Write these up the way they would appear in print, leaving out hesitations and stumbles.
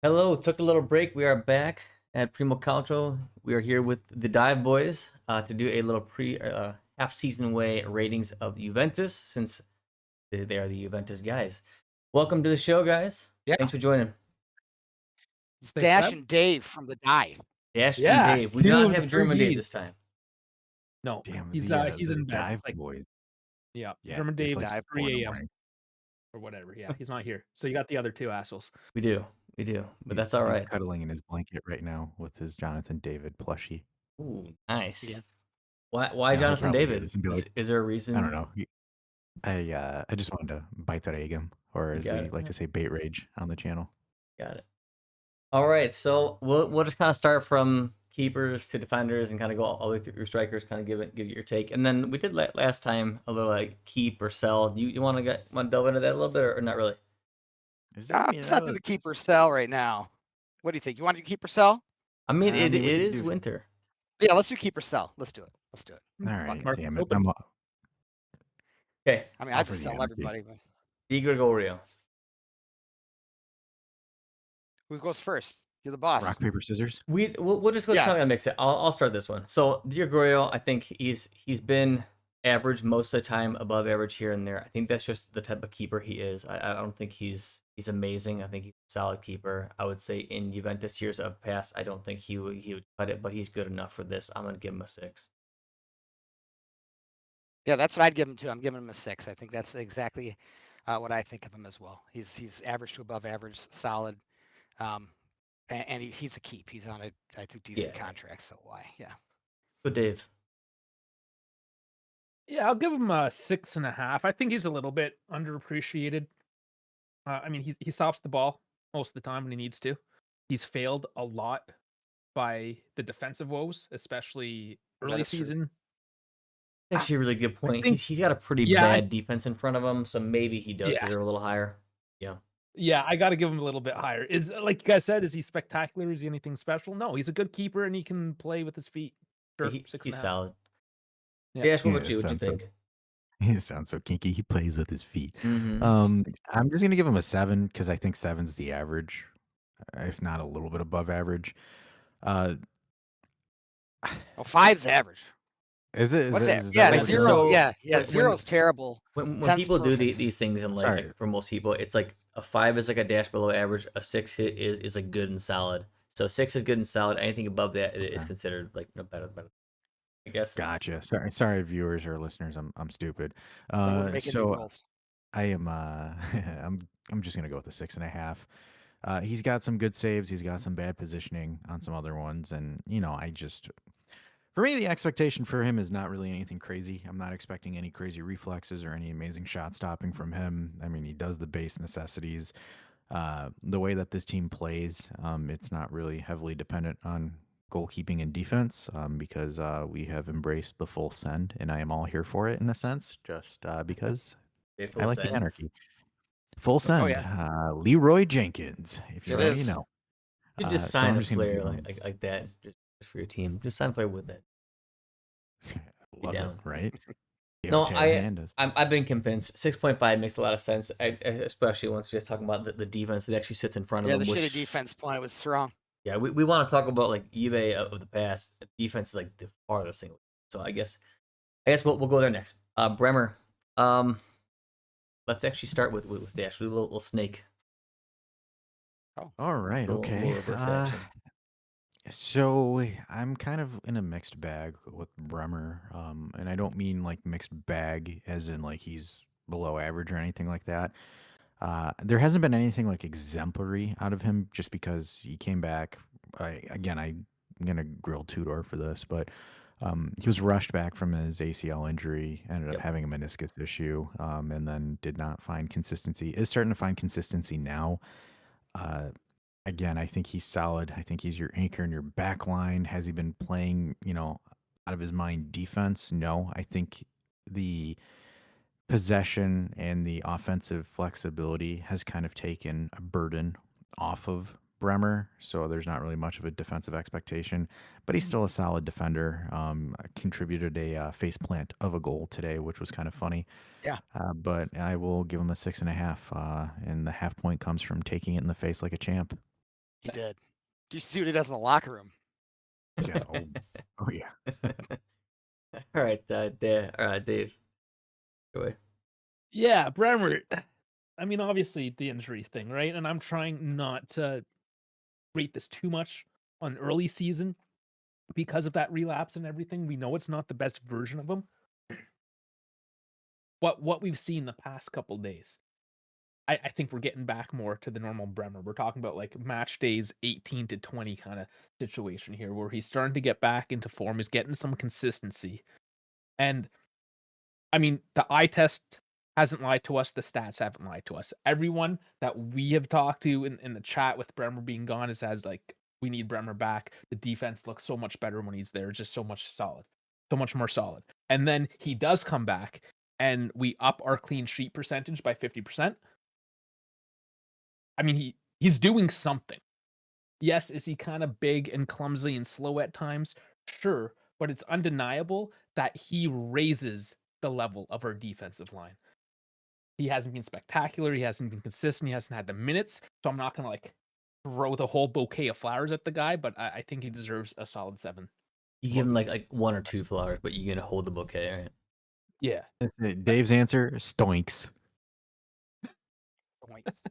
Hello, took a little break. We are back at Primo Calcio. We are here with the Dive Boys to do a little half season way ratings of Juventus since they are the Juventus guys. Welcome to the show, guys. Yeah, Thanks for joining. it's Thanks for Dash having. and Dave from the Dive. Dash and Yeah, Dave. We do 2 not of the have 3 German Dave this Ds. time. No, Damn, he's the in bed. dive Like, boys. yeah, Yeah, German it's Dave, like it's 4 in the 3 AM morning. or whatever. Yeah, he's not here. So you got the other 2 assholes. We do. But that's all He's right. cuddling in his blanket right now with his Jonathan David plushie. Ooh, nice. Yeah. Why He'll Jonathan probably hear David? this and be like, Is there a I reason? don't know. I just wanted to bite that egg him, or You as got we it. like to say, bait rage on the channel. Got it. All right, so we'll just kind of start from keepers to defenders and kind of go all the way through your strikers, kind of give you your take, and then we did last time a little like keep or sell. Do you want to delve into that a little bit or not really? Is there? Let's not do the keep or sell right now. What do you think? You want to do keep or sell? I mean, it we could is do. winter. Yeah, let's do keep or sell. Let's do it. All right, Market's damn it. open. Okay, I mean, All I for just the sell anarchy. everybody. But Di Gregorio. who goes first? You're the boss. Rock paper scissors. We'll just go Yes. kind of mix it. I'll start this one. So Di Gregorio, I think he's been average most of the time, above average here and there. I think that's just the type of keeper he is. I don't think he's amazing. I think he's a solid keeper. I would say in Juventus years of past, I don't think he would cut it, but he's good enough for this. I'm gonna give him a 6. Yeah, that's what I'd give him too. I'm giving him a 6. I think that's exactly what I think of him as well. He's average to above average, solid, and he's a keep. He's on a I think decent contract. So why? Yeah. Good, Dave. Yeah, I'll give him a 6.5. I think he's a little bit underappreciated. I mean, he stops the ball most of the time when he needs to. He's failed a lot by the defensive woes, especially early is true. season. Actually, a really good point. think- He's got a pretty bad defense in front of him, so maybe he does Yeah. deserve a little higher. Yeah. Yeah, I got to give him a little bit higher. Is like you guys said, is he spectacular? Is he anything special? No, he's a good keeper and he can play with his feet. Sure, He's 6.5. solid. Yeah. Yeah, what Yeah, about you? What you think? He sounds so kinky. He plays with his feet. Mhm. I'm just gonna give him a 7 because I think 7's the average, if not a little bit above average. Oh, 5's average. Is it? What's that? Is Yeah, what it 0. is? So, yeah, when- zero's terrible. When 10's people do perfect. these things in Sorry. like for most people, it's like a 5 is like a dash below average, a 6 is a good and solid. So 6 is good and solid. Anything above that is Okay. considered like better. I guess. Gotcha. Sorry, viewers or listeners. I'm stupid. We're making new So rules. I am. I'm just gonna go with the 6.5. He's got some good saves. He's got some bad positioning on some other ones, and for me, the expectation for him is not really anything crazy. I'm not expecting any crazy reflexes or any amazing shot stopping from him. I mean, he does the base necessities. The way that this team plays, it's not really heavily dependent on goalkeeping and defense because we have embraced the full send, and I am all here for it in a sense, just because I like the anarchy. Full send. yeah. Leroy Jenkins, if you It know, is. you know. You should just So sign I'm a just gonna player give him- like that just for your team. Just sign a player with it. Love it, down. right? No, Taylor Hernandez. I've been convinced. 6.5 makes a lot of sense, especially once we're just talking about the defense that actually sits in front of Yeah, them. the which, shitty defense play was strong. Yeah, we want to talk about like eBay of the past. Defense is like the farthest thing. So I guess we'll go there next. Bremer. Let's actually start with Dash. With a little snake. Oh, all right. Little Okay. reverse action. So I'm kind of in a mixed bag with Bremer, and I don't mean like mixed bag as in like he's below average or anything like that. There hasn't been anything like exemplary out of him just because he came back. I'm gonna grill Tudor for this, but he was rushed back from his ACL injury, ended up having a meniscus issue, and then did not find consistency. Is starting to find consistency now. Again, I think he's solid. I think he's your anchor in your back line. Has he been playing, out of his mind defense? No. I think the possession and the offensive flexibility has kind of taken a burden off of Bremer. So there's not really much of a defensive expectation, but he's still a solid defender. Contributed a face plant of a goal today, which was kind of funny. Yeah. But I will give him a 6.5. And the half point comes from taking it in the face like a champ. He did. Do you see what he does in the locker room? Yeah. Oh yeah. All right, Dave. Go away. Yeah, Bremer. I mean, obviously the injury thing, right? And I'm trying not to rate this too much on early season because of that relapse and everything. We know it's not the best version of him. But what we've seen the past couple days, I think we're getting back more to the normal Bremer. We're talking about like match days 18 to 20 kind of situation here where he's starting to get back into form, he's getting some consistency. And I mean, the eye test hasn't lied to us, the stats haven't lied to us. Everyone that we have talked to in the chat with Bremer being gone has like, we need Bremer back. The defense looks so much better when he's there, just so much more solid. And then he does come back and we up our clean sheet percentage by 50%. I mean, he's doing something. Yes, is he kind of big and clumsy and slow at times? Sure, but it's undeniable that he raises the level of our defensive line. He hasn't been spectacular, he hasn't been consistent, he hasn't had the minutes, so I'm not gonna like throw the whole bouquet of flowers at the guy, but I think he deserves a solid 7. You give him like 1 or 2 flowers, but you're gonna hold the bouquet, right? Yeah. That's it. Dave's answer: Stoinks. Points.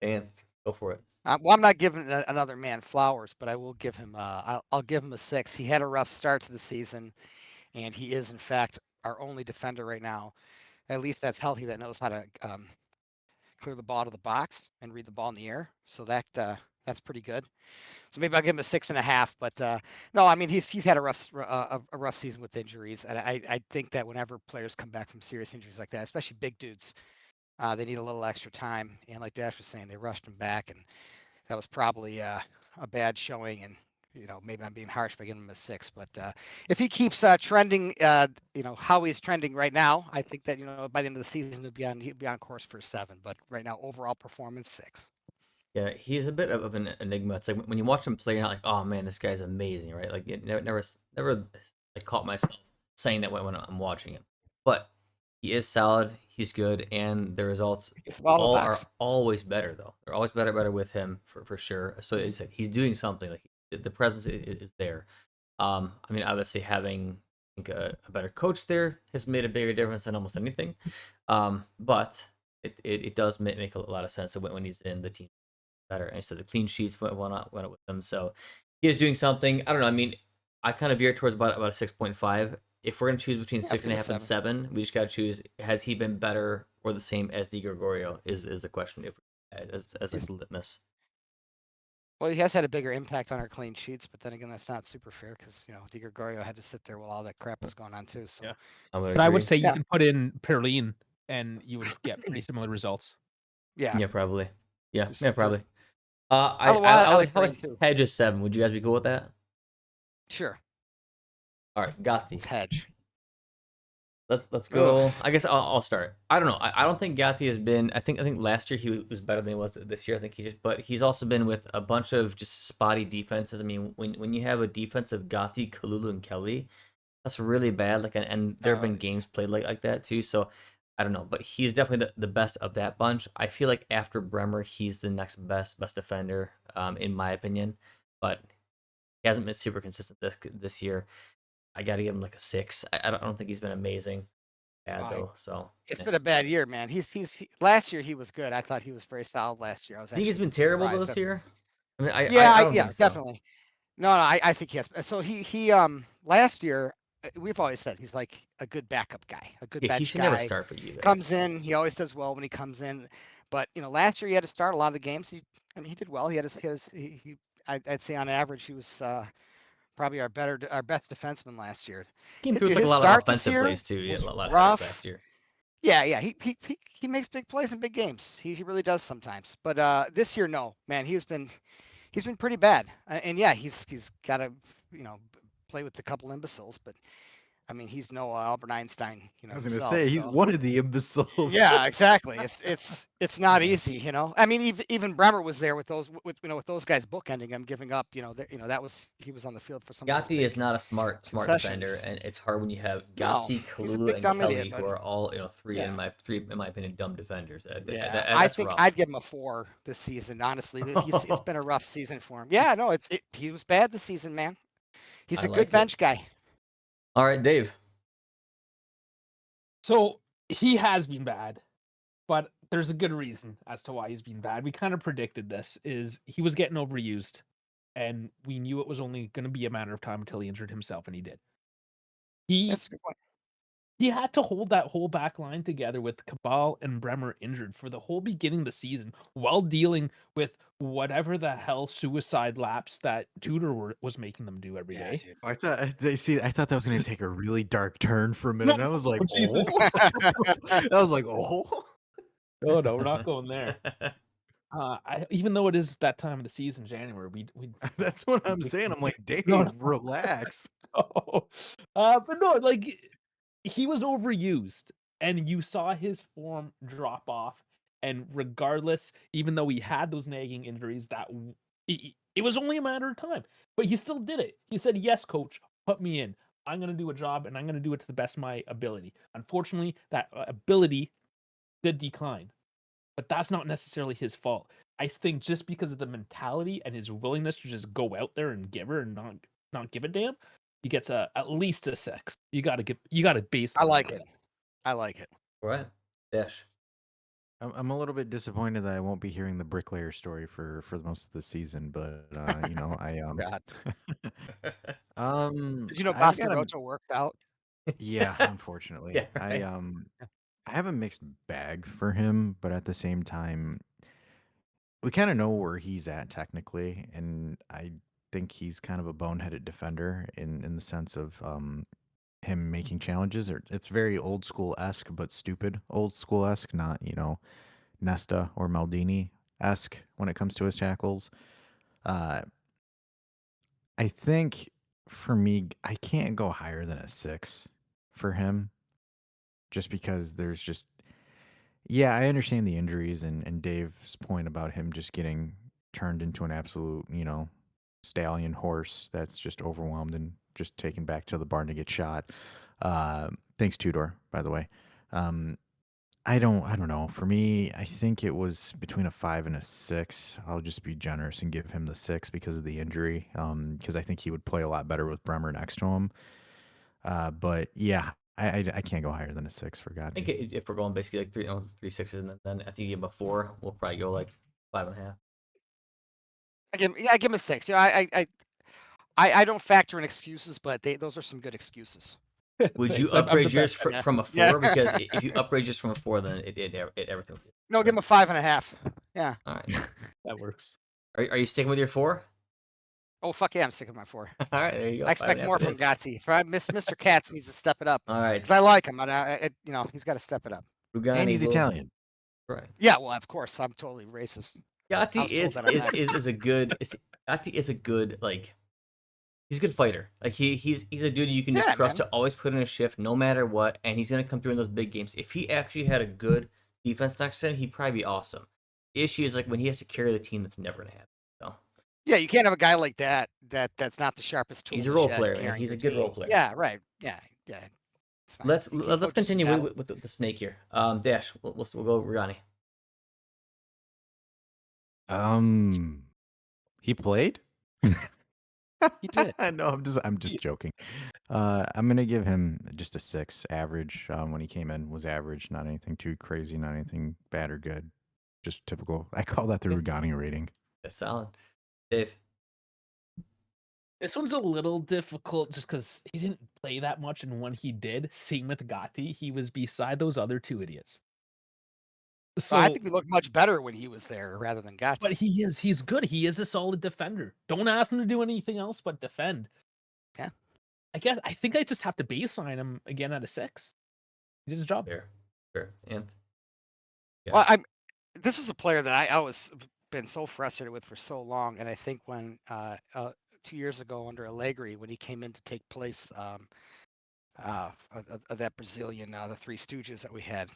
And go for it. Well, I'm not giving another man flowers, but I will give him. I'll give him a 6. He had a rough start to the season, and he is in fact our only defender right now. At least that's healthy. That knows how to clear the ball to the box and read the ball in the air. So that's pretty good. So maybe I'll give him a 6.5. But no, I mean he's had a rough season with injuries, and I think that whenever players come back from serious injuries like that, especially big dudes, they need a little extra time. And like Dash was saying, they rushed him back, and that was probably a bad showing. And maybe I'm being harsh by giving him a 6. But if he keeps trending, how he's trending right now, I think that by the end of the season he'll be on course for a 7. But right now, overall performance 6. Yeah, he's a bit of an enigma. It's like when you watch him play, you're not like, oh man, this guy's amazing, right? Like, you never like caught myself saying that when I'm watching him. But he is solid, he's good, and the results It's all the all are box. always better though. They're always better with him for sure. So it's like he's doing something. Like the presence is there. I mean, obviously having I think a better coach there has made a bigger difference than almost anything. But it does make a lot of sense when he's in the team better. And so the clean sheets went with them. So he is doing something. I don't know. I mean, I kind of veer towards about a 6.5. If we're gonna choose between Yeah, 6.5 and 7, we just gotta choose. Has he been better or the same as Di Gregorio? Is the question if as like the litmus. Well, he has had a bigger impact on our clean sheets, but then again, that's not super fair because Di Gregorio had to sit there while all that crap was going on too. So Yeah. I would But I would agree. say Yeah. you can put in Perlin and you would get pretty similar results. yeah, Yeah, probably. Yeah, Just- yeah, probably. I I like would Perlin too. hedge a 7. Would you guys be cool with that? Sure, All right, Gatti. it's hedge. Let's go. I guess I'll start. I don't know. I don't think Gatti has been. I think last year he was better than he was this year. I think but he's also been with a bunch of just spotty defenses. I mean, when you have a defense of Gatti, Kalulu, and Kelly, that's really bad. Like, and there have been games played like that too. So I don't know, but he's definitely the best of that bunch. I feel like after Bremer, he's the next best defender, in my opinion. But he hasn't been super consistent this year. I got to give him like a 6. I don't think he's been amazing. Bad though. So It's yeah. been a bad year, man. Last year he was good. I thought he was very solid last year. I was I think he's actually been terrible surprised this that- year. I mean, I Yeah, don't yeah, think so. definitely. No, I think he has. So he last year we've always said he's like a good backup guy, a good Yeah, he bench should guy. never start for you. Comes in, he always does well when he comes in. But last year he had to start a lot of the games. He did well. He had I'd say on average he was probably our best defenseman last year. Came through with like a His lot of start this offensive year plays too. Yeah, a was lot of headers rough. last year. Yeah. He makes big plays in big games. He really does sometimes. But this year, no, man, he's been pretty bad. And yeah, he's got to play with a couple imbeciles. But I mean, he's no Albert Einstein, I was gonna himself. say he's So. one of the imbeciles. Yeah, exactly. It's not Yeah. easy, I mean, even Bremer was there with those with those guys bookending him, giving up. That was he was on the field for some of those Gatti is big not a smart defender, concessions. and it's hard when you have No, Gatti, he's a Kalu, big and dumb Kelly, idiot, who but are all three yeah. in my opinion dumb defenders. Yeah, I That's think rough. I'd give him a 4 this season. Honestly, it's been a rough season for him. Yeah, no, he was bad this season, man. He's I a good like it. bench guy. All right, Dave. So he has been bad, but there's a good reason as to why he's been bad. We kind of predicted this. Is he was getting overused, and we knew it was only going to be a matter of time until he injured himself, and he did. That's a good point. He had to hold that whole back line together with Cabal and Bremer injured for the whole beginning of the season while dealing with whatever the hell suicide laps that Tudor was making them do every day. Dude. I thought that was gonna take a really dark turn for a minute. And I was like, Jesus. oh. I was like, oh. Oh no, we're not going there. Even though it is that time of the season, January, we That's what I'm saying. I'm like, Dave, No. relax. But no, like he was overused, and you saw his form drop off. And regardless, even though he had those nagging injuries, it was only a matter of time. But he still did it. He said, "Yes, coach, put me in. I'm going to do a job, and I'm going to do it to the best of my ability." Unfortunately, that ability did decline, but that's not necessarily his fault. I think just because of the mentality and his willingness to just go out there and give her and not give a damn, he gets at least a 6. You got to base. I like it. I like it. All right, Dash. I'm a little bit disappointed that I won't be hearing the bricklayer story for most of the season, but God. um Did you know I Bosco gotta- Roto worked out? yeah, unfortunately. Yeah, right. I have a mixed bag for him, but at the same time, we kind of know where he's at technically, and I think he's kind of a boneheaded defender in the sense of him making challenges. Or it's very old school esque, but stupid old school esque, not Nesta or Maldini esque when it comes to his tackles. I think for me, I can't go higher than a 6 for him, just because there's just yeah, I understand the injuries and Dave's point about him just getting turned into an absolute, stallion horse that's just overwhelmed and just taken back to the barn to get shot. Thanks, Tudor, by the way. I don't know. For me, I think it was between a 5 and a 6. I'll just be generous and give him the 6 because of the injury. Because I think he would play a lot better with Bremer next to him. But yeah, I can't go higher than a 6 for I Gotti. think if we're going basically like 3 6s, and then after you give him a 4, we'll probably go like 5.5. I give him a 6. I don't factor in excuses, but those are some good excuses. Would you Thanks. I'm the upgrade yours best. from a 4? Yeah. Because if you upgrade yours from a 4, then it everything. No, give him a 5.5. Yeah. All right. That works. Are you sticking with your 4? Oh fuck yeah, I'm sticking with my 4. All right, there you go. I expect 5.5 more it from is. Gatti. Mr. Katz needs to step it up All right. because I like him. He's got to step it up. Rugani And he's will- Italian. Right. Yeah, well, of course, I'm totally racist. Gatti I was told is that I'm next. a good. Gatti is a good he's a good fighter. Like he's a dude you can just Yeah, trust man. to always put in a shift no matter what, and he's gonna come through in those big games. If he actually had a good defense next to him, he'd probably be awesome. The issue is like when he has to carry the team, that's never gonna happen. So Yeah, you can't have a guy like that's not the sharpest tool. he's in a the role shed player, man. carrying He's your a good role team. player. Yeah, right. Yeah. It's fine. let's You can't coach continue us with the snake here. Dash, we'll go Rugani. He played? He did. No, I'm just joking. I'm gonna give him just a 6 average. When he came in was average, not anything too crazy, not anything bad or good. Just typical. I call that the Yeah. Rugani rating. That's solid. Dave. This one's a little difficult just because he didn't play that much, and when he did, same with Gatti, he was beside those other 2 idiots. So I think we looked much better when he was there rather than Gatti. But he's good. He is a solid defender. Don't ask him to do anything else but defend. Yeah. I think I just have to baseline him again at a 6. He did his job. Fair. And yeah. Well, this is a player that I was been so frustrated with for so long, and I think when 2 years ago under Allegri, when he came in to take place of that Brazilian, the Three Stooges that we had.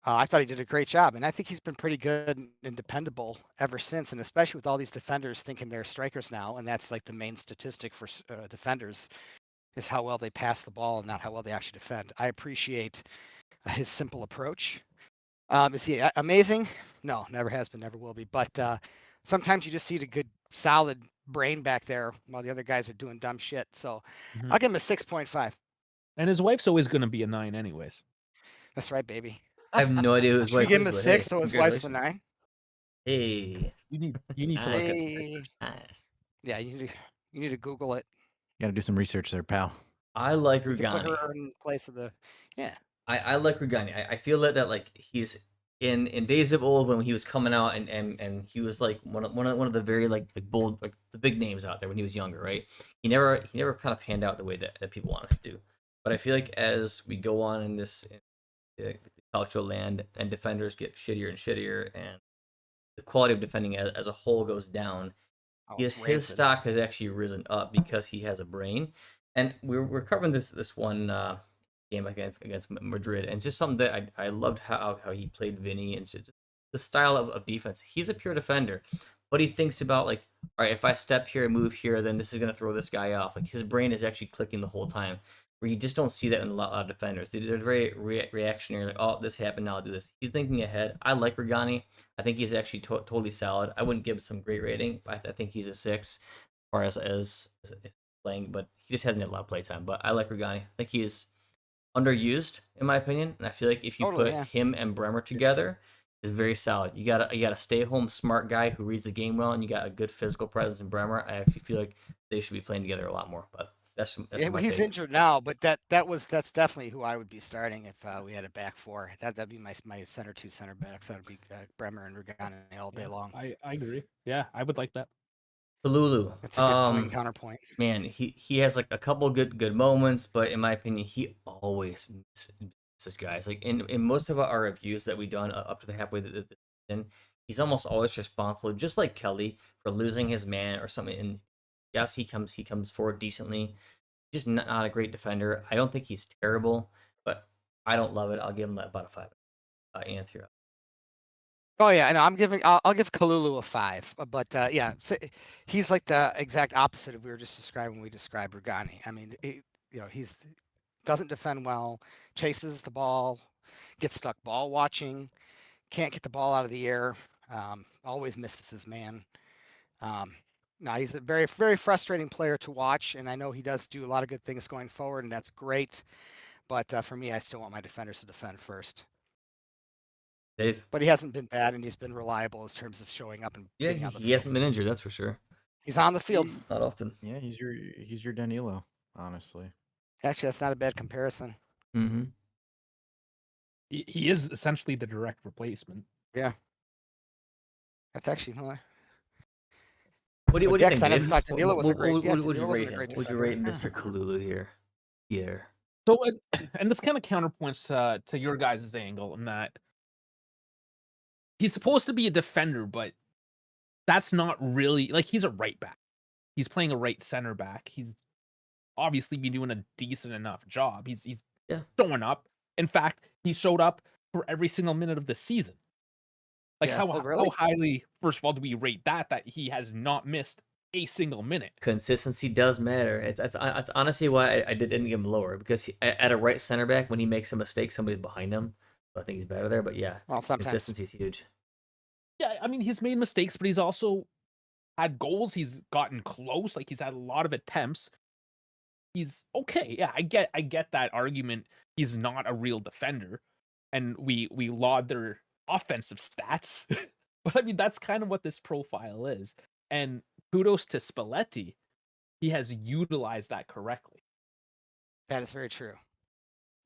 I thought he did a great job, and I think he's been pretty good and dependable ever since. And especially with all these defenders thinking they're strikers now, and that's like the main statistic for defenders is how well they pass the ball and not how well they actually defend. I appreciate his simple approach. Is he amazing? No, never has been, never will be. But sometimes you just need a good, solid brain back there while the other guys are doing dumb shit. So I'll give him a 6.5. And his wife's always going to be a 9 anyways. That's right, baby. I have no idea who his Should we wife give him is, a but 6 hey, so his wife's the congratulations. 9? Hey, You need to look at some Hey. pictures. nice. Yeah, you need to Google it. You got to do some research there, pal. I like You can put Rugani. her in place of the. Yeah. I like Rugani. I feel that like he's in days of old when he was coming out and he was like one of the very like bold, like the big names out there when he was younger, right? He never kind of panned out the way that people wanted him to. But I feel like as we go on in this the cultural land and defenders get shittier and shittier and the quality of defending as a whole goes down, Oh, his it's rancid. stock has actually risen up because he has a brain. And we're covering this one game against Madrid, and it's just something that I loved how he played Vinny, and it's just the style of defense. He's a pure defender, but he thinks about like, all right, if I step here and move here, then this is gonna throw this guy off. Like his brain is actually clicking the whole time. Where you just don't see that in a lot of defenders. They're very reactionary. Like, oh, this happened, now I'll do this. He's thinking ahead. I like Rugani. I think he's actually totally solid. I wouldn't give him some great rating. I think he's a 6 as far as playing, but he just hasn't had a lot of playtime. But I like Rugani. I think he's underused in my opinion, and I feel like if you Totally, put yeah. him and Bremer together, is very solid. You got a stay home smart guy who reads the game well, and you got a good physical presence in Bremer. I actually feel like they should be playing together a lot more. But that's Yeah, my he's take. injured now, but that's definitely who I would be starting if we had a back four. That'd be my center two center backs. That'd be Bremer and Rugani all day long. I agree. Yeah, I would like that. Kalulu. That's a good point counterpoint. Man, he has like a couple good moments, but in my opinion, he always misses guys. Like in most of our reviews that we've done up to the halfway of the season, he's almost always responsible, just like Kelly, for losing his man or something. And yes, he comes forward decently. Just not a great defender. I don't think he's terrible, but I don't love it. I'll give him about a 5. Anthony. Oh yeah, I know. I'll give Kalulu a 5, but yeah, he's like the exact opposite of we were just describing when we described Rugani. I mean, he's doesn't defend well, chases the ball, gets stuck ball watching, can't get the ball out of the air, always misses his man. Now he's a very, very frustrating player to watch, and I know he does do a lot of good things going forward, and that's great. But for me, I still want my defenders to defend first. Dave. But he hasn't been bad, and he's been reliable in terms of showing up and Yeah, getting on the he field. hasn't been injured, that's for sure. He's on the field. Not often. Yeah, he's your Danilo, honestly. Actually, that's not a bad comparison. Mm-hmm. He is essentially the direct replacement. Yeah. That's actually more. What do you think, I never Dave? thought Danilo was a great. Would you Danilo rate wasn't a him? great Would you defender. rate Mr. Kalulu here? Yeah. So, and this kind of counterpoints to your guys' angle in that he's supposed to be a defender, but that's not really like he's a right back. He's playing a right center back. He's obviously been doing a decent enough job. He's showing up. In fact, he showed up for every single minute of the season. Like Yeah. how Really? highly, first of all, do we rate that he has not missed a single minute? Consistency does matter. It's honestly why I didn't give him lower, because at a right center back, when he makes a mistake, somebody's behind him. So I think he's better there. But yeah, Well, sometimes. consistency is huge. Yeah, I mean, he's made mistakes, but he's also had goals. He's gotten close. Like he's had a lot of attempts. He's okay. Yeah, I get that argument. He's not a real defender, and we laud their offensive stats. But I mean, that's kind of what this profile is. And kudos to Spalletti. He has utilized that correctly. That is very true.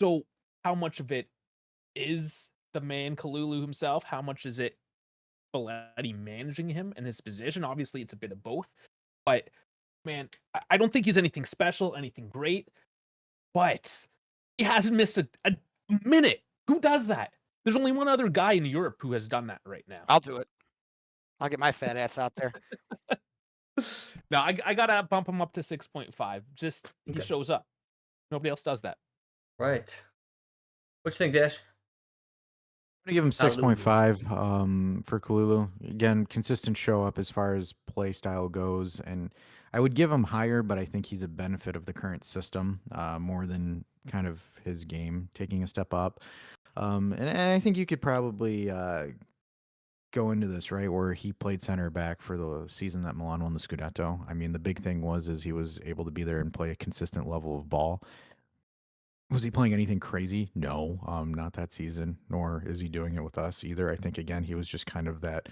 So how much of it is the man Kalulu himself? How much is it Spalletti managing him and his position? Obviously, it's a bit of both. But man, I don't think he's anything special, anything great. But he hasn't missed a minute. Who does that? There's only one other guy in Europe who has done that right now. I'll do it. I'll get my fat ass out there. No, I gotta bump him up to 6.5. Just he Okay. shows up. Nobody else does that. Right. What you think, Dash? I'm gonna give him Kalulu. 6.5 for Kalulu. Again, consistent show up as far as play style goes, and I would give him higher, but I think he's a benefit of the current system more than kind of his game taking a step up. And I think you could probably go into this right where he played center back for the season that Milan won the Scudetto. I mean, the big thing was he was able to be there and play a consistent level of ball. Was he playing anything crazy? No, not that season, nor is he doing it with us either. I think again he was just kind of that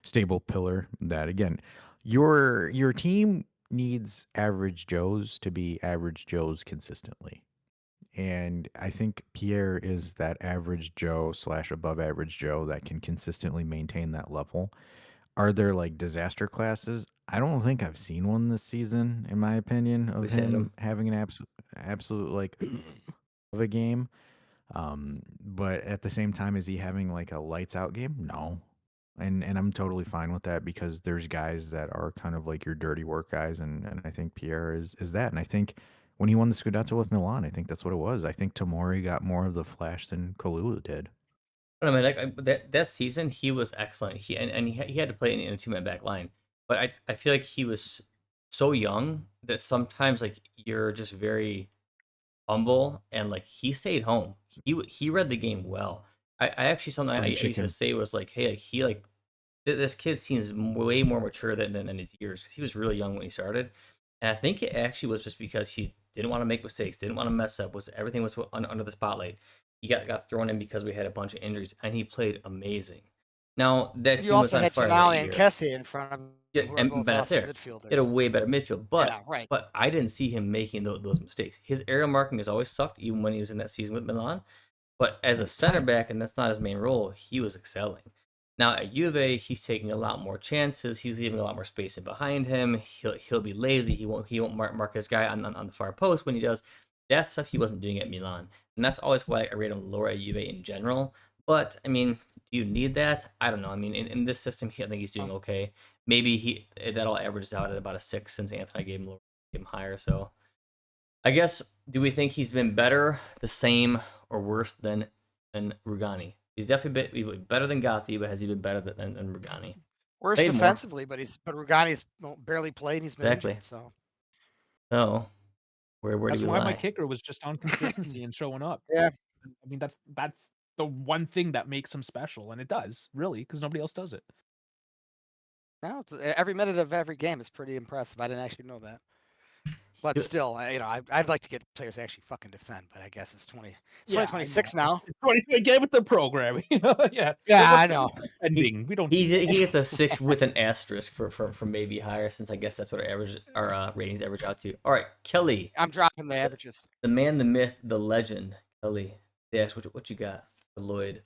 stable pillar that again your team needs average Joes to be average Joes consistently. And I think Pierre is that average Joe / above average Joe that can consistently maintain that level. Are there like disaster classes? I don't think I've seen one this season, in my opinion, of Who's had him? him having an absolute like of a game. But at the same time, is he having like a lights out game? No. And I'm totally fine with that because there's guys that are kind of like your dirty work guys, and I think Pierre is that. And I think when he won the Scudetto with Milan, I think that's what it was. I think Tomori got more of the flash than Kalulu did. I mean, that season he was excellent. He had to play in a 2-man back line, but I feel like he was so young that sometimes like you're just very humble and like he stayed home. He read the game well. I actually something I Spring used to chicken. say was like, hey, like, he like this kid seems way more mature than his years because he was really young when he started, and I think it actually was just because he didn't want to make mistakes, didn't want to mess up. Was everything was under the spotlight. He got thrown in because we had a bunch of injuries, and he played amazing. Now that You team was also on had fire that Tonali and year. Kessie in front of Yeah, him, who are and both awesome Benacer. He had a midfielders. way better midfield, Yeah, right. but I didn't see him making those mistakes. His aerial marking has always sucked, even when he was in that season with Milan. But as a center back, and that's not his main role, he was excelling. Now at Juve, he's taking a lot more chances. He's leaving a lot more space in behind him. He'll be lazy. He won't mark his guy on the far post when he does. That stuff he wasn't doing at Milan, and that's always why I rate him lower at Juve in general. But I mean, do you need that? I don't know. I mean, in this system, I think he's doing okay. Maybe that all averages out at about a 6 since Anthony gave him lower, gave him higher. So I guess, do we think he's been better, the same, or worse than Rugani? He's definitely been better than Gatti, but has he been better than Rugani? Worse Played more. defensively, but Rugani's barely played. He's been Exactly. injured, so So where do That's we why lie? my kicker was just on consistency and showing up. yeah. I mean, that's the one thing that makes him special, and it does really because nobody else does it. No, every minute of every game is pretty impressive. I didn't actually know that. But still, I'd like to get players to actually fucking defend. But I guess it's 2026 now. It's 20 again with the programming. Yeah. Yeah, I know. Ending. We don't. He gets a 6 with an asterisk for maybe higher, since I guess that's what our ratings average out to. All right, Kelly, I'm dropping the averages. the man, the myth, the legend, Kelly. Dash, what you got? Lloyd.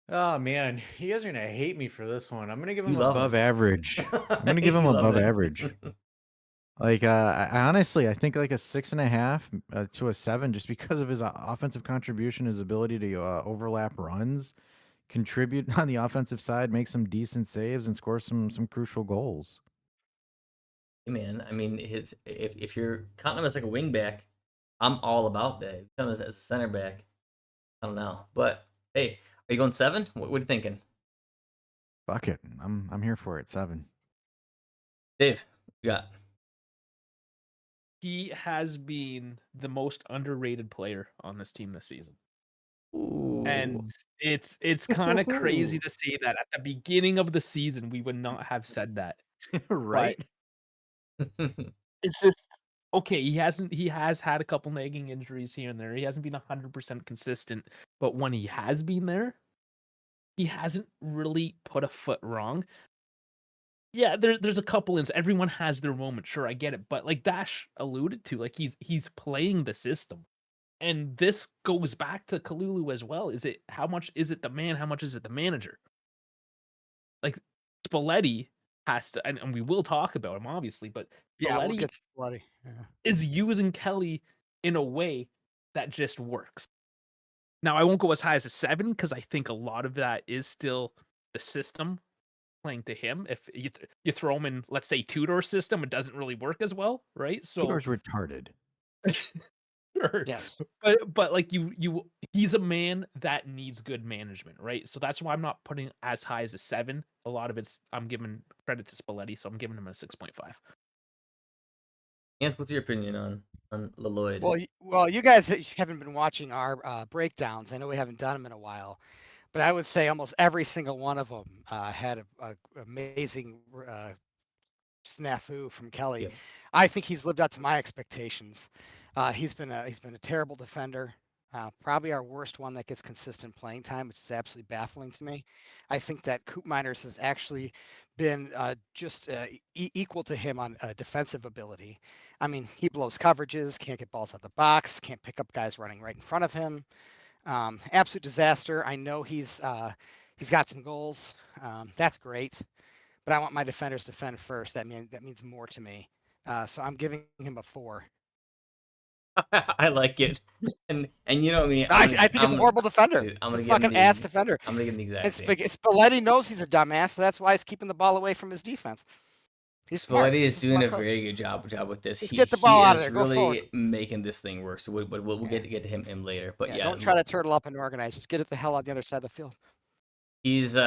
Oh man, you guys are gonna hate me for this one. I'm gonna give him You love above him. average. I'm gonna give him You love above him. average. Like I honestly, I think like a 6.5 to a 7, just because of his offensive contribution, his ability to overlap runs, contribute on the offensive side, make some decent saves, and score some crucial goals. Hey man, I mean, if you're counting him as like a wing back, I'm all about that. If you count him as a center back, I don't know, but hey, are you going 7? What are you thinking, Fuck it, I'm here for it. 7. Dave? You got He has been the most underrated player on this team this season. Ooh. And it's kind of crazy to say that at the beginning of the season we would not have said that. Right? It's just okay, he has had a couple nagging injuries here and there. He hasn't been 100% consistent, but when he has been there, he hasn't really put a foot wrong. Yeah, there's a couple ins. Everyone has their moment. Sure, I get it, but like Dash alluded to, like he's playing the system. And this goes back to Kalulu as well. How much is it the man? How much is it the manager? Like Spalletti has to, and we will talk about him obviously, but Yeah, we'll Spalletti get Spalletti. Yeah. is using Kelly in a way that just works. Now I won't go as high as a 7 because I think a lot of that is still the system playing to him. If you throw him in, let's say Tudor system, it doesn't really work as well, right? So Tudor's retarded. Sure. Yes. But like he's a man that needs good management, right? So that's why I'm not putting as high as a 7. A lot of it's I'm giving credit to Spalletti, so I'm giving him a 6.5. Ant, what's your opinion on Lloyd? Well, you guys haven't been watching our breakdowns. I know we haven't done them in a while, but I would say almost every single one of them had a amazing snafu from Kelly. Yep. I think he's lived up to my expectations. He's been a terrible defender. Probably our worst one that gets consistent playing time, which is absolutely baffling to me. I think that Coop Miners has actually been just equal to him on defensive ability. I mean, he blows coverages, can't get balls out the box, can't pick up guys running right in front of him. Absolute disaster. I know he's got some goals. That's great, but I want my defenders to defend first. That means more to me. So I'm giving him a 4. I like it, and you know me. I think he's a horrible defender. Dude, I'm He's a gonna give him fucking the ass defender. I'm gonna give him the And exact same. Spalletti knows he's a dumbass, so that's why he's keeping the ball away from his defense. He's smart. Spalletti is He's doing a smart very coach. good job with this. Just He get the ball he out of is there. Go really forward. making this thing work. So we'll Yeah. get to him later. But yeah, Don't try to turtle up and organize. Just get it the hell on the other side of the field. he's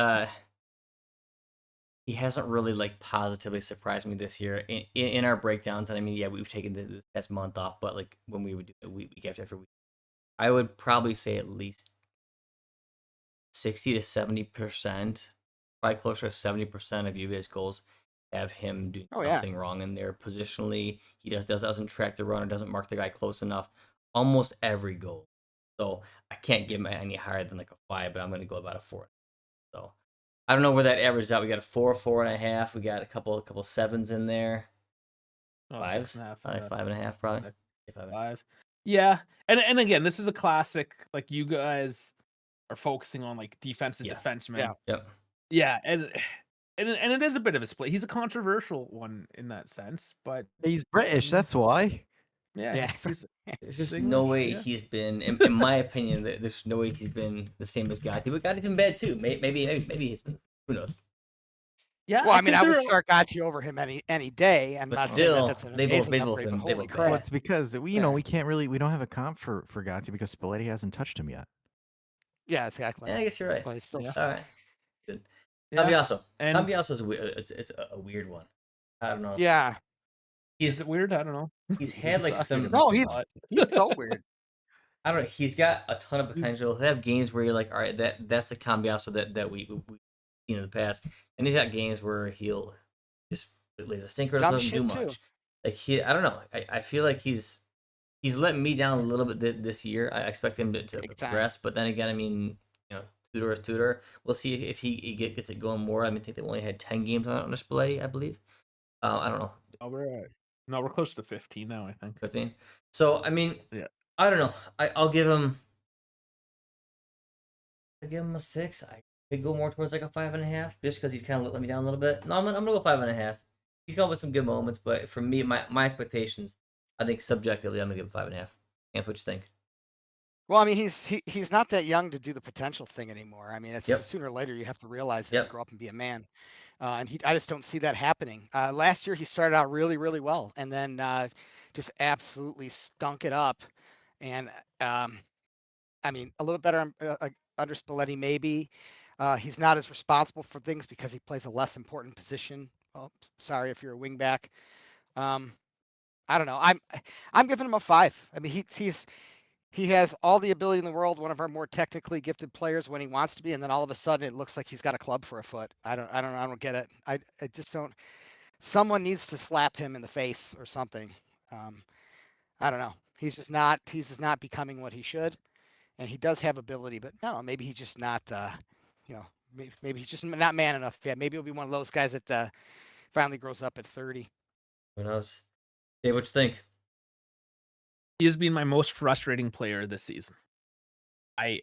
he hasn't really like positively surprised me this year in our breakdowns. And I mean, yeah, we've taken this past month off, but like when we would do it week after week, I would probably say at least 60 to 70%, probably closer to 70% of Juve's goals have him doing something wrong in there. Positionally, he doesn't track the runner, doesn't mark the guy close enough. Almost every goal. So I can't give him any higher than like a 5, but I'm going to go about a 4. So I don't know where that averages out. We got a 4, 4.5. We got a couple 7s in there. Oh, 5s, 6.5. 5.5 probably. 5. Yeah, and again, this is a classic. Like you guys are focusing on like defensive defensemen. Yeah, and it is a bit of a split. He's a controversial one in that sense, but He's British, that's why. Yeah. he's There's just English, no way yeah. he's been, in my opinion, there's no way he's been the same as Gotti. But Gotti's been bad too. Maybe he's been. Who knows? Yeah. Well, I mean, I would start Gotti over him any day. I'm But not still, saying that's an amazing upgrade, but holy Well, crap. it's because we don't have a comp for Gotti because Spalletti hasn't touched him yet. Yeah, exactly. Yeah, I guess you're right. Well, he's still All right. Good. Yeah. Cambiasso is a weird one. I don't know. Yeah. Is it weird? I don't know. He's had like some. No, he's so weird. I don't know. He's got a ton of potential. He'll have games where you're like, all right, that's the Cambiasso that we've seen in the past, and he's got games where he'll just lays a stinker, doesn't do much. Like I don't know. I feel like he's let me down a little bit this year. I expect him to progress, but then again, I mean, you know, Tudor is Tudor. We'll see if he gets it going more. I mean, I think they only had 10 games on Spalletti, I believe. I don't know. Oh, we're close to 15 now, I think. 15. So I mean, yeah. I don't know. I'll give him a 6. I could go more towards like a 5.5, just because he's kind of let me down a little bit. No, I'm gonna go 5.5. He's gone with some good moments, but for me, my expectations, I think subjectively, I'm gonna give him 5.5. That's what you think. Well, I mean, he's not that young to do the potential thing anymore. I mean, it's sooner or later you have to realize and grow up and be a man. And I just don't see that happening. Last year he started out really, really well, and then just absolutely stunk it up. And I mean, a little bit better under Spalletti, maybe. He's not as responsible for things because he plays a less important position. Oh, sorry if you're a wingback. I don't know. I'm giving him a 5. I mean, he has all the ability in the world. One of our more technically gifted players when he wants to be, and then all of a sudden it looks like he's got a club for a foot. I don't get it. I just don't. Someone needs to slap him in the face or something. I don't know. He's just not becoming what he should, and he does have ability, but no, maybe he's just not. Maybe he's just not man enough yet. Maybe he'll be one of those guys that finally grows up at 30. Who knows? Dave, what you think? He has been my most frustrating player this season. I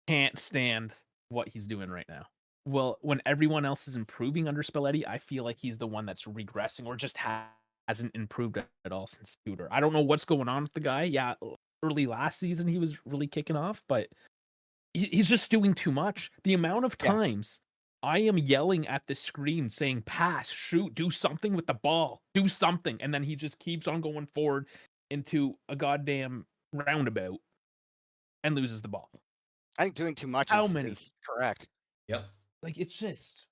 can't stand what he's doing right now. Well, when everyone else is improving under Spalletti, I feel like he's the one that's regressing or just hasn't improved at all since Tudor. I don't know what's going on with the guy. Yeah, early last season he was really kicking off, but he's just doing too much. The amount of times I am yelling at the screen saying, pass, shoot, do something with the ball, do something. And then he just keeps on going forward into a goddamn roundabout and loses the ball. I think doing too much How is, many? is correct. Yep. Like, it's just.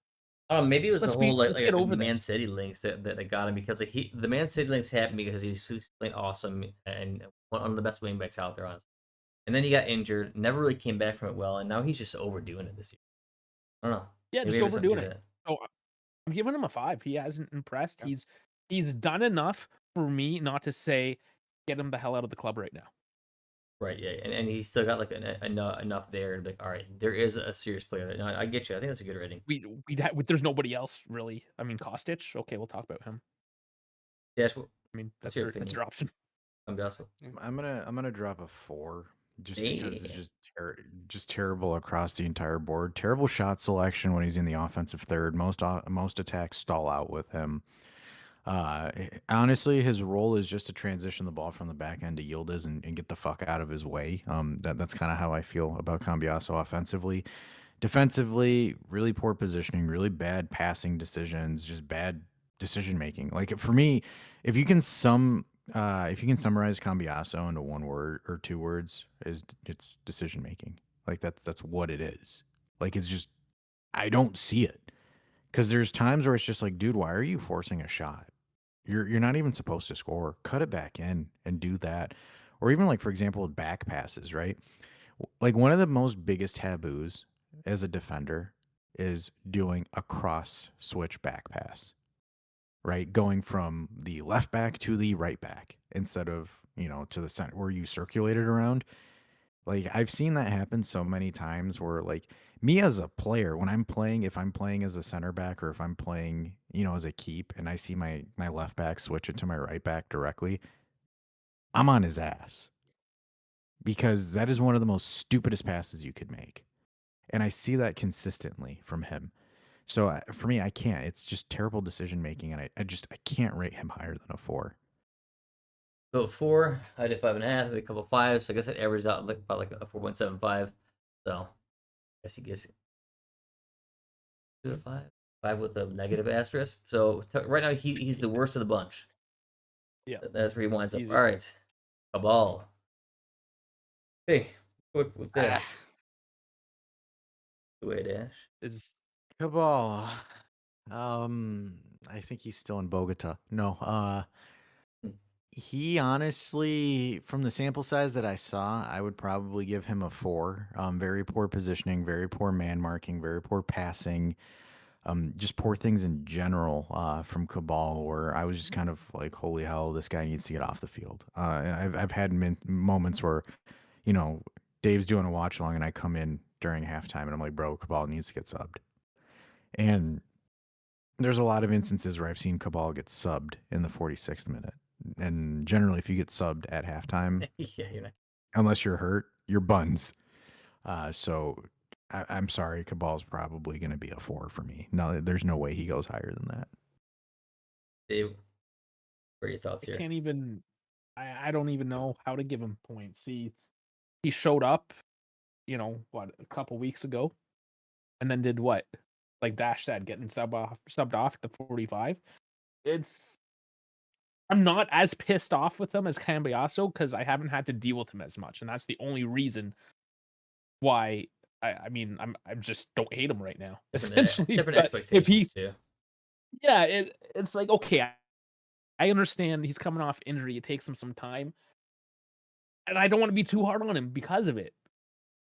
I don't know, maybe it was the whole let's get over Man this. City links that got him, because like the Man City links happened because he's playing awesome and one of the best wingbacks out there, honestly. And then he got injured, never really came back from it well, and now he's just overdoing it this year. I don't know. Yeah, Maybe just there's something overdoing to it. that. So I'm giving him a 5. He hasn't impressed. Yeah. He's done enough for me not to say get him the hell out of the club right now. Right, yeah, and he's still got like enough there to be like, all right, there is a serious player. No, I get you. I think that's a good rating. There's nobody else really. I mean, Kostic. Okay, we'll talk about him. Yeah, I mean, what's that's your your option. I'm also. I'm gonna drop a 4 just because it's Yeah. just terrible across the entire board. Terrible shot selection when he's in the offensive third. Most attacks stall out with him. Honestly, his role is just to transition the ball from the back end to Yildiz and get the fuck out of his way. That's kind of how I feel about Cambiaso offensively. Defensively, really poor positioning, really bad passing decisions, just bad decision making. Like for me, if you can summarize Cambiaso into one word or two words, it's decision making. Like that's what it is. Like it's just I don't see it. Because there's times where it's just like, dude, why are you forcing a shot? You're not even supposed to score. Cut it back in and do that. Or even like, for example, with back passes, right? Like one of the most biggest taboos as a defender is doing a cross switch back pass, right? Going from the left back to the right back instead of, to the center where you circulate it around. Like I've seen that happen so many times where like me as a player, when I'm playing, if I'm playing as a center back or if I'm playing, as a keep and I see my left back switch it to my right back directly, I'm on his ass. Because that is one of the most stupidest passes you could make. And I see that consistently from him. So for me, I can't. It's just terrible decision making and I can't rate him higher than a 4. So 4, I did 5.5, a couple 5s. So I guess it averaged out like about like a 4.75. So I guess he gets 2 to 5. 5 with a negative asterisk. So right now he's the worst of the bunch. Yeah. That's where he winds up. Easy. All right. Cabal. Hey, quick with Dash. Way Dash. Is Cabal. I think he's still in Bogota. No, he honestly, from the sample size that I saw, I would probably give him a 4. Very poor positioning, very poor man marking, very poor passing. Just poor things in general from Cabal, where I was just kind of like, holy hell, this guy needs to get off the field. And I've had moments where, Dave's doing a watch along and I come in during halftime and I'm like, bro, Cabal needs to get subbed. And there's a lot of instances where I've seen Cabal get subbed in the 46th minute. And generally, if you get subbed at halftime, Yeah, you're not. unless you're hurt, you're buns. So I'm sorry, Cabal's probably going to be a 4 for me. No, there's no way he goes higher than that. Dave, what are your thoughts here? can't even. I don't even know how to give him points. He showed up, a couple weeks ago, and then did what? Like Dash said, getting subbed off at the 45. I'm not as pissed off with him as Cambiaso because I haven't had to deal with him as much, and that's the only reason why. I mean, I just don't hate him right now. Essentially, different but expectations too. Yeah, it's like okay, I understand he's coming off injury. It takes him some time, and I don't want to be too hard on him because of it.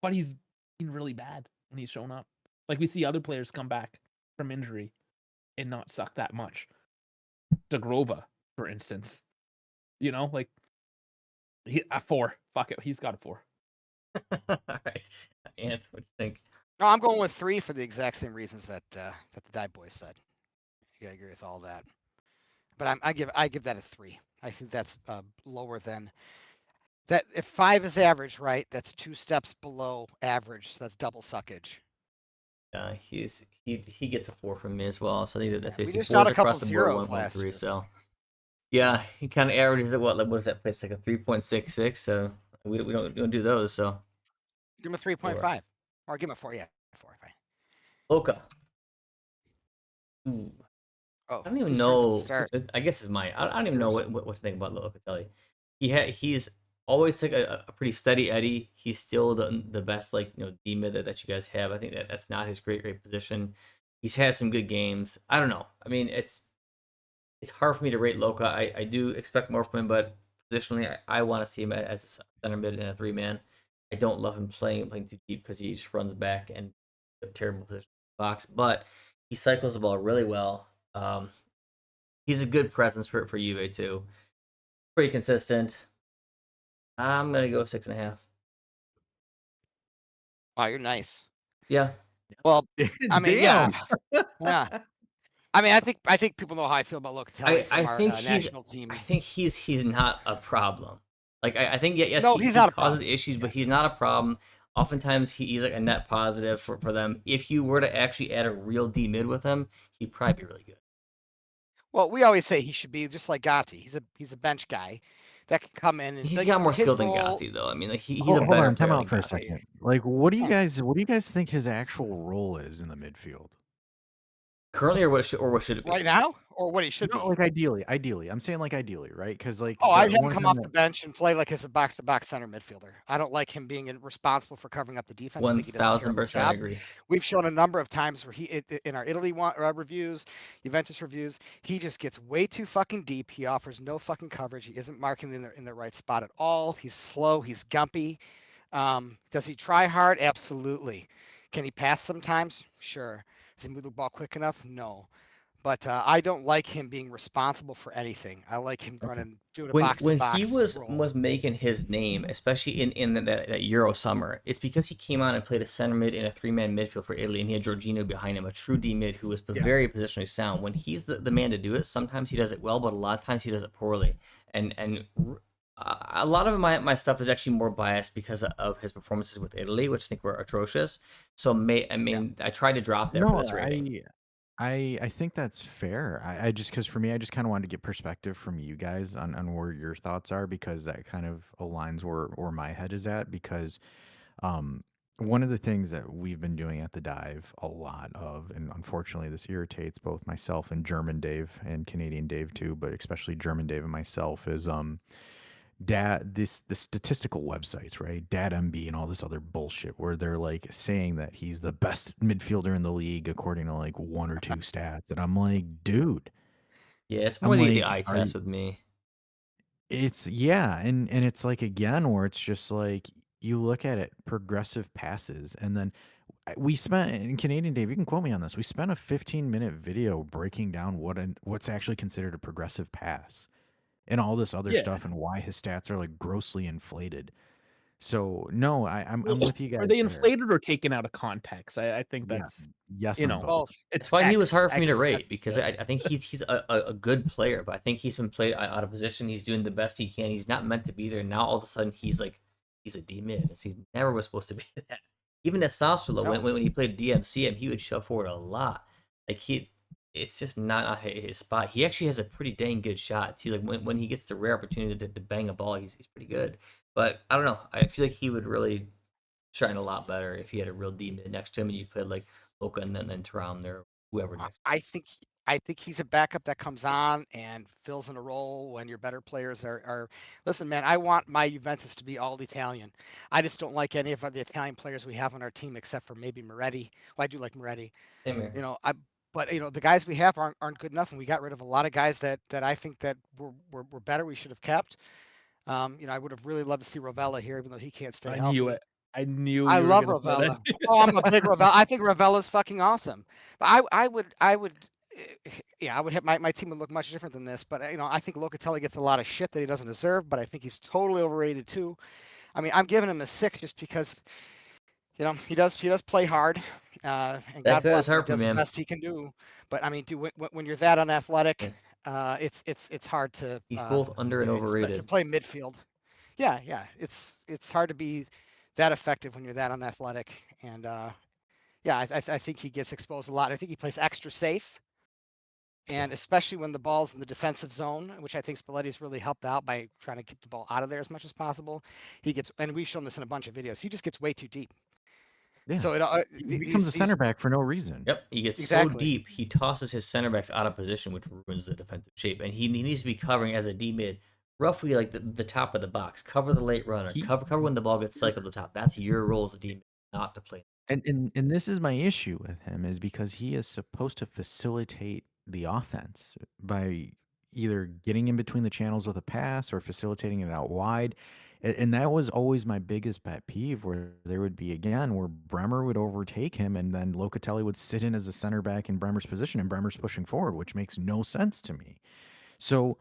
But he's been really bad when he's shown up. Like we see other players come back from injury and not suck that much. Zagrova, for instance, like a 4. Fuck it, he's got a 4. All right, and what do you think? No, I'm going with 3 for the exact same reasons that the Die Boys said. I agree with all that. But I give that a 3. I think that's lower than that. If 5 is average, right? That's 2 steps below average. So that's double suckage. He gets a 4 from me as well. So I think that's basically we just got 4s a couple across the board, zeros last 1.3. year, So yeah, he kind of averages at what is that place, like a 3.66. So we don't do those. So give him a 3.5 or give him a 4. Yeah, 4. Fine. Loca. Oh, I don't even whose turn's it to know. start? I guess it's mine. I don't even know Yours. what to think about Locatelli. He's always like a pretty steady Eddie. He's still the best D mid that you guys have. I think that's not his great position. He's had some good games. I don't know. I mean, it's hard for me to rate Loca. I do expect more from him, but positionally, I want to see him as a center mid and a 3-man. I don't love him playing too deep because he just runs back and it's a terrible position in the box. But he cycles the ball really well. He's a good presence for Juve too. Pretty consistent. I'm gonna go 6.5. Wow, you're nice. Yeah, Well, I mean, Damn. yeah. I mean, I think people know how I feel about Locatelli from I our think he's national team. I think he's not a problem. Like I think yes No, he he's not a causes problem. issues, but he's not a problem. Oftentimes he's like a net positive for them. If you were to actually add a real D mid with him, he'd probably be really good. Well, we always say he should be just like Gatti. He's a bench guy that can come in and He's like got more his skill than role. Gatti though. I mean, like he's Hold, a hold better on, time player than out for a Gatti. second. Like, what do you Yeah. guys think his actual role is in the midfield? Currently, or what should it be? Right now, or what he should No, be. like ideally. I'm saying like ideally, right? Because like Oh, I'd the have him one come thing off that the bench and play like as a box-to-box center midfielder. I don't like him being responsible for covering up the defense. I think he does a terrible 1000% job. agree. We've shown a number of times where in our Italy reviews, Juventus reviews, he just gets way too fucking deep. He offers no fucking coverage. He isn't marking in the right spot at all. He's slow. He's gumpy. Does he try hard? Absolutely. Can he pass sometimes? Sure. Does he move the ball quick enough? No. But I don't like him being responsible for anything. I like him okay. running, doing a when he box-to-box role. was making his name, especially in that Euro summer, it's because he came on and played a center mid in a 3-man midfield for Italy, and he had Jorginho behind him, a true D mid who was very positionally sound. When he's the man to do it, sometimes he does it well, but a lot of times he does it poorly. And a lot of my stuff is actually more biased because of his performances with Italy, which I think were atrocious. So I tried to drop that for No, this rating. I think that's fair. I just because for me, I just kind of wanted to get perspective from you guys on where your thoughts are because that kind of aligns where my head is at. Because um, one of the things that we've been doing at the dive a lot of, and unfortunately this irritates both myself and German Dave and Canadian Dave too, but especially German Dave and myself is the statistical websites, right? DatMB and all this other bullshit where they're like saying that he's the best midfielder in the league according to like one or two stats. And I'm like, dude, Yeah, it's more I'm the like, eye test with me. it's yeah, and it's like again where it's just like you look at it, progressive passes, and then we spent in Canadian Dave, you can quote me on this. We spent a 15-minute video breaking down what's actually considered a progressive pass and all this other Yeah. stuff and why his stats are like grossly inflated. So no, I'm with you guys. Are they there. inflated or taken out of context? I think Yeah, that's yes, you on know, both. Both. That's why he was hard for me to X, rate that's because good. I think he's a good player, but I think he's been played out of position. He's doing the best he can. He's not meant to be there. Now all of a sudden he's a D mid. He never was supposed to be that. Even at Sassuolo, No. when he played DMCM, he would shove forward a lot. It's just not his spot. He actually has a pretty dang good shot. See, like when he gets the rare opportunity to bang a ball, he's pretty good. But I don't know. I feel like he would really shine a lot better if he had a real D mid next to him and you played like Loca and then Thuram there, whoever next. I think he's a backup that comes on and fills in a role when your better players are. Listen, man, I want my Juventus to be all Italian. I just don't like any of the Italian players we have on our team except for maybe Moretti. Well, I do like Moretti. Same here. You know, but the guys we have aren't good enough, and we got rid of a lot of guys that I think that were better. We should have kept. I would have really loved to see Rovella here, even though he can't stay I healthy. knew it. I knew I you were love gonna say Rovella. that. Oh, I'm a big Rovella. I think Rovella's fucking awesome. But I would, yeah, I would have my team would look much different than this. But I think Locatelli gets a lot of shit that he doesn't deserve. But I think he's totally overrated too. I mean, I'm giving him a 6 just because he does play hard, and That God guy's bless him. He hard for does me, the man. best he can do. But I mean, dude, when you're that unathletic, Yeah. it's hard to He's both under and to overrated. play midfield. Yeah, it's hard to be that effective when you're that unathletic. And yeah, I think he gets exposed a lot. I think he plays extra safe, and especially when the ball's in the defensive zone, which I think Spalletti's really helped out by trying to keep the ball out of there as much as possible. And we've shown this in a bunch of videos. He just gets way too deep. Yeah. So He becomes a center back for no reason. Yep, he gets so Exactly. deep, he tosses his center backs out of position, which ruins the defensive shape. And he needs to be covering as a D mid, roughly like the top of the box. Cover the late runner, He cover when the ball gets cycled to the top. That's your role as a D mid, not to play. and this is my issue with him is because he is supposed to facilitate the offense by either getting in between the channels with a pass or facilitating it out wide. And that was always my biggest pet peeve where there would be again where Bremer would overtake him and then Locatelli would sit in as a center back in Bremer's position and Bremer's pushing forward, which makes no sense to me. So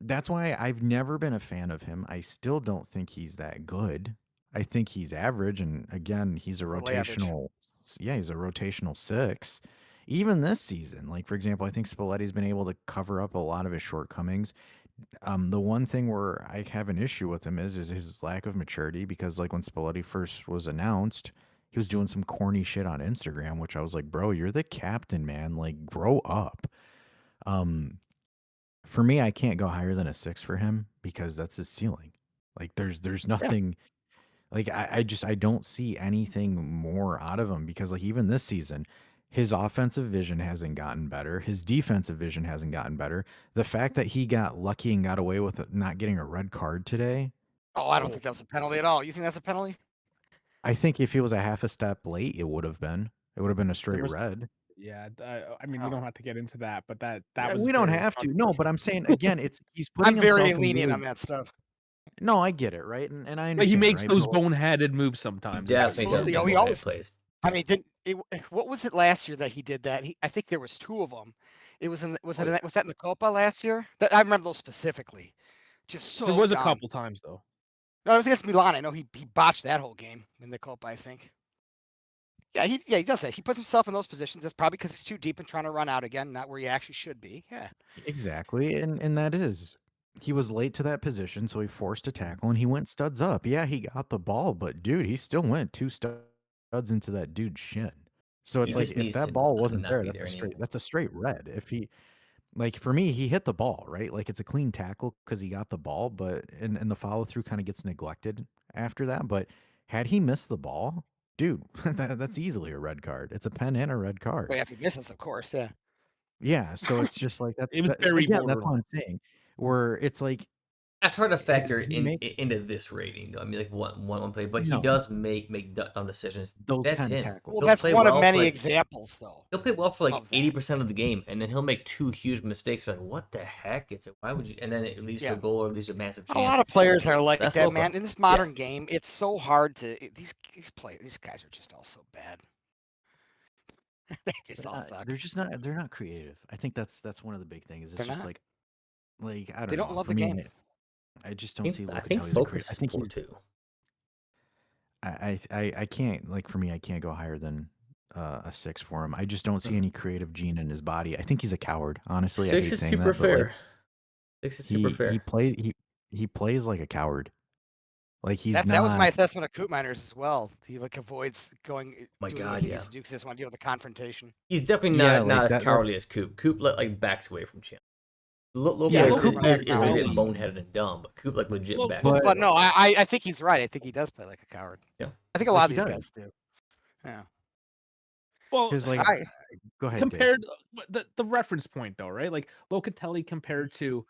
that's why I've never been a fan of him. I still don't think he's that good. I think he's average, and again, he's a Little average. he's a rotational 6. Even this season, like for example, I think Spalletti's been able to cover up a lot of his shortcomings. The one thing where I have an issue with him is his lack of maturity because like when Spalletti first was announced, he was doing some corny shit on Instagram, which I was like, bro, you're the captain, man. Like, grow up. Um, for me, I can't go higher than a 6 for him because that's his ceiling. Like there's Yeah. nothing like I don't see anything more out of him because like even this season, his offensive vision hasn't gotten better. His defensive vision hasn't gotten better. The fact that he got lucky and got away with not getting a red card today, Oh, I don't think that was a penalty at all. You think that's a penalty? I think if he was a half a step late, it would have been. It would have been a There straight was, red. yeah. I mean, we Oh. don't have to get into that, but that was We don't very have to. No, but controversial. I'm saying again, he's putting I'm very himself in lenient really on that stuff. No, I get it, right? And I But he understand, makes right? those But, like, boneheaded moves He sometimes. is what definitely he does Absolutely. does. Oh, make he bonehead always. plays. I mean, what was it last year that he did that? I think there was 2 of them. It was was that in the Copa last year? I remember those specifically. Just so There was a dumb. couple times though. No, it was against Milan. I know he botched that whole game in the Copa, I think. Yeah, he does that. He puts himself in those positions. That's probably because he's too deep and trying to run out again, not where he actually should be. Yeah. exactly, and that is he was late to that position, so he forced a tackle and he went studs up. Yeah, he got the ball, but dude, he still went 2 studs into that dude's shin. So He it's like just if needs that to ball wasn't not there, be there anymore. that's a straight red. If he like for me, he hit the ball, right? Like it's a clean tackle because he got the ball, but and the follow through kind of gets neglected after that. But had he missed the ball, dude, that's easily a red card. It's a pen and a red Well, card. yeah, if he misses, of course. Yeah. Yeah, so it's just like It was very again, that's what borderline. I'm saying. Where it's like That's hard to factor he makes into this rating, though. I mean, like one play, but he no does make dumb decisions. those That's kind of him. tackles. Well, He'll that's play one of well for many like examples, though. he'll play well for like Of that. 80% of the game, and then he'll make 2 huge mistakes. Like, what the heck? It's like, why would you? And then it leads to a Yeah. goal or leads to a massive chance. A lot of players are like That's that, Loco. man. In this modern game, it's so hard to these guys are just all so bad. They just all suck. They're not creative. I think that's one of the big things. It's They're just not. like I They don't don't know. love For the me, game. I just don't see I think Locatelli as a creative. focus I is think poor he's too. I can't like for me, I can't go higher than a 6 for him. I just don't see any creative gene in his body. I think he's a coward. Honestly, I 6 hate is saying super that, but like fair. 6 is super fair. he plays like a coward. Like he's That was my not. assessment of Coop Miners as well. He like avoids doing My doing God, what he yeah. needs to do because he doesn't want to deal with the confrontation. He's definitely Yeah, not like as that. cowardly as Coop. Coop like backs away from Champ. Loco Yeah, is Coop a backs bit away. boneheaded and dumb, but Coop like legit backs But- away. But no, I think he's right. I think he does play like a coward. Yeah. I think a Like lot of he these does. guys do. Yeah. Well, Because like, I go ahead, Dave. compared the reference point though, right? Like Locatelli compared to,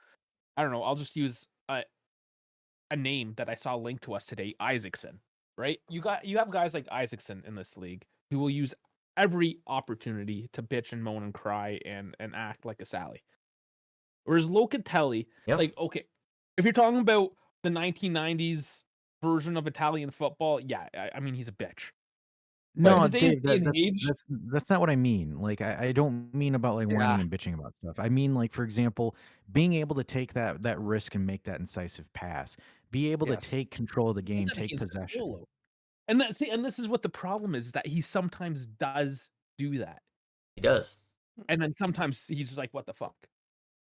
I don't know. I'll just use a name that I saw linked to us today, Isaacson. Right? You have guys like Isaacson in this league who will use every opportunity to bitch and moan and cry and act like a Sally. Whereas Locatelli, Yep. like, okay, if you're talking about the 1990s version of Italian football, yeah, I mean he's a bitch. No, in today's Dave, day and age- that's not what I mean. Like, I don't mean about like whining Yeah. and bitching about stuff. I mean, like, for example, being able to take that risk and make that incisive pass, be able Yes. to take control of the game, that take he's possession. solo. And this is what the problem is, that he sometimes does do that. He does. And then sometimes he's just like, what the fuck?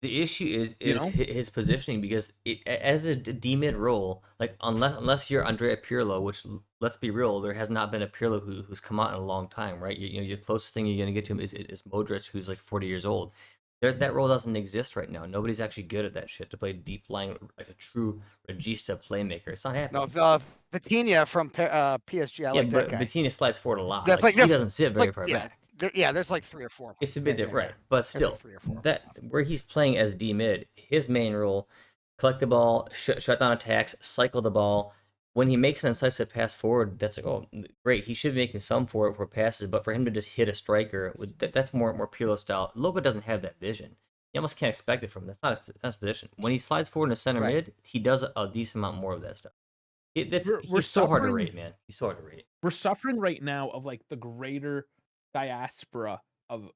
The issue is You know? his positioning, because as a D mid role, like unless you're Andrea Pirlo, which let's be real, there has not been a Pirlo who's come out in a long time, right? You know, your closest thing you're gonna get to him is Modric, who's like 40 years old. that role doesn't exist right now. Nobody's actually good at that shit to play deep line like a true regista playmaker. It's not happening. No, Vitinha from PSG, I Yeah, like but that guy. Vitinha slides forward a lot. That's Like he there's doesn't sit very far yeah, back. there's like 3 or 4 of them. It's a bit Yeah, different, yeah. right? But There's still, like 3 or 4. that where he's playing as D mid, his main role, collect the ball, shut down attacks, cycle the ball. When he makes an incisive pass forward, that's like, oh, great. He should be making some forward for passes, but for him to just hit a striker, that's more Pirlo style. Loco doesn't have that vision. You almost can't expect it from him. That's not his position. When he slides forward in the center Right. mid, he does a decent amount more of that stuff. We're He's so hard to suffering- rate, man. He's so hard to rate. We're suffering right now of like the greater diaspora of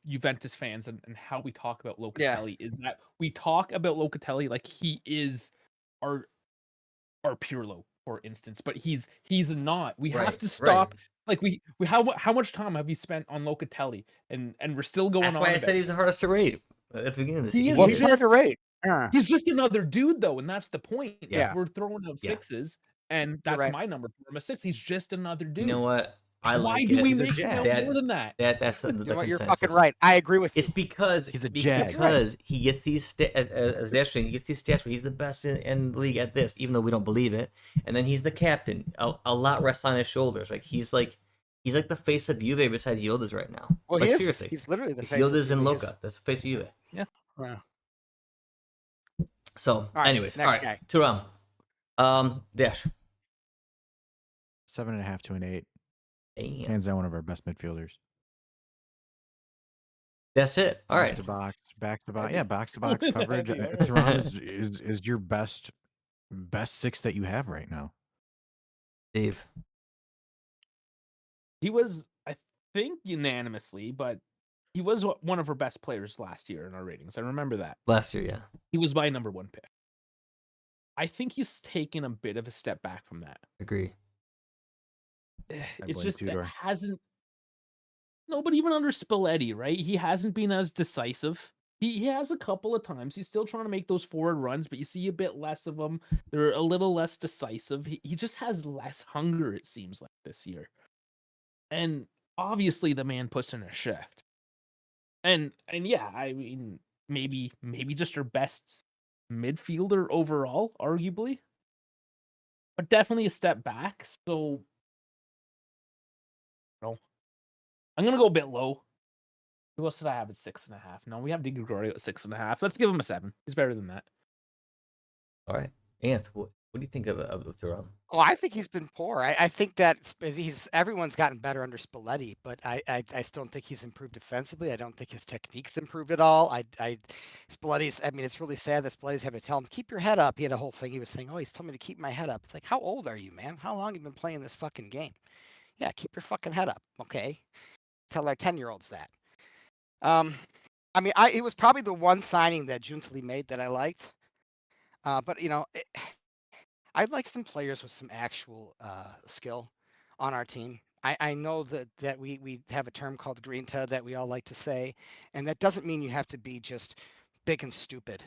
Juventus fans and how we talk about Locatelli is that we talk about Locatelli like he is our Pirlo, for instance, but he's not. We have to stop. Like we how much time have you spent on Locatelli and we're still going That's on. why I said he was the hardest to rate at the beginning of the season. Well, he's hard to rate. He's just another dude, though, and that's the point. Yeah. We're throwing out sixes, and that's right. my number for him. A 6. He's just another dude. You know what? Why like do it. we He's a make him jag. out more than that? That's the You know what? You're consensus. fucking right. I agree with you. It's because He's a jag. because he gets these as Dash saying, he gets these stats where he's the best in the league at this, even though we don't believe it. And then he's the captain. A lot rests on his shoulders. Like he's like the face of Juve besides Yildiz right now. Well, like he is. seriously, He's literally the it's face. Yildiz and He is. Loca. That's the face of Juve. Yeah. Wow. So, right, anyways, next all right, guy. Turam. Dash. 7.5 to an 8. Damn. Hands down, one of our best midfielders. That's it. All Box right. to box, back to box. Yeah, box to box coverage. Thuram is your best 6 that you have right now. Dave. He was, I think, unanimously, but he was one of our best players last year in our ratings. I remember that. Last year, yeah. He was my number 1 pick. I think he's taken a bit of a step back from that. Agree. It's blame just it Tudor. hasn't. No, but even under Spalletti, right? He hasn't been as decisive. He has a couple of times. He's still trying to make those forward runs, but you see a bit less of them. They're a little less decisive. He just has less hunger, it seems like, this year. And obviously the man puts in a shift. And yeah, I mean, maybe just our best midfielder overall, arguably. But definitely a step back. So no. I'm gonna go a bit low. Who else did I have at 6.5? No, we have Di Gregorio at 6.5. Let's give him a 7. He's better than that. All right. Anth, what do you think of Turam? Oh, I think he's been poor. I think that everyone's gotten better under Spalletti, but I still don't think he's improved defensively. I don't think his technique's improved at all. Spalletti's. I mean, it's really sad that Spalletti's having to tell him, keep your head up. He had a whole thing. He was saying, oh, he's telling me to keep my head up. It's like, how old are you, man? How long have you been playing this fucking game? Yeah, keep your fucking head up, okay? Tell our 10-year-olds that. I mean, it was probably the one signing that Juntali made that I liked. But you know, I'd like some players with some actual skill on our team. I know that we have a term called grinta that we all like to say, and that doesn't mean you have to be just big and stupid.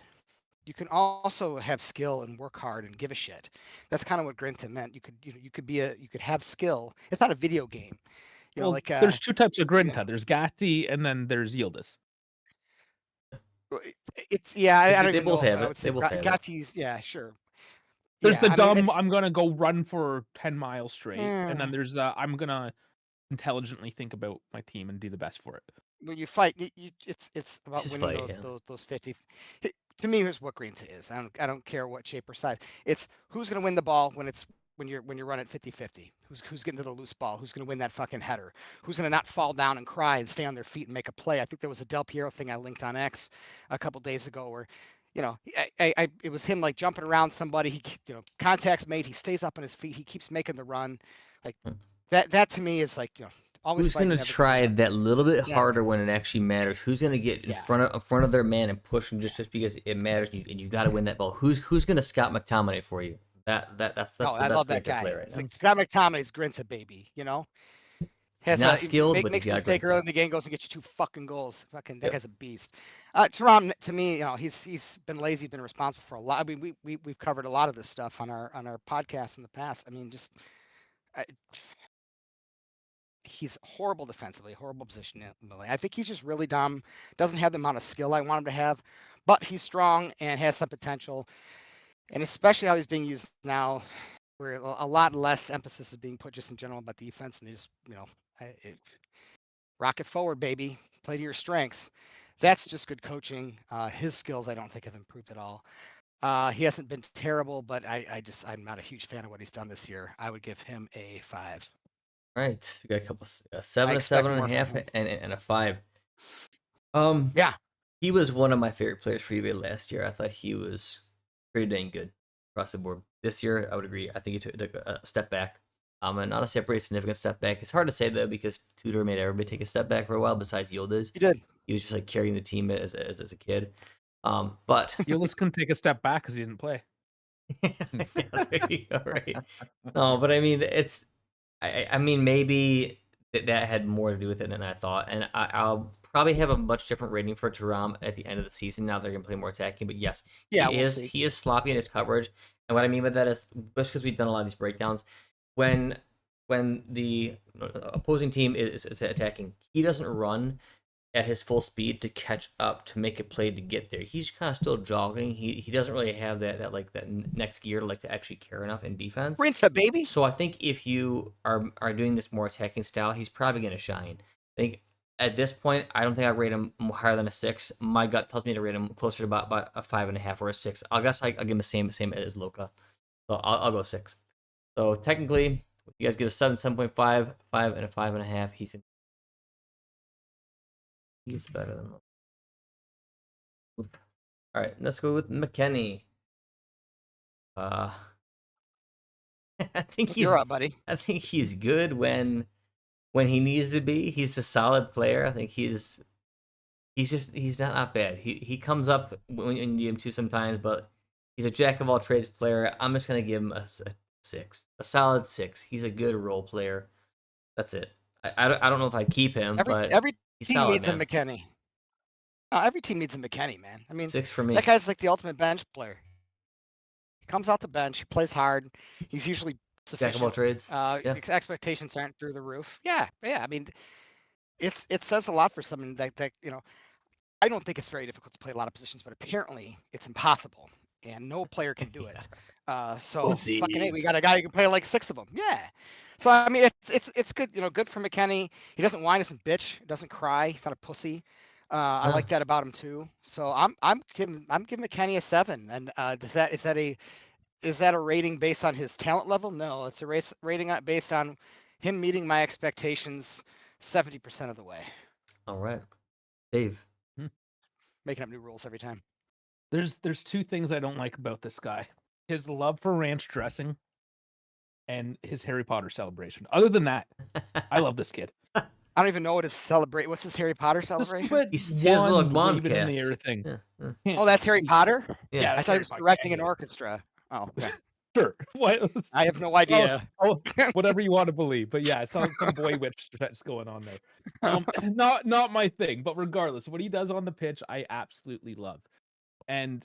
You can also have skill and work hard and give a shit. That's kind of what grinta meant. You could have skill. It's not a video game. You know, Well, like there's 2 types of Grinta. yeah. There's Gatti and then there's Yildiz. It's I don't They even both know if have I it. would say They both have it. Gatti's. Yeah, sure. There's Yeah, the I mean, dumb, it's- I'm gonna go run for 10 miles straight, and Mm. then there's the I'm gonna intelligently think about my team and do the best for it. when you fight, it's about just winning fight, those 50. To me, here's what Grinta is. I don't care what shape or size. It's who's going to win the ball when you're running 50-50. Who's getting to the loose ball? Who's going to win that fucking header? Who's going to not fall down and cry and stay on their feet and make a play? I think there was a Del Piero thing I linked on X a couple days ago where, you know, it was him like jumping around somebody. He, you know, contact's made. He stays up on his feet. He keeps making the run. Like that to me is like, you know. Who's going to try that little bit harder when it actually matters? Who's going to get in front of their man and push them just because it matters? And you got to win that ball. Who's going to Scott McTominay for you? That's the best I love that guy. play right now. Like, Scott McTominay's Grinta baby. You know, He's not skilled, but makes he's a got mistake Grinta. early in the game, goes and gets you 2 fucking goals. Fucking that guy's a beast. Thuram, to me, you know, he's been lazy, been responsible for a lot. I mean, we've covered a lot of this stuff on our podcast in the past. I mean, just. He's horrible defensively, horrible positionally. I think he's just really dumb. Doesn't have the amount of skill I want him to have, but he's strong and has some potential. And especially how he's being used now, where a lot less emphasis is being put just in general about defense, and they just, rocket forward, baby. Play to your strengths. That's just good coaching. His skills, I don't think, have improved at all. He hasn't been terrible, but I'm not a huge fan of what he's done this year. I would give him a 5. Right. We got a couple, a I 7, a expect 7.5, more from him. and a 5. Yeah, He was one of my favorite players for Juve last year. I thought he was pretty dang good across the board. This year, I would agree. I think he took a step back. And honestly, a pretty significant step back. It's hard to say though because Tudor made everybody take a step back for a while. Besides Yildiz, he did. he was just like carrying the team as a kid. But Yildiz couldn't take a step back because he didn't play. yeah, there you go, right? No, but I mean, I mean, maybe that had more to do with it than I thought, and I'll probably have a much different rating for Thuram at the end of the season. Now they're gonna play more attacking, but yes, Yeah, he we'll is see. he is sloppy in his coverage, and what I mean by that is just because we've done a lot of these breakdowns, when the opposing team is attacking, he doesn't run at his full speed to catch up to make a play to get there. He's kind of still jogging. He doesn't really have that like that next gear to like to actually care enough in defense. Rinsa, baby. So I think if you are doing this more attacking style, he's probably going to shine. I think at this point, I don't think I rate him higher than a 6. My gut tells me to rate him closer to about a 5.5 or a 6. I guess I'll give him the same as Luka. So I'll go 6. So technically, if you guys give a 7, 7.5, 5, and a 5.5, he's better than Luka. All right, let's go with McKennie. I think You're up, buddy. I think he's good when he needs to be. He's a solid player. I think he's not bad. He comes up when you need him to sometimes, but he's a jack of all trades player. I'm just gonna give him a 6, a solid 6. He's a good role player. That's it. I don't know if I keep him, but Every he's team solid, needs man. a McKennie. Every team needs a McKennie, man. I mean, 6 for me. that guy's like the ultimate bench player. He comes off the bench, he plays hard. He's usually Jack of all sufficient. trades. Yeah. Expectations aren't through the roof. Yeah. I mean, it says a lot for someone that I don't think it's very difficult to play a lot of positions, but apparently it's impossible, and no player can do it. So fucking A, we got a guy who can play like 6 of them. Yeah. So I mean, it's good. Good for McKennie. He doesn't whine, doesn't bitch, doesn't cry. He's not a pussy. I like that about him too. So I'm giving McKennie a 7. And is that a rating based on his talent level? No, it's a rating based on him meeting my expectations 70% of the way. All right, Dave. Making up new rules every time. There's 2 things I don't like about this guy: his love for ranch dressing and his Harry Potter celebration. Other than that, I love this kid. I don't even know what his celebrate. What's his Harry Potter celebration? He's his little wand wand in the cast. air thing. Yeah. Oh, that's Harry Potter? Yeah, I thought he was directing an orchestra. Oh, okay. Sure. What? I have no idea. Oh, whatever you want to believe, but yeah, some boy witch that's going on there. Not my thing, but regardless, what he does on the pitch, I absolutely love. And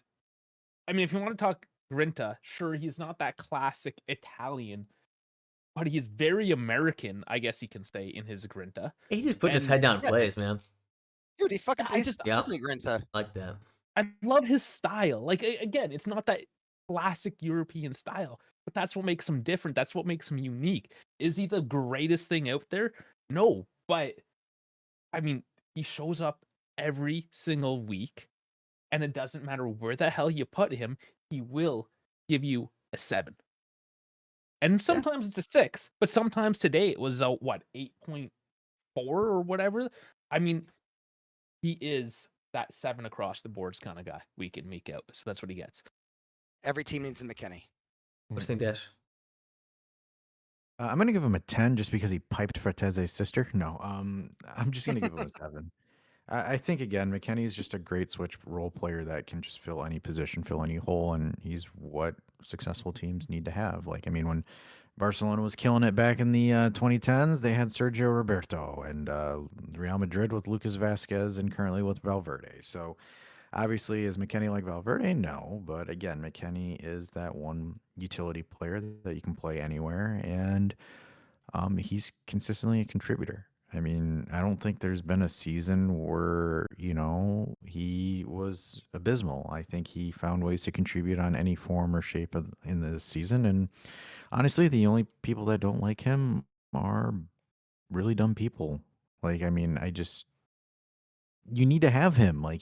I mean, if you want to talk Grinta, sure, he's not that classic Italian, but he's very American, I guess you can say, in his Grinta. He just puts his head down and plays, man. Dude, he fucking plays yeah, Grinta. like that. I love his style. Like, again, it's not that classic European style, but that's what makes him different. That's what makes him unique. Is he the greatest thing out there? No, but I mean, he shows up every single week, and it doesn't matter where the hell you put him, he will give you a 7. And sometimes it's a 6, but sometimes today it was a 8.4 or whatever. I mean, he is that 7 across the boards kind of guy, week in, week out. So that's what he gets. Every team needs a McKennie. What do you think, Dash? I'm gonna give him a 10 just because he piped Fratese's sister. No, I'm just gonna give him a 7. I think again, McKennie is just a great switch role player that can just fill any position, fill any hole, and he's what successful teams need to have. Like, I mean, when Barcelona was killing it back in the 2010s, they had Sergio Roberto, and Real Madrid with Lucas Vasquez, and currently with Valverde. So obviously, is McKennie like Valverde? No, but again, McKennie is that one utility player that you can play anywhere, and he's consistently a contributor. I mean, I don't think there's been a season where, he was abysmal. I think he found ways to contribute on any form or shape in the season. And honestly, the only people that don't like him are really dumb people. Like, I mean, you need to have him. Like,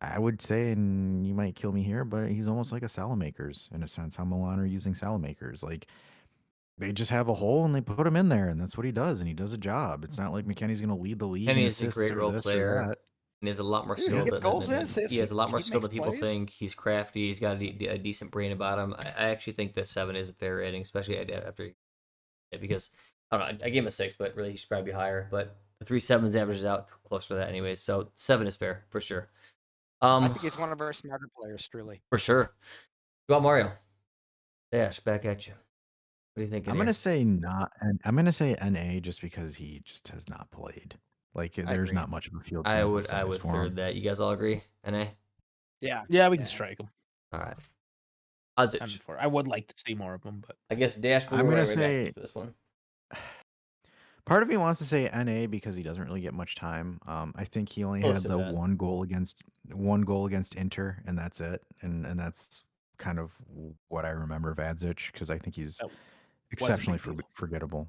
I would say, and you might kill me here, but he's almost like a Salamakers in a sense. How Milan are using Salamakers. Like, they just have a hole and they put him in there, and that's what he does, and he does a job. It's not like McKennie's going to lead the league in Kenny is a assists great or role this or player. that. And he has a lot more Dude, he skill gets goals and than assists. he has a lot more He skill makes than people plays. think. He's crafty. He's got a decent brain about him. I actually think that 7 is a fair rating, especially after because I don't know. I gave him a 6, but really he should probably be higher. But the 3.7s averages out close to that anyways. So 7 is fair for sure. I think he's one of our smarter players, truly. For sure. Go on, Mario. Dash, back at you. What do you think? I'm going to say not, and I'm going to say NA just because he just has not played. Like, there's agree. not much of a field I sample would size for third him. that. You guys all agree? NA? Yeah. Yeah, we can strike him. All right. Odds I'm it. for. I would like to see more of them, but I guess Dash. I'm going to right back say to this one. part of me wants to say NA because he doesn't really get much time. I think he only Close had to the that. one goal against Inter, and that's it. And that's kind of what I remember of Vadzic because I think he's that exceptionally big deal. forgettable.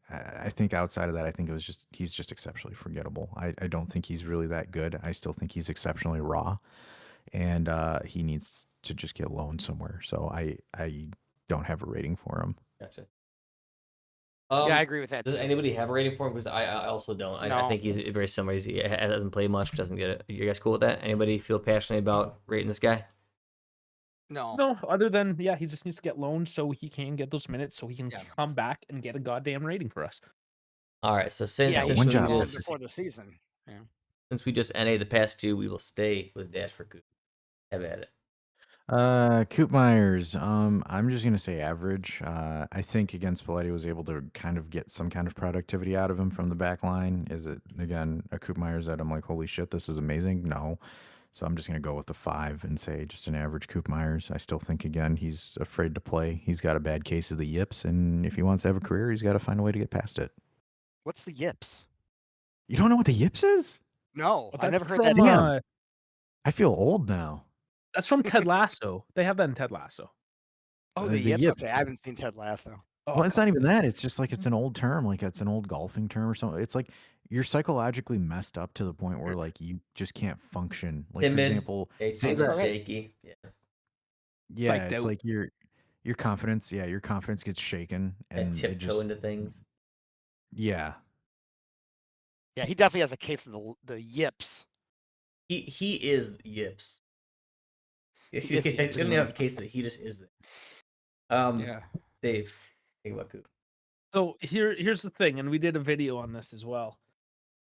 I think outside of that, I think he's just exceptionally forgettable. I don't think he's really that good. I still think he's exceptionally raw, and he needs to just get loaned somewhere. So I don't have a rating for him. Gotcha. Yeah, I agree with that Does too. anybody have a rating for him? Because I also don't. I No. think he's very similar. He hasn't played much, doesn't get it. You guys cool with that? Anybody feel passionate about rating this guy? No. no. Other than he just needs to get loaned so he can get those minutes, so he can Yeah. come back and get a goddamn rating for us. All right. So since Yeah, one we job. just before the season. Yeah. since we just NA the past 2, we will stay with Dash for Coop. Have at it. Coop Myers. I'm just gonna say average. I think against Spalletti was able to kind of get some kind of productivity out of him from the back line. Is it again a Coop Myers that I'm like, holy shit, this is amazing? No. So I'm just gonna go with the 5 and say just an average Coop Myers. I still think again he's afraid to play. He's got a bad case of the yips, and if he wants to have a career, he's got to find a way to get past it. What's the yips? You don't know what the yips is? No, But I that's never heard that. from, Damn. I feel old now. That's from Ted Lasso. They have that in Ted Lasso. Oh, the the yips. yips. Okay, I haven't seen Ted Lasso. Oh, Well, it's come not even on. that. It's just like it's an old term, like it's an old golfing term or something. It's like you're psychologically messed up to the point where like you just can't function. Like for Timid. example, It say seems that, shaky. Yeah. yeah, Psyched it's out. like your confidence, your confidence gets shaken, And and it tiptoe just into things. yeah. Yeah, he definitely has a case of the yips. He is yips. He He is yips. doesn't have a case of it. He just is there. Yeah. Dave, think about Coop. So here's the thing, and we did a video on this as well.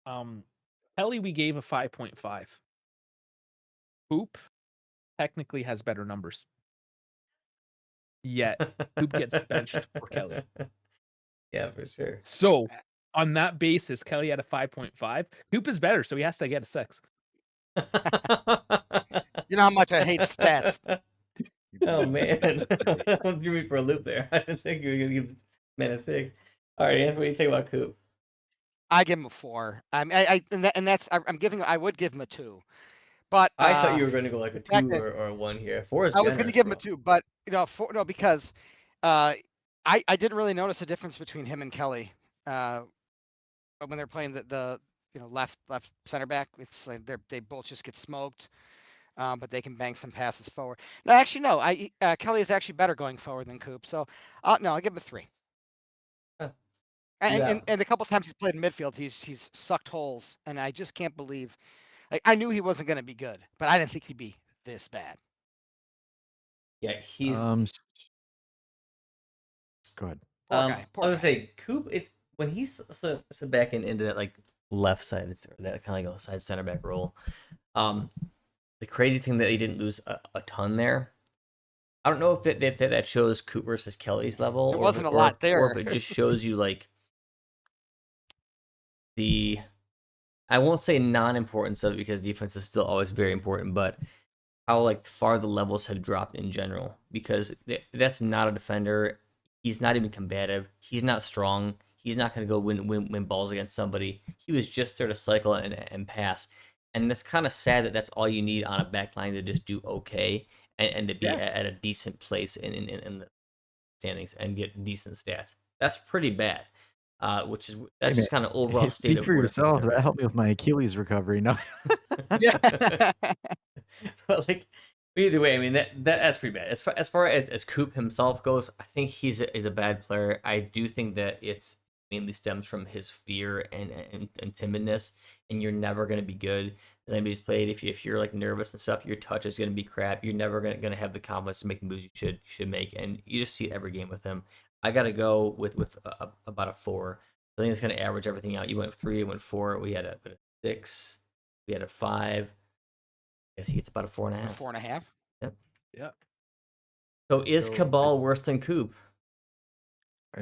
Kelly, we gave a 5.5. Hoop technically has better numbers. Yet Hoop gets benched for Kelly. Yeah, for sure. So on that basis, Kelly had a 5.5. Hoop is better, so he has to get a 6. You know how much I hate stats. Oh man, threw me for a loop there. I didn't think you were gonna give this man a 6. All right, Anthony, what do you think about Coop? I give him a 4. I'm giving. I would give him a 2, but I thought you were gonna go like a 2 that- or a 1 here. 4 is I was going to generous, give him a bro. 2, but because I didn't really notice a difference between him and Kelly when they're playing the left center back. It's like they both just get smoked. But they can bang some passes forward. No, actually, no. Kelly is actually better going forward than Coop. So, no, I give him a 3. Huh. And Yeah. the couple times he's played in midfield, he's sucked holes, and I just can't believe. Like, I knew he wasn't going to be good, but I didn't think he'd be this bad. Yeah, he's. Go ahead. Poor guy. I was gonna say Coop is when he's so back into that like left side, it's that kind of like a side center back role. The crazy thing that he didn't lose a ton there. I don't know if that shows Coop versus Kelly's level. There wasn't a lot there. Or if it just shows you like the, I won't say non-importance of it because defense is still always very important, but how like far the levels have dropped in general because that's not a defender. He's not even combative. He's not strong. He's not going to go win balls against somebody. He was just there to cycle and pass. And that's kind of sad that that's all you need on a back line to just do okay and to be at a decent place in the standings and get decent stats. That's pretty bad. That's just kind of overall state Speak of for where yourself. things are That at. helped me with my Achilles recovery. No. Yeah. But like either way, I mean that's pretty bad. As far as Coop himself goes, I think he's a bad player. I do think that it's mainly stems from his fear and timidness, and you're never gonna be good as anybody's played. If you're like nervous and stuff, your touch is gonna be crap. You're never gonna have the confidence to make the moves you should make, and you just see it every game with him. I gotta go with about a 4. I think it's gonna average everything out. You went 3, you went 4. We had a 6. We had a 5. I guess he gets about a 4.5. 4.5. Yep. Yeah. So is So, Cabal worse than Coop?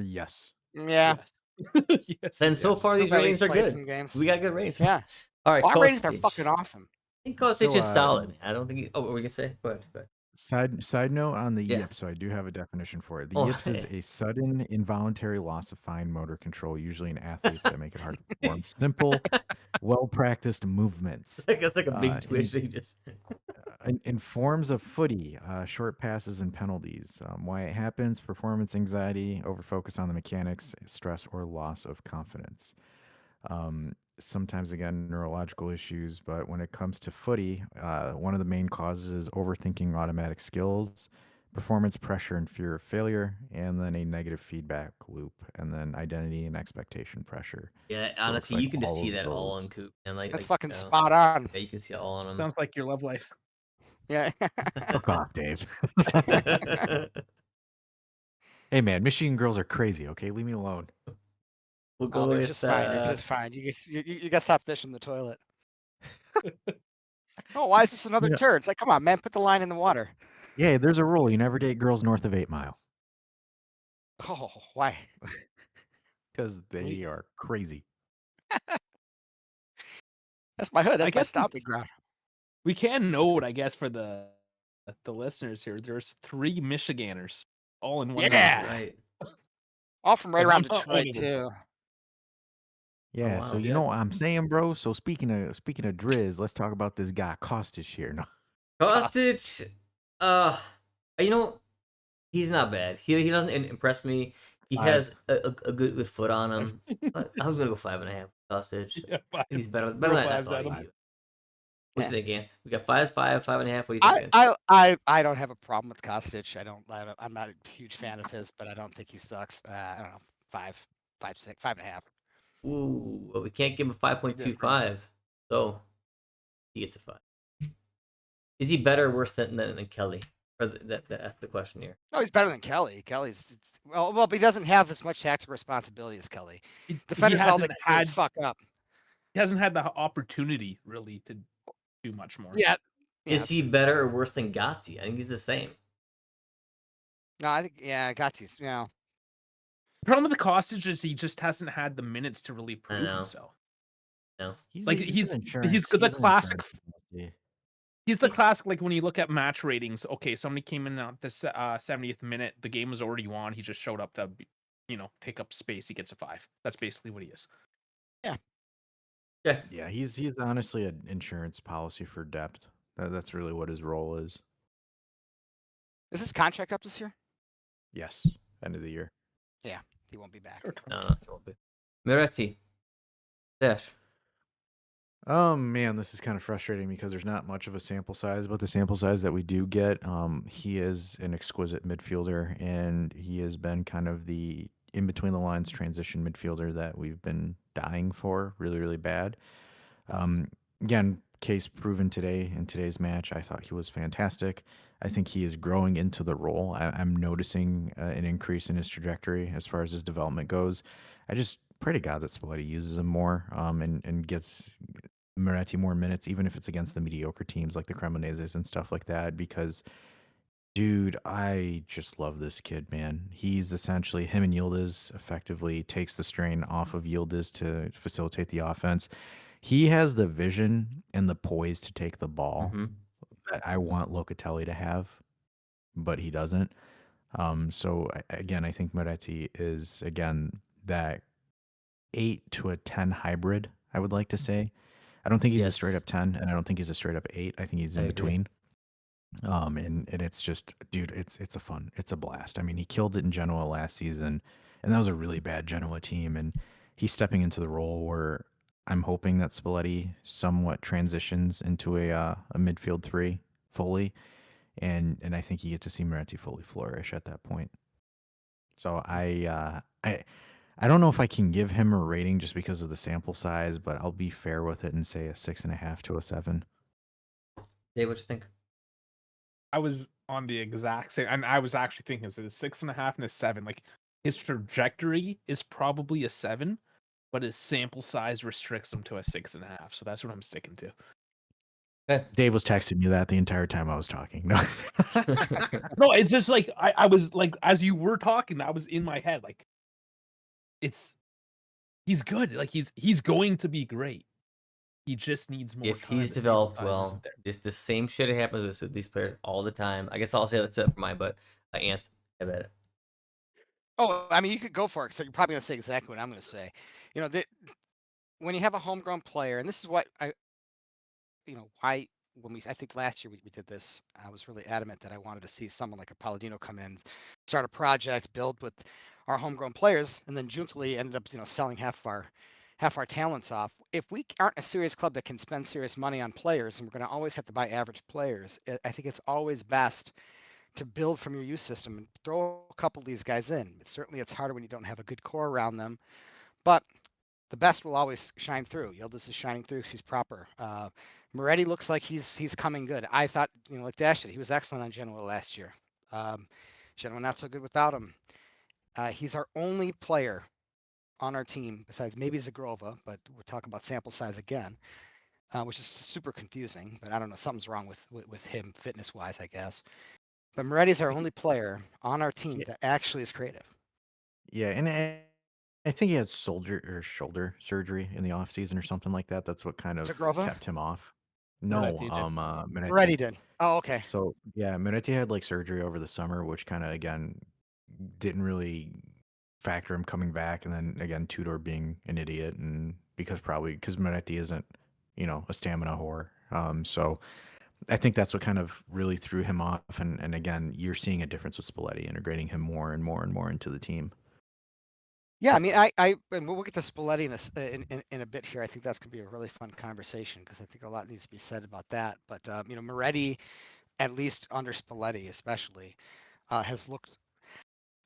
Yes. Yeah. Yes. Yes. Then so Yes. far these Nobody's ratings are played good. some games. We got good ratings. Yeah. All right, Our ratings are Kostic. fucking awesome. I think Kostic So, is solid. I don't think. What were you gonna say? Go ahead. Side note on the Yeah. yips, so I do have a definition for it. The Oh, yips is hey. a sudden involuntary loss of fine motor control, usually in athletes that make it hard to perform simple, well-practiced movements. I guess like a big in- twitch. That you just. In forms of footy, short passes and penalties. Why it happens: performance anxiety, overfocus on the mechanics, stress, or loss of confidence. Sometimes again neurological issues, but when it comes to footy, one of the main causes is overthinking automatic skills, performance pressure and fear of failure, and then a negative feedback loop, and then identity and expectation pressure. Yeah, So it looks honestly, like you can just all see of that all those. on Coop and like That's like, fucking you know, spot on. Yeah, you can see it all on him. Sounds like your love life. Yeah. Fuck off, Dave. Hey man, Michigan girls are crazy. Okay, leave me alone. We'll go Oh, they're with just fine. They're just fine. You gotta stop fishing the toilet. Oh, why is this another Yeah. turd? It's like, come on, man, put the line in the water. Yeah, there's a rule: you never date girls north of 8 Mile Oh, why? because they are crazy. That's my hood. I That's my guess stomping ground. we can note, I guess, for the listeners here, there's 3 Michiganders all in one. Yeah. room. right. All from right And around I'm not Detroit one of them. too. Yeah, wow. so you Yeah. know what I'm saying, bro. So speaking of Driz, let's talk about this guy Kostic here. No, Kostic, you know, he's not bad. He doesn't impress me. He 5. has a good foot on him. But I'm gonna go 5.5. Kostic. Yeah, I think he's better Throw than I fives thought at he'd him. be. What's Yeah. you think, Ant? We got 5.5. What do you think, I don't have a problem with Kostic. I'm not a huge fan of his, but I don't think he sucks. I don't know, 5, 5, 6, 5.5. Ooh, well, we can't give him a 5.25. So he gets a 5. Is he better or worse than Kelly? Or that's the question here. No, he's better than Kelly. Kelly's but he doesn't have as much tactical responsibility as Kelly. He Defenders all they hasn't can do is had fuck up. he hasn't had the opportunity really to do much more. Yeah. Is he better or worse than Gatti? I think he's the same. No, I think Gotti's. The problem with the Kostic is he just hasn't had the minutes to really prove know. himself. No. Like an he's insurance- the he's an classic. insurance policy. He's the classic, like when you look at match ratings. Okay, somebody came in at the 70th minute. The game was already on. He just showed up to, take up space. He gets a 5. That's basically what he is. Yeah. Yeah, he's honestly an insurance policy for depth. That's really what his role is. Is his contract up this year? Yes, end of the year. He won't be back. No, he won't be. Miretti. Dash. Oh man, this is kind of frustrating because there's not much of a sample size, but the sample size that we do get, he is an exquisite midfielder, and he has been kind of the in between the lines transition midfielder that we've been dying for, really, really bad. Again, case proven today in today's match. I thought he was fantastic. I think he is growing into the role. I'm noticing an increase in his trajectory as far as his development goes. I just pray to God that Spalletti uses him more, and gets Miretti more minutes, even if it's against the mediocre teams like the Cremoneses and stuff like that, because dude, I just love this kid, man. He's essentially him and Yildiz effectively takes the strain off of Yildiz to facilitate the offense. He has the vision and the poise to take the ball Mhm. that I want Locatelli to have, but he doesn't. So again, I think Moretti is again that 8 to a 10 hybrid. I would like to say. I don't think he's a straight Yes, up 10, and I don't think he's a straight up 8. I think he's I in agree. between. And it's just, dude, it's a blast. I mean, he killed it in Genoa last season, and that was a really bad Genoa team. And he's stepping into the role where I'm hoping that Spalletti somewhat transitions into a midfield three fully, and I think you get to see Moretti fully flourish at that point. So I don't know if I can give him a rating just because of the sample size, but I'll be fair with it and say a 6.5 to a 7. Dave, what you think? I was on the exact same, and I was actually thinking it's a 6.5 and a 7. Like his trajectory is probably a 7, but his sample size restricts him to a 6.5. So that's what I'm sticking to. Okay. Dave was texting me that the entire time I was talking. No. No, it's just like I was like, as you were talking, that was in my head. Like he's good. Like he's going to be great. He just needs more If time. he's The sample developed size isn't well, there. the same shit happens with these players all the time. I guess I'll say that's it for mine, but Anth, I bet it. Oh, I mean, you could go for it. So you're probably going to say exactly what I'm going to say. You know, when you have a homegrown player, and this is what why I think last year we did this, I was really adamant that I wanted to see someone like a Palladino come in, start a project, build with our homegrown players, and then Juntali ended up, selling half our talents off. If we aren't a serious club that can spend serious money on players, and we're going to always have to buy average players, I think it's always best to build from your youth system and throw a couple of these guys in. Certainly, it's harder when you don't have a good core around them, but the best will always shine through. Yildiz is shining through because he's proper. Moretti looks like he's coming good. I thought, like Dash did, he was excellent on Genoa last year. Genoa not so good without him. He's our only player on our team besides maybe Zagrova, but we're talking about sample size again, which is super confusing. But I don't know, something's wrong with him fitness wise, I guess. But Moretti's our only player on our team Yeah, that actually is creative. yeah, and I think he had shoulder surgery in the off season or something like that. That's what kind of Zagrova, kept him off. No, Moretti did. Moretti Minetti. did. Oh, okay. So yeah, Minetti had like surgery over the summer, which kind of again didn't really factor him coming back, and then again Tudor being an idiot, and because Minetti isn't a stamina whore. So I think that's what kind of really threw him off, and again you're seeing a difference with Spalletti integrating him more and more and more into the team. Yeah, I mean, and we'll get to Spalletti in a bit here. I think that's going to be a really fun conversation because I think a lot needs to be said about that. But Moretti, at least under Spalletti, especially, has looked.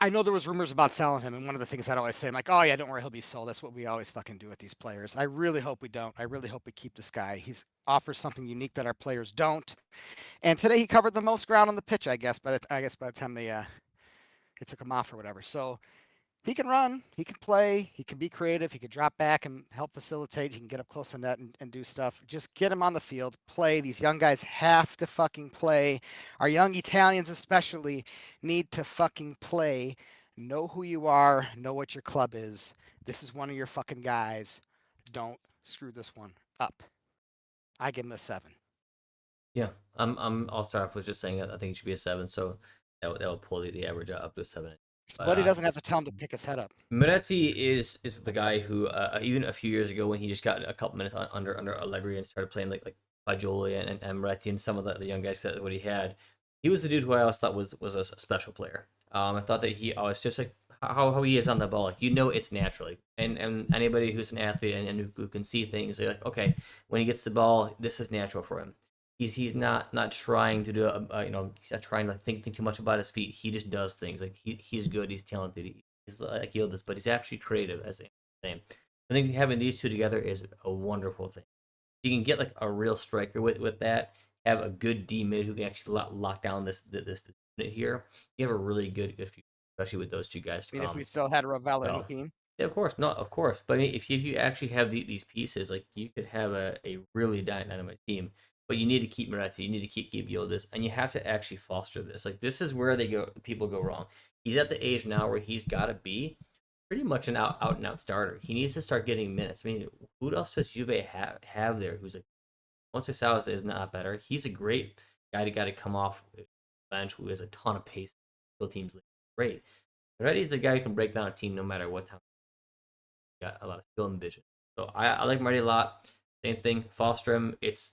I know there was rumors about selling him, and one of the things I'd always say, I'm like, oh yeah, don't worry, he'll be sold. That's what we always fucking do with these players. I really hope we don't. I really hope we keep this guy. He's offers something unique that our players don't. And today he covered the most ground on the pitch, I guess. By the time they took him off or whatever. So he can run, he can play, he can be creative, he can drop back and help facilitate, he can get up close to net and do stuff. Just get him on the field, play. These young guys have to fucking play. Our young Italians especially need to fucking play. Know who you are, know what your club is. This is one of your fucking guys. Don't screw this one up. I give him a 7. Yeah, I'll start off with just saying I think it should be a 7, so that will pull the average up to a 7. But Spalletti doesn't have to tell him to pick his head up. Miretti is the guy who even a few years ago when he just got a couple minutes under Allegri and started playing like Fagioli and Miretti and some of the young guys that what he had, he was the dude who I always thought was a special player. I thought that he always just like how he is on the ball, like it's naturally, and anybody who's an athlete and who can see things, they're like, okay, when he gets the ball, this is natural for him. He's not trying to do he's not trying to think too much about his feet. He just does things like he's good, he's talented, he's like Yildiz, but he's actually creative as a same. I think having these two together is a wonderful thing. You can get like a real striker with that. Have a good D mid who can actually lock down this unit here. You have a really good future, especially with those two guys to I mean, if come. we still had Ravella and So Keane. yeah, of course, no, of course. But I mean, if you actually have these pieces, like you could have a really dynamic team. But you need to keep Moretti, you need to keep Yildiz, and you have to actually foster this. Like this is where people go wrong. He's at the age now where he's got to be pretty much an out and out starter. He needs to start getting minutes. I mean, who else does Juve have there? Who's like once Salas is not better. He's a great guy to come off the bench who has a ton of pace. Teams great. Moretti's the guy who can break down a team no matter what time. Got a lot of skill and vision. So I like Moretti a lot. Same thing, foster him. It's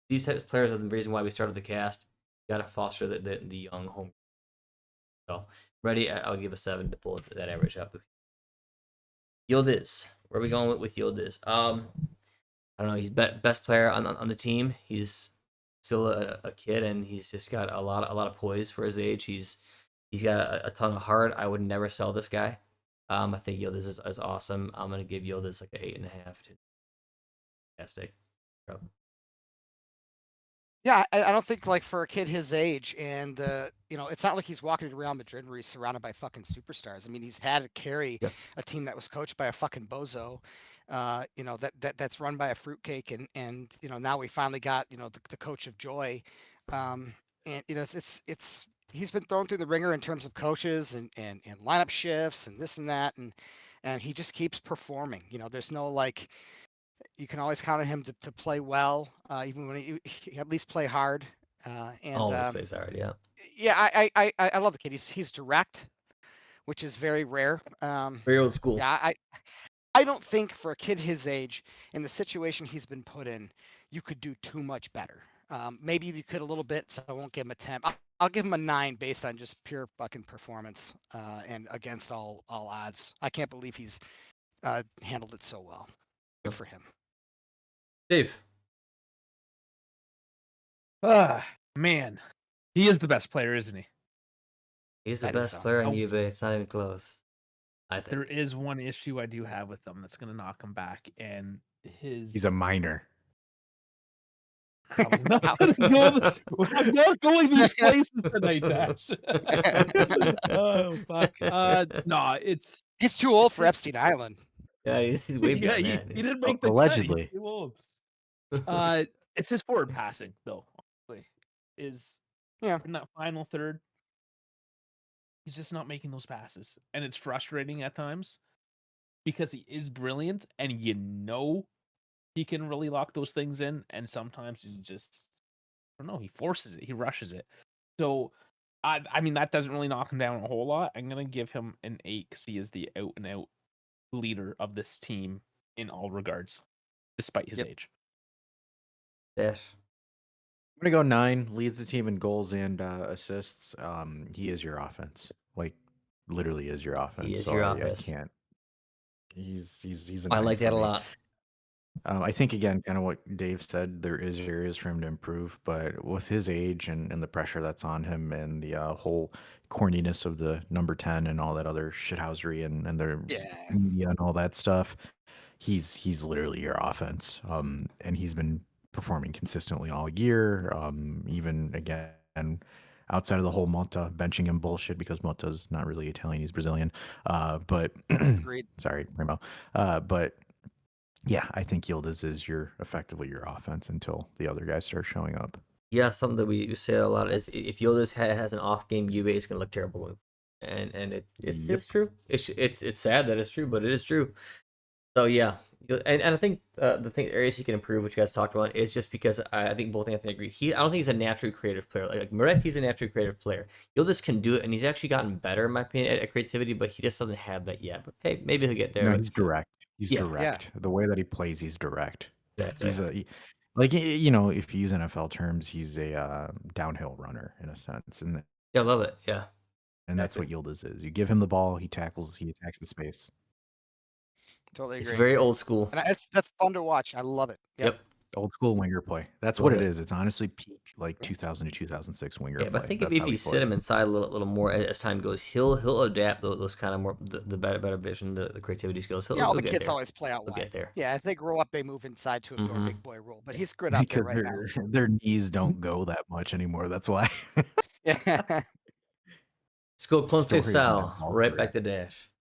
these types of players are the reason why we started the cast. You got to foster the young home. So Moretti, I'll give a 7 to pull that average up. Yildiz, where are we going with Yildiz? I don't know. He's best player on the team. He's still a kid, and he's just got a lot of poise for his age. He's got a ton of heart. I would never sell this guy. I think Yildiz is awesome. I'm gonna give Yildiz like an 8.5. Fantastic. Yeah, I don't think like for a kid his age, and it's not like he's walking to Real Madrid where he's surrounded by fucking superstars. I mean, he's had to carry a team that was coached by a fucking bozo, that's run by a fruitcake, and now we finally got the coach of joy, and it's he's been thrown through the ringer in terms of coaches and lineup shifts and this and that, and he just keeps performing. There's no like. You can always count on him to play well, even when he at least play hard. And Always plays hard, yeah. Yeah, I love the kid. He's direct, which is very rare. Very old school. Yeah, I don't think for a kid his age, in the situation he's been put in, you could do too much better. Maybe you could a little bit, so I won't give him a 10. I'll give him a 9 based on just pure fucking performance and against all odds. I can't believe he's handled it so well. Good for him. Dave. Man, he is the best player, isn't he? He's the best player in Juve. It's not even close. I think there is one issue I do have with him that's going to knock him back, and he's a minor. I was not I'm not going these places tonight, Dash. Oh fuck! No, he's too old for Epstein Island. Yeah, he's way beyond that. He didn't make the allegedly. It's his forward passing, though. Honestly, in that final third, he's just not making those passes, and it's frustrating at times because he is brilliant, and he can really lock those things in, and sometimes he just, I don't know, he forces it, he rushes it. So, I mean, that doesn't really knock him down a whole lot. I'm gonna give him an 8 because he is the out and out leader of this team in all regards, despite his age. Yes. I'm gonna go 9. Leads the team in goals and assists. He is your offense. Like, literally is your offense. He is so your I offense. can't. He's. I like that a lot. I think again, kind of what Dave said. There is areas for him to improve, but with his age and the pressure that's on him, and the whole corniness of the number 10 and all that other shithousery and their media and all that stuff, he's literally your offense. And he's been performing consistently all year. Even again, outside of the whole Motta benching him bullshit, because Motta's not really Italian, he's Brazilian. But sorry, Primo. But yeah, I think Yildiz is effectively your offense until the other guys start showing up. Yeah, something that we say a lot is if Yildiz has an off game, Juve is going to look terrible. And it's true. It's sad that it's true, but it is true. So yeah, and I think the areas he can improve, which you guys talked about, is just because I think both Anthony agree. I don't think he's a naturally creative player. Like Moretti's a naturally creative player. Yildiz can do it, and he's actually gotten better, in my opinion, at creativity, but he just doesn't have that yet. But hey, maybe he'll get there. No, he's direct. He's direct. The way that he plays, he's direct. Exactly. He's if you use NFL terms, he's a downhill runner in a sense, and I love it. Yeah, and that's what Yildiz is. You give him the ball, he tackles, he attacks the space. Totally agree. It's very old school. And that's fun to watch. I love it. Yep. Old school winger play. That's what it is. It's honestly peak like 2000 to 2006 winger play. But I think if you sit him inside a little more as time goes, he'll adapt those kind of more the better vision, the creativity skills. All the kids always play out wide. Get there. Yeah, as they grow up, they move inside to a more big boy role. But he's good out there right now. Their knees don't go that much anymore. That's why. Yeah. Let's go Sal. Right back to Dash.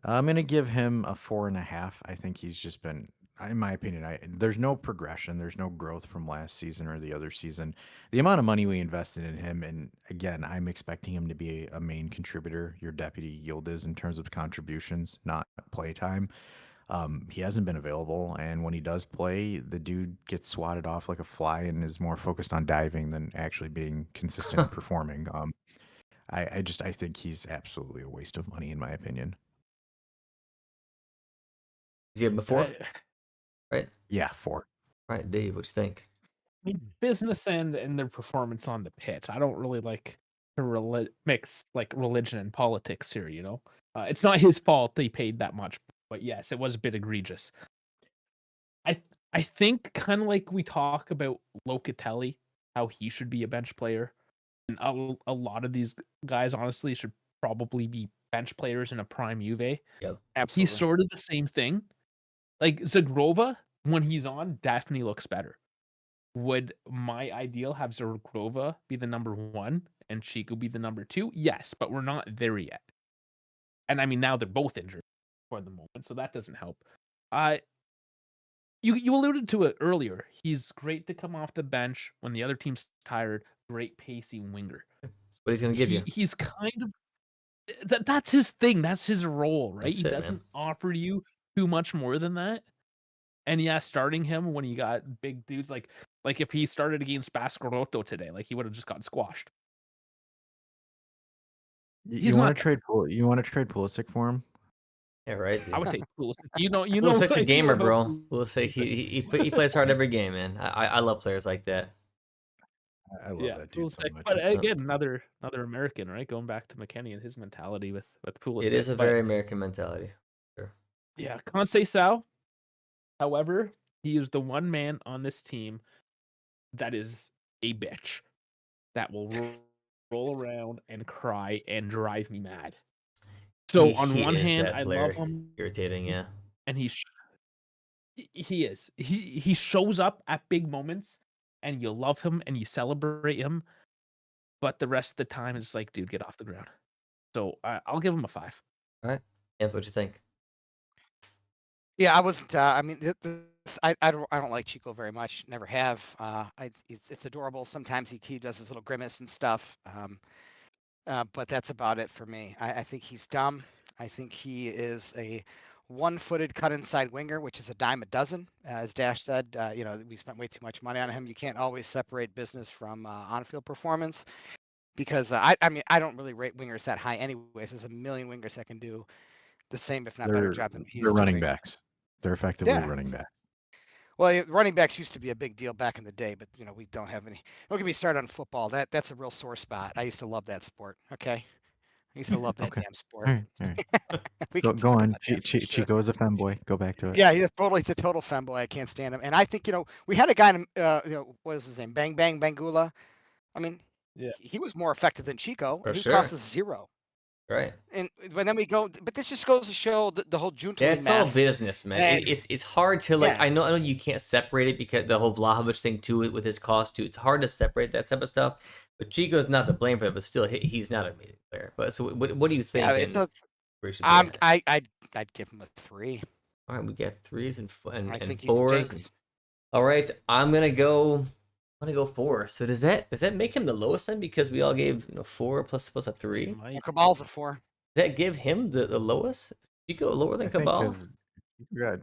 I'm gonna give him a 4.5. I think he's just been, in my opinion, there's no progression, there's no growth from last season or the other season. The amount of money we invested in him, and again, I'm expecting him to be a main contributor, your deputy Yildiz, in terms of contributions, not playtime. He hasn't been available, and when he does play, the dude gets swatted off like a fly and is more focused on diving than actually being consistent and performing. I think he's absolutely a waste of money in my opinion. Is he before? I Right? Yeah, 4. Right, Dave, what you think? mean, business end and their performance on the pitch. I don't really like to mix like religion and politics here. It's not his fault they paid that much, but yes, it was a bit egregious. I think kind of like we talk about Locatelli, how he should be a bench player, and a lot of these guys honestly should probably be bench players in a prime Juve. Yep. Absolutely. He's sort of the same thing. Like Zagrova, when he's on, definitely looks better. Would my ideal have Zagrova be the number 1 and Chico be the number 2? Yes, but we're not there yet. And I mean, now they're both injured for the moment, so that doesn't help. You alluded to it earlier. He's great to come off the bench when the other team's tired. Great pacey winger. What he's gonna give you? He's kind of that's his thing. That's his role, right? That's He it, doesn't man. offer you too much more than that. And yeah, starting him when you got big dudes like if he started against Scudetto today, like he would have just gotten squashed. You want to trade Pulisic for him? Yeah, right. I would take Pulisic. You know, Pulisic's a what gamer, about bro. Pulisic. Pulisic, he plays hard every game, man. I love players like that. I love that dude so Pulisic. much. But It's- again, another American, right? Going back to McKennie and his mentality with Pulisic. It is a But very American mentality. Sure. yeah, Conceição. However, he is the one man on this team that is a bitch that will roll around and cry and drive me mad. So on He one is hand, that I Blair. love him, Irritating, yeah. and he is. He shows up at big moments, and you love him and you celebrate him, but the rest of the time it's like, dude, get off the ground. So I'll give him a 5. All right. Anth, what you think? Yeah, I wasn't. I mean, I don't like Chico very much. Never have. It's adorable. Sometimes he does his little grimace and stuff. But that's about it for me. I think he's dumb. I think he is a one-footed cut inside winger, which is a dime a dozen. As Dash said, we spent way too much money on him. You can't always separate business from on-field performance because I mean, I don't really rate wingers that high anyways. There's a million wingers that can do the same, if not better job than he's they're running doing. backs. They're effectively Yeah. running backs. Well, running backs used to be a big deal back in the day, but we don't have any. Don't get me started on football. That's a real sore spot. I used to love that sport. Okay, I used to love that Okay. damn sport. All right. We Go can talk on. about that for sure. Chico is a femboy. Go back to it. Yeah, he's a total femboy. I can't stand him. And I think we had a guy, what was his name? Bang Bang Bangula. I mean, Yeah. he was more effective than Chico. For He sure. cost us 0. Right. And then we go, but this just goes to show the whole Juventus Yeah, it's all mess. business, man. And- It's hard to like. Yeah. I know you can't separate it because the whole Vlahovic thing too with his cost too. It's hard to separate that type of stuff. But Chico's not to blame for it, but still, he's not an amazing player. But so, what do you think? Yeah, I'd give him a 3. All right, we got 3s and I think he 4s. stinks. All right, I'm gonna go 4. So does that make him the lowest then? Because we all gave 4 plus a 3. Might. Cabal's a 4. Does that give him the lowest? Chico lower than I think Cabal? 'cause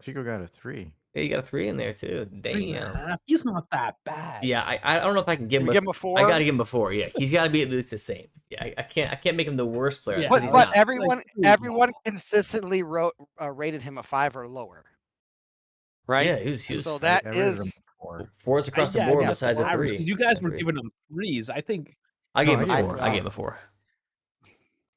Chico got a 3. Yeah, you got a 3 in there too. 3.5. Damn. He's not that bad. Yeah, I don't know if I can give him. You give him a 4. I gotta give him a 4. Yeah, he's got to be at least the same. Yeah, I can't make him the worst player. Yeah, 'cause But, he's but not. everyone consistently rated him a 5 or lower. Right? Yeah, he was. So I that rated him is. a 4. 4s across the board besides a 3. Because you guys were Agreed. giving him 3s. I think I gave him No, a I 4. gave- I gave him a 4.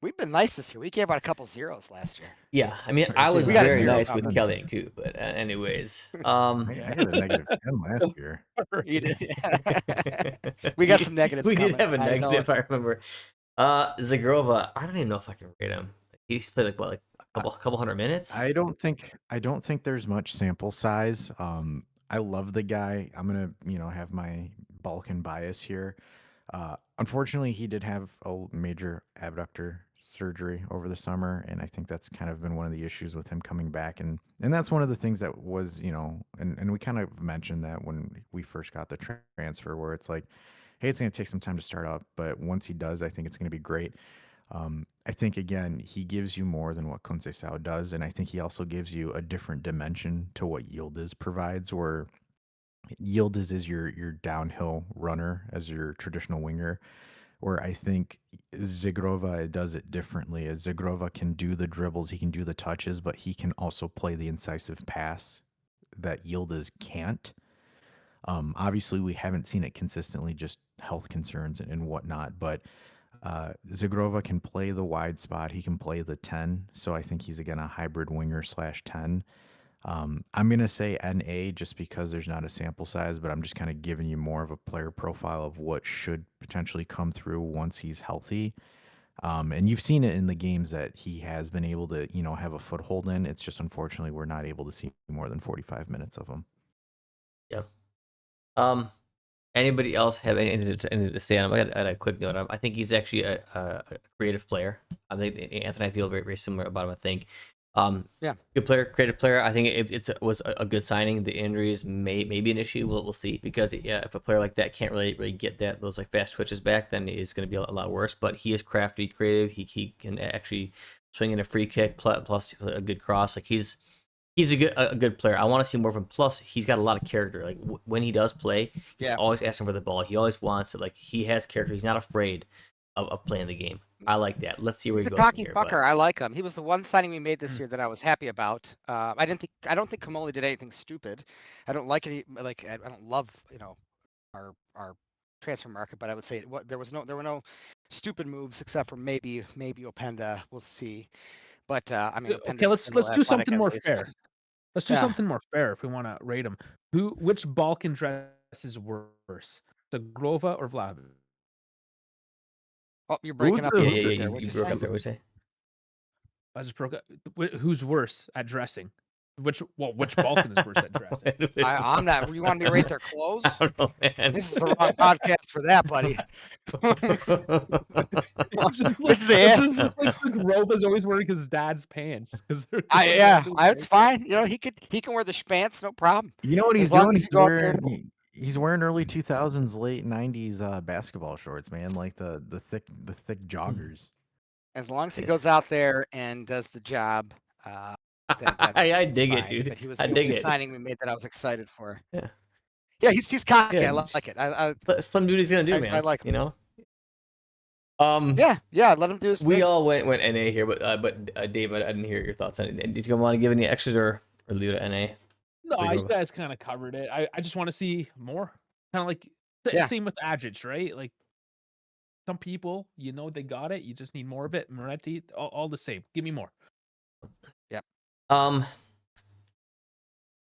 We've been nice this year. We gave out a couple 0s last year. Yeah, I mean, I was We got a very 0 nice with coming. Kelly and Coop, but anyways, I got a -10 last year. You did. We got some negatives We did coming. have a I know negative, it. I remember. Zagrova, I don't even know if I can rate him. He's played like a couple hundred minutes. I don't think there's much sample size. I love the guy. I'm gonna have my Balkan bias here. Unfortunately, he did have a major abductor surgery over the summer, and I think that's kind of been one of the issues with him coming back. And that's one of the things that was, and we kind of mentioned that when we first got the transfer, where it's like, hey, it's going to take some time to start up, but once he does, I think it's going to be great. I think, again, he gives you more than what Conceição does, and I think he also gives you a different dimension to what Yildiz provides, where Yildiz is your downhill runner as your traditional winger, where I think Zigrova does it differently. As Zigrova can do the dribbles, he can do the touches, but he can also play the incisive pass that Yildiz can't. Obviously, we haven't seen it consistently, just health concerns and whatnot. But Zigrova can play the wide spot. He can play the 10. So I think he's, again, a hybrid winger / 10. I'm going to say NA just because there's not a sample size, but I'm just kind of giving you more of a player profile of what should potentially come through once he's healthy. And you've seen it in the games that he has been able to, have a foothold in. It's just unfortunately we're not able to see more than 45 minutes of him. Yeah. Anybody else have anything to say on him? I got a quick note on him. I think he's actually a creative player. I think Anthony, I feel very, very similar about him. I think, Yeah. good player, creative player. I think it was a good signing. The injuries may be an issue. We'll see, because if a player like that can't really get those like fast twitches back, then it's going to be a lot worse. But he is crafty, creative. He can actually swing in a free kick plus a good cross. Like he's a good player. I want to see more of him. Plus, he's got a lot of character. Like when he does play, he's always asking for the ball. He always wants it. Like he has character. He's not afraid of playing the game. I like that. Let's see where He's he a goes from cocky here. fucker. I like him. He was the one signing we made this year that I was happy about. I don't think Kamoli did anything stupid. I don't like any I don't love our transfer market, but I would say there were no stupid moves except for maybe Openda. We'll see. But I mean, Okay, Openda's let's do something more least. fair. Let's do Yeah. something more fair if we want to rate him. Which Balkan dress is worse, the Grova or Vlahovic? Oh, you're breaking up a Yeah, little bit yeah, there. you What'd you broke say? up there. What'd you say? I just broke up. Who's worse at dressing? Which Balkan is worse at dressing? I'm not. You want me to rate their clothes? I don't know, man. This is the wrong podcast for that, buddy. It's just like Grova's always wearing his dad's pants. It's fine. He can wear the spants, no problem. You know what he's As long doing? as you go out there. He's wearing early 2000s, late 90s basketball shorts, man, like the thick joggers. As long as he goes out there and does the job, I dig fine. it, dude. But he was I the dig only it. signing we made that I was excited for. Yeah, he's cocky. Yeah, I like it. Slim Duty's gonna do, man. I like him. Yeah, let him do his we thing. all went NA here, but Dave, I didn't hear your thoughts on it. Did you want to give any extras or leave it at NA? No, you guys kind of covered it. I just want to see more. Kind of like same with Agic, right? Like some people, they got it. You just need more of it. Moretti, all the same. Give me more. Yep.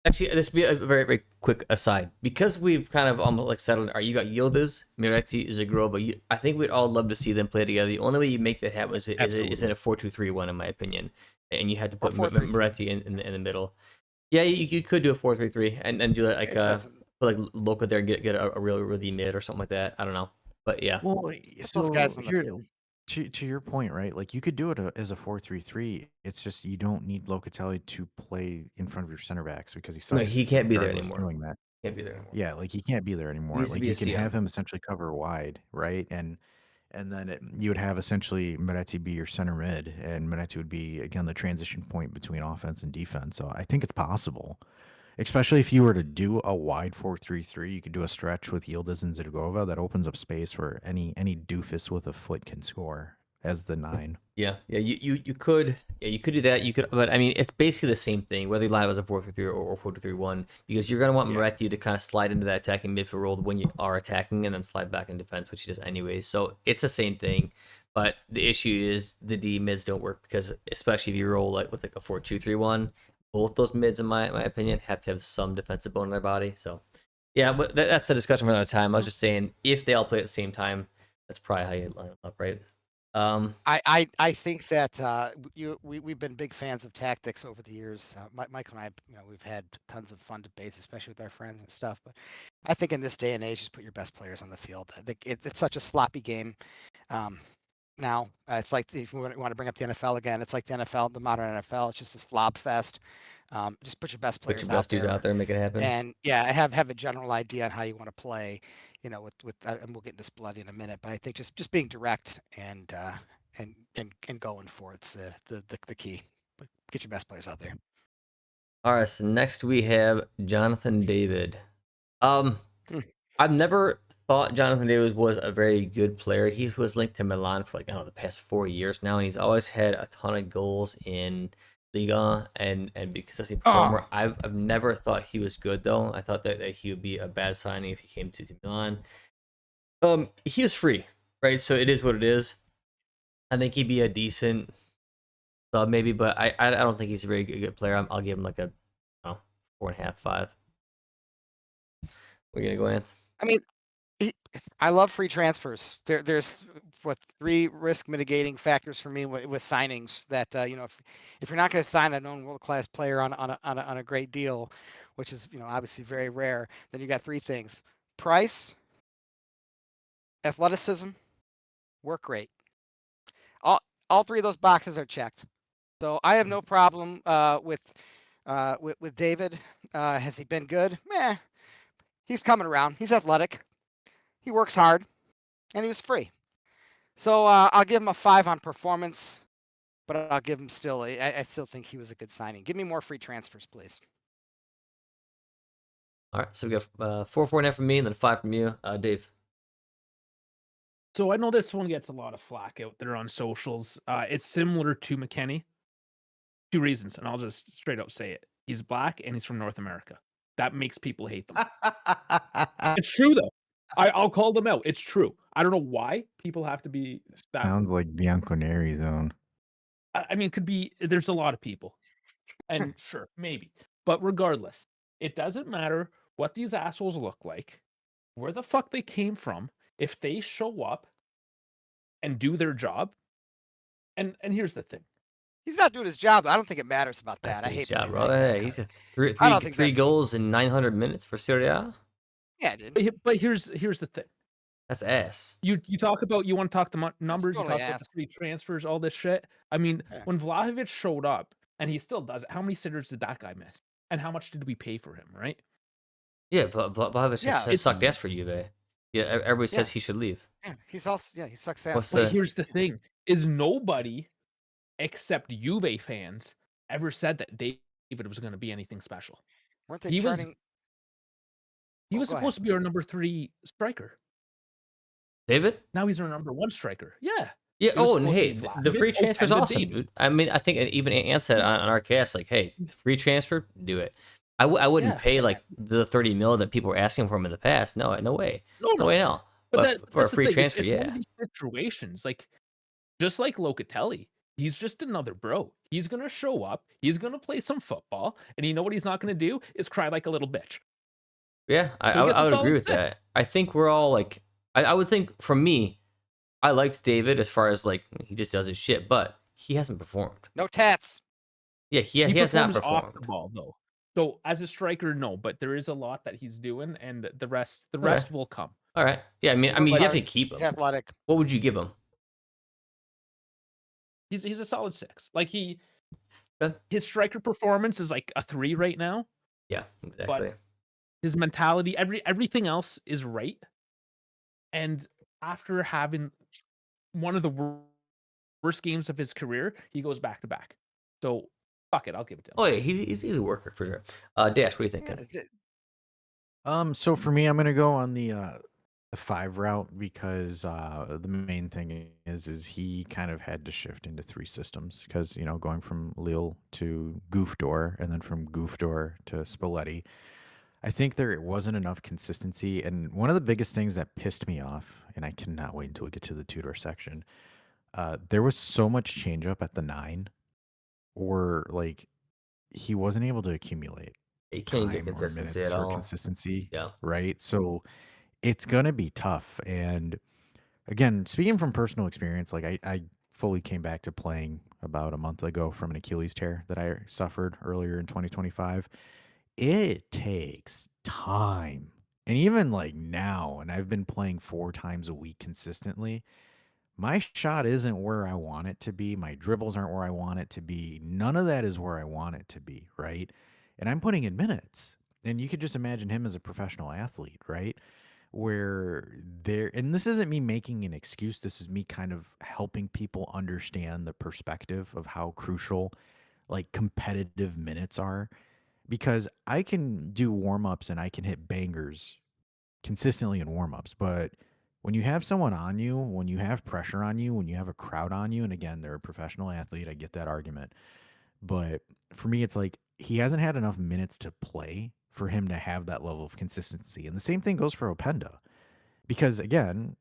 Actually, this will be a very, very quick aside. Because we've kind of almost like settled. You got Yildiz, Moretti, Zigrova. I think we'd all love to see them play together. The only way you make that happen is in a 4-2-3-1, in my opinion. And you had to put Moretti in the middle. Yeah, you could do a 4-3-3 and then do like put like Loca there and get a really mid or something like that. I don't know, but yeah. Well, so those guys here, to your point, right? Like you could do it as a 4-3-3. It's just you don't need Locatelli to play in front of your center backs because he sucks. No, he can't be there regardless anymore. Doing that. Can't be there anymore. Yeah, like he can't be there anymore. Needs to Like be you a can CM. have him essentially cover wide, right? And then you would have essentially Moretti be your center mid, and Moretti would be again the transition point between offense and defense. So I think it's possible, especially if you were to do a wide 4-3-3. You could do a stretch with Yildiz and Zidrova that opens up space where any doofus with a foot can score as the 9. Yeah, you could do that. You could, but I mean, it's basically the same thing whether you line up as a 4-3-3 or 4-2-3-1, because you're gonna want Moretti to kind of slide into that attacking midfield role when you are attacking, and then slide back in defense, which he does anyways. So it's the same thing, but the issue is the D mids don't work, because especially if you roll like with like a 4-2-3-1, both those mids, in my opinion, have to have some defensive bone in their body. So yeah, but that's a discussion for another time. I was just saying, if they all play at the same time, that's probably how you line them up, right? I think that we've been big fans of tactics over the years. Michael and I, we've had tons of fun debates, especially with our friends and stuff. But I think in this day and age, just put your best players on the field. I think it's such a sloppy game. Now it's like, if we want to bring up the NFL again, it's like the NFL, the modern NFL. It's just a slob fest. Just put your best players dudes out there and make it happen. And have a general idea on how you want to play. And we'll get into Spalletti in a minute, but I think just being direct and going for it's the key. But get your best players out there. All right, so next we have Jonathan David. I've never thought Jonathan David was a very good player. He was linked to Milan for like, I don't know, the past 4 years now, and he's always had a ton of goals in Liga and be a consistent performer. I've never thought he was good though. I thought that he would be a bad signing if he came to Milan. He was free, right? So it is what it is. I think he'd be a decent sub maybe, but I don't think he's a very good player. I'll give him like a 4.5, 5. We're gonna go in. I mean, I love free transfers. There's what 3 risk mitigating factors for me with signings that if you're not going to sign a known world class player on a great deal, which is obviously very rare, then you got 3 things: price, athleticism, work rate. All 3 of those boxes are checked. So I have no problem with David. Has he been good? Meh. He's coming around. He's athletic. He works hard, and he was free. So I'll give him a 5 on performance, but I'll give him still. I still think he was a good signing. Give me more free transfers, please. All right, so we got 4.5 from me, and then 5 from you, Dave. So I know this one gets a lot of flack out there on socials. It's similar to McKennie. 2 reasons, and I'll just straight up say it. He's black and he's from North America. That makes people hate them. It's true though. I'll call them out. It's true. I don't know why people have to be that. Sounds like Bianconeri zone. I mean, could be. There's a lot of people, and sure, maybe. But regardless, it doesn't matter what these assholes look like, where the fuck they came from. If they show up and do their job, and here's the thing. He's not doing his job. I don't think it matters about that. That's I hate his job, playing bro. like that. Hey, he's got three goals in 900 minutes for Serie A. Yeah, dude. But here's the thing. That's ass. You talk about, you want to talk the numbers, you totally talk about the free transfers, all this shit. I mean, Yeah. when Vlahovic showed up, and he still does it, how many sitters did that guy miss? And how much did we pay for him, right? Yeah, Vlahovic has sucked ass for Juve. Yeah, everybody says he should leave. Yeah, he sucks ass. But here's the thing: is nobody except Juve fans ever said that David was going to be anything special. Weren't they charting? He was supposed to be our number 3 striker. David? Now he's our number 1 striker. Yeah. Yeah. Oh, and hey, the free transfer is awesome, dude. I mean, I think even Ant said on our cast, like, hey, free transfer, do it. I wouldn't pay like the 30 mil that people were asking for him in the past. No way. No way, no. But for a free transfer, it's one of these situations, like, just like Locatelli, he's just another bro. He's going to show up, he's going to play some football, and you know what he's not going to do is cry like a little bitch. Yeah, I would agree with that. I think we're all like, I would think, from me, I liked David as far as like he just does his shit, but he hasn't performed. No tats. Yeah, he has not performed. Off the ball though. So as a striker, no, but there is a lot that he's doing, and the rest will come. All right. Yeah, I mean, you definitely keep him. He's athletic. What would you give him? He's a solid 6. Like his striker performance is like a 3 right now. Yeah, exactly. But his mentality, everything else is right. And after having one of the worst games of his career, he goes back to back. So fuck it, I'll give it to him. Oh yeah, he's a worker for sure. Dash, what are you thinking? So for me, I'm gonna go on the 5 route because the main thing is he kind of had to shift into 3 systems because going from Lille to Goofdor and then from Goofdor to Spalletti, I think there wasn't enough consistency. And one of the biggest things that pissed me off, and I cannot wait until we get to the Tudor section, there was so much change up at the 9, or like he wasn't able to accumulate. He can't get consistency at all. Yeah. Right. So it's gonna be tough. And again, speaking from personal experience, like I fully came back to playing about a month ago from an Achilles tear that I suffered earlier in 2025. It takes time. And even like now, and I've been playing 4 times a week consistently, my shot isn't where I want it to be. My dribbles aren't where I want it to be. None of that is where I want it to be, right? And I'm putting in minutes. And you could just imagine him as a professional athlete, right? Where and this isn't me making an excuse. This is me kind of helping people understand the perspective of how crucial like competitive minutes are. Because I can do warm-ups and I can hit bangers consistently in warmups. But when you have someone on you, when you have pressure on you, when you have a crowd on you, and again, they're a professional athlete, I get that argument. But for me, it's like he hasn't had enough minutes to play for him to have that level of consistency. And the same thing goes for Openda. Because again,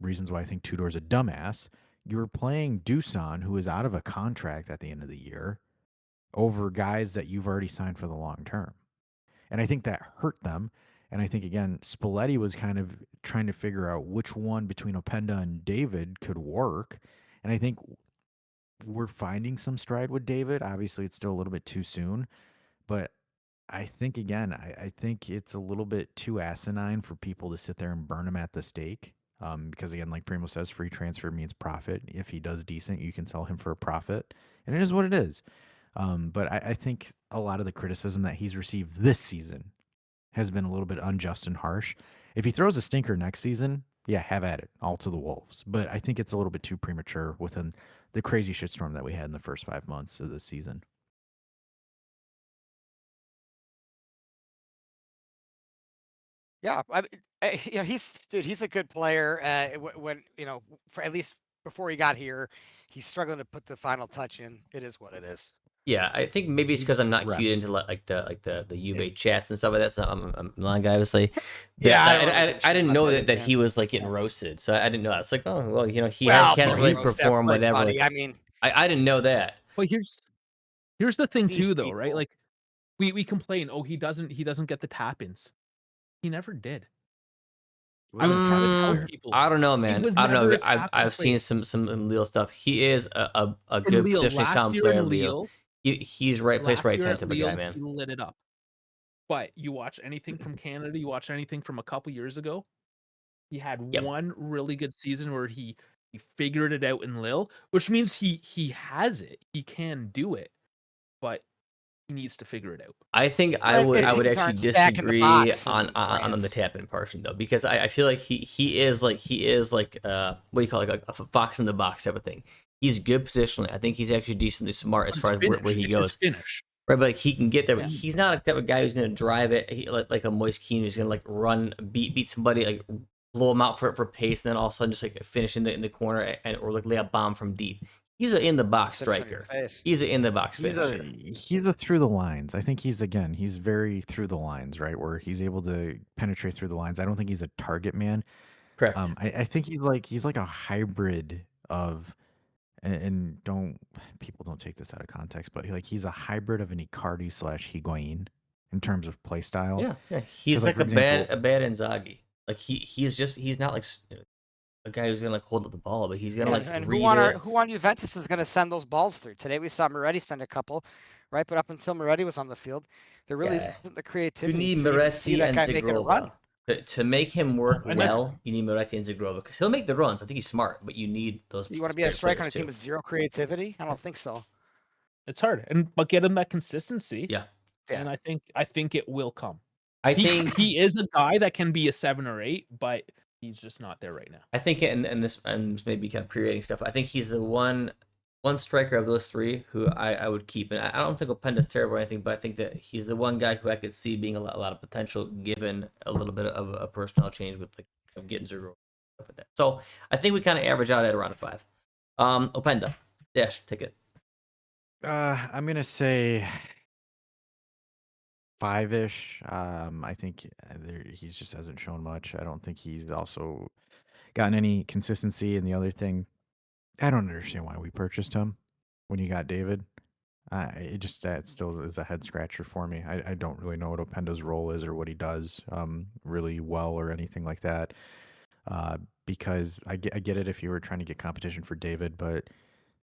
reasons why I think Tudor's a dumbass, you're playing Dusan, who is out of a contract at the end of the year, over guys that you've already signed for the long term. And I think that hurt them. And I think, again, Spalletti was kind of trying to figure out which one between Openda and David could work. And I think we're finding some stride with David. Obviously, it's still a little bit too soon. But I think, again, I think it's a little bit too asinine for people to sit there and burn him at the stake. Because, again, like Primo says, free transfer means profit. If he does decent, you can sell him for a profit. And it is what it is. But I think a lot of the criticism that he's received this season has been a little bit unjust and harsh. If he throws a stinker next season, yeah, have at it, all to the wolves. But I think it's a little bit too premature within the crazy shitstorm that we had in the first 5 months of this season. Yeah, he's a good player. When for at least before he got here, he's struggling to put the final touch in. It is what it is. Yeah, I think maybe it's because I'm not Reps. cued into like the Juve chats and stuff like that. So I'm a Milan guy, obviously. Yeah, I didn't know that he was like getting roasted, so I didn't know that. It's like, oh well, he hasn't really performed whatever. Like, I mean, I didn't know that. But here's the thing These too, though, right? people. Like we complain, oh, he doesn't get the tap-ins. He never did. I was trying to tell people. I don't know, man. was I don't know. never a I've seen some Lille stuff. He is a good Lille, positionally last sound year player. in Lille. Lille, He's right place, last right year time at type of Lille, guy, man. he lit it up. But you watch anything from Canada, you watch anything from a couple years ago, he had one really good season where he figured it out in Lille, which means he has it. He can do it, but he needs to figure it out. I think I would actually disagree on the tap-in portion though, because I feel like he is like what do you call it, like a fox in the box type of thing. He's good positionally. I think he's actually decently smart as far as where he goes. Finish. Right, but like he can get there. But he's not like that guy who's gonna drive it like a Moise Keane who's gonna like run, beat somebody, like blow him out for pace, and then all of a sudden just like finish in the corner or like lay a bomb from deep. He's an in the box striker. He's an in the box finisher. He's a through the lines. I think he's very through the lines, right? Where he's able to penetrate through the lines. I don't think he's a target man. Correct. I think he's like a hybrid of. And people don't take this out of context, but he's a hybrid of an Icardi / Higuain in terms of play style. Yeah. He's like a bad Inzaghi. Like he's not like a guy who's gonna like hold up the ball, but he's gonna like. And who on Juventus is gonna send those balls through? Today we saw Moretti send a couple, right? But up until Moretti was on the field, there really isn't the creativity. You need Moretti and Zagrova. To make him work well, you need Moretti and Zagrova because he'll make the runs. I think he's smart, but you need those. You want to be a striker on a team with zero creativity? I don't think so. It's hard, but get him that consistency. Yeah. And I think it will come. I think he is a guy that can be a 7 or 8, but he's just not there right now. I think, and this maybe kind of pre-rating stuff. I think he's the one striker of those three who I would keep. And I don't think Openda's terrible or anything, but I think that he's the one guy who I could see being a lot of potential given a little bit of a personnel change with like getting Zero stuff like that. So I think we kind of average out at around a 5. Openda, Dash, take it. I'm gonna say 5-ish. I think he just hasn't shown much. I don't think he's also gotten any consistency. And the other thing, I don't understand why we purchased him when you got David. That still is a head scratcher for me. I don't really know what Openda's role is or what he does really well or anything like that. Because I get it if you were trying to get competition for David, but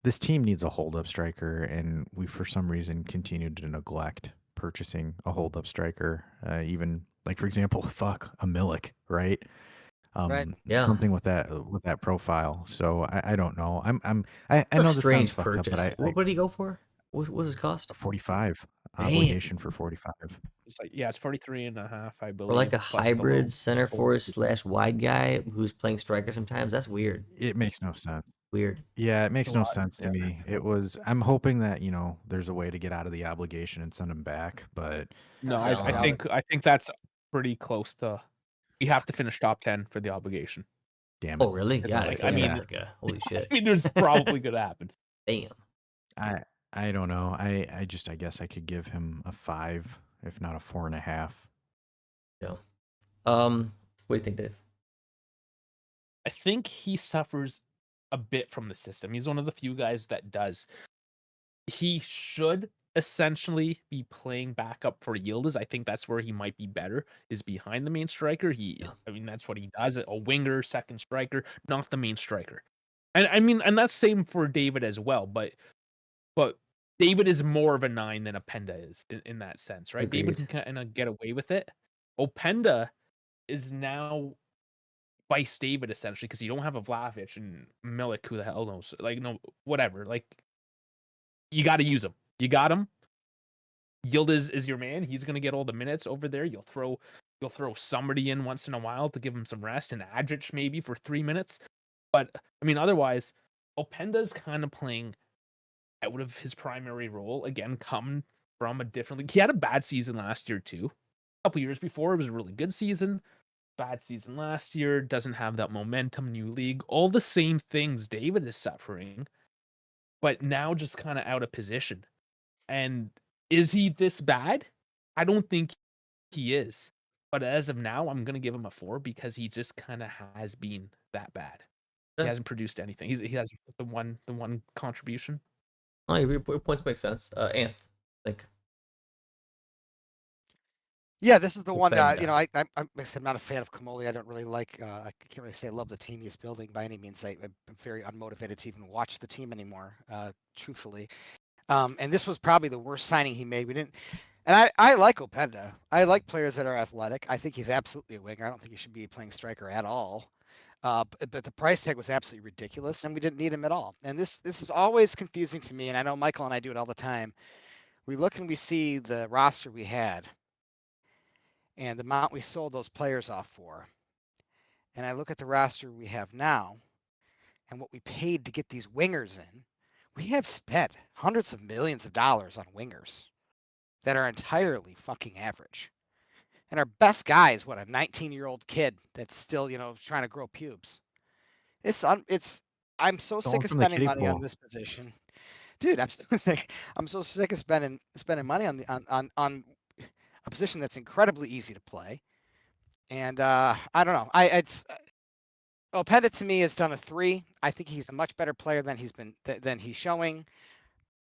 this team needs a hold-up striker, and we for some reason continued to neglect purchasing a hold-up striker. Even like for example, a Milik, right? Right. Yeah. Something with that profile. So I don't know. I know this strange sounds purchase. fucked up, but what did he go for? What was his cost? 45 Damn. obligation for 45. It's like it's 43.5, I believe. Or like a hybrid center forward / wide guy who's playing striker sometimes. That's weird. It makes no sense. Weird. Yeah, it makes no sense to me. I'm hoping that there's a way to get out of the obligation and send him back, but no, I think that's pretty close to You have to finish top 10 for the obligation. Damn it. Oh, really? It's Yeah, like, so I mean- that's like a holy shit. I mean, there's probably going to happen. Damn. I don't know. I guess I could give him a 5, if not a 4.5. Yeah. What do you think, Dave? I think he suffers a bit from the system. He's one of the few guys that does. He should essentially be playing backup for Yildiz. I think that's where he might be better, is behind the main striker. Yeah. I mean, that's what he does. A winger, second striker, not the main striker. And I mean, and that's same for David as well. But David is more of a 9 than Openda is in that sense, right? David Agreed. can kind of get away with it. Openda is now vice David essentially, because you don't have a Vlahovic and Milik, who the hell knows? Like, no, whatever. Like, you got to use him. You got him. Yildiz is your man. He's gonna get all the minutes over there. You'll throw somebody in once in a while to give him some rest, and Adric maybe for 3 minutes. But I mean, otherwise, Openda's kind of playing out of his primary role again. Come from a different league. He had a bad season last year too. A couple years before, it was a really good season. Bad season last year. Doesn't have that momentum. New league. All the same things David is suffering, but now just kind of out of position. And is he this bad? I don't think he is. But as of now, I'm going to give him a 4 because he just kind of has been that bad. He Yeah. hasn't produced anything. He has the one contribution. Oh, your points make sense. Anth, like, Yeah, this is the one. Openda. I'm not a fan of Kamoli. I don't really like. I can't really say I love the team he's building by any means. I'm very unmotivated to even watch the team anymore. Truthfully, and this was probably the worst signing he made. We didn't. And I like Openda. I like players that are athletic. I think he's absolutely a winger. I don't think he should be playing striker at all. But the price tag was absolutely ridiculous, and we didn't need him at all. And this is always confusing to me. And I know Michael and I do it all the time. We look and we see the roster we had, and the amount we sold those players off for. And I look at the roster we have now, and what we paid to get these wingers in. We have spent hundreds of millions of dollars on wingers that are entirely fucking average. And our best guy is what, a 19-year-old kid that's still, trying to grow pubes. I'm so Going sick of from the spending kiddie money on pool. this position. Dude, I'm so sick. I'm so sick of spending money on a position that's incredibly easy to play. And I don't know. Openda to me has done a 3. I think he's a much better player than he's showing.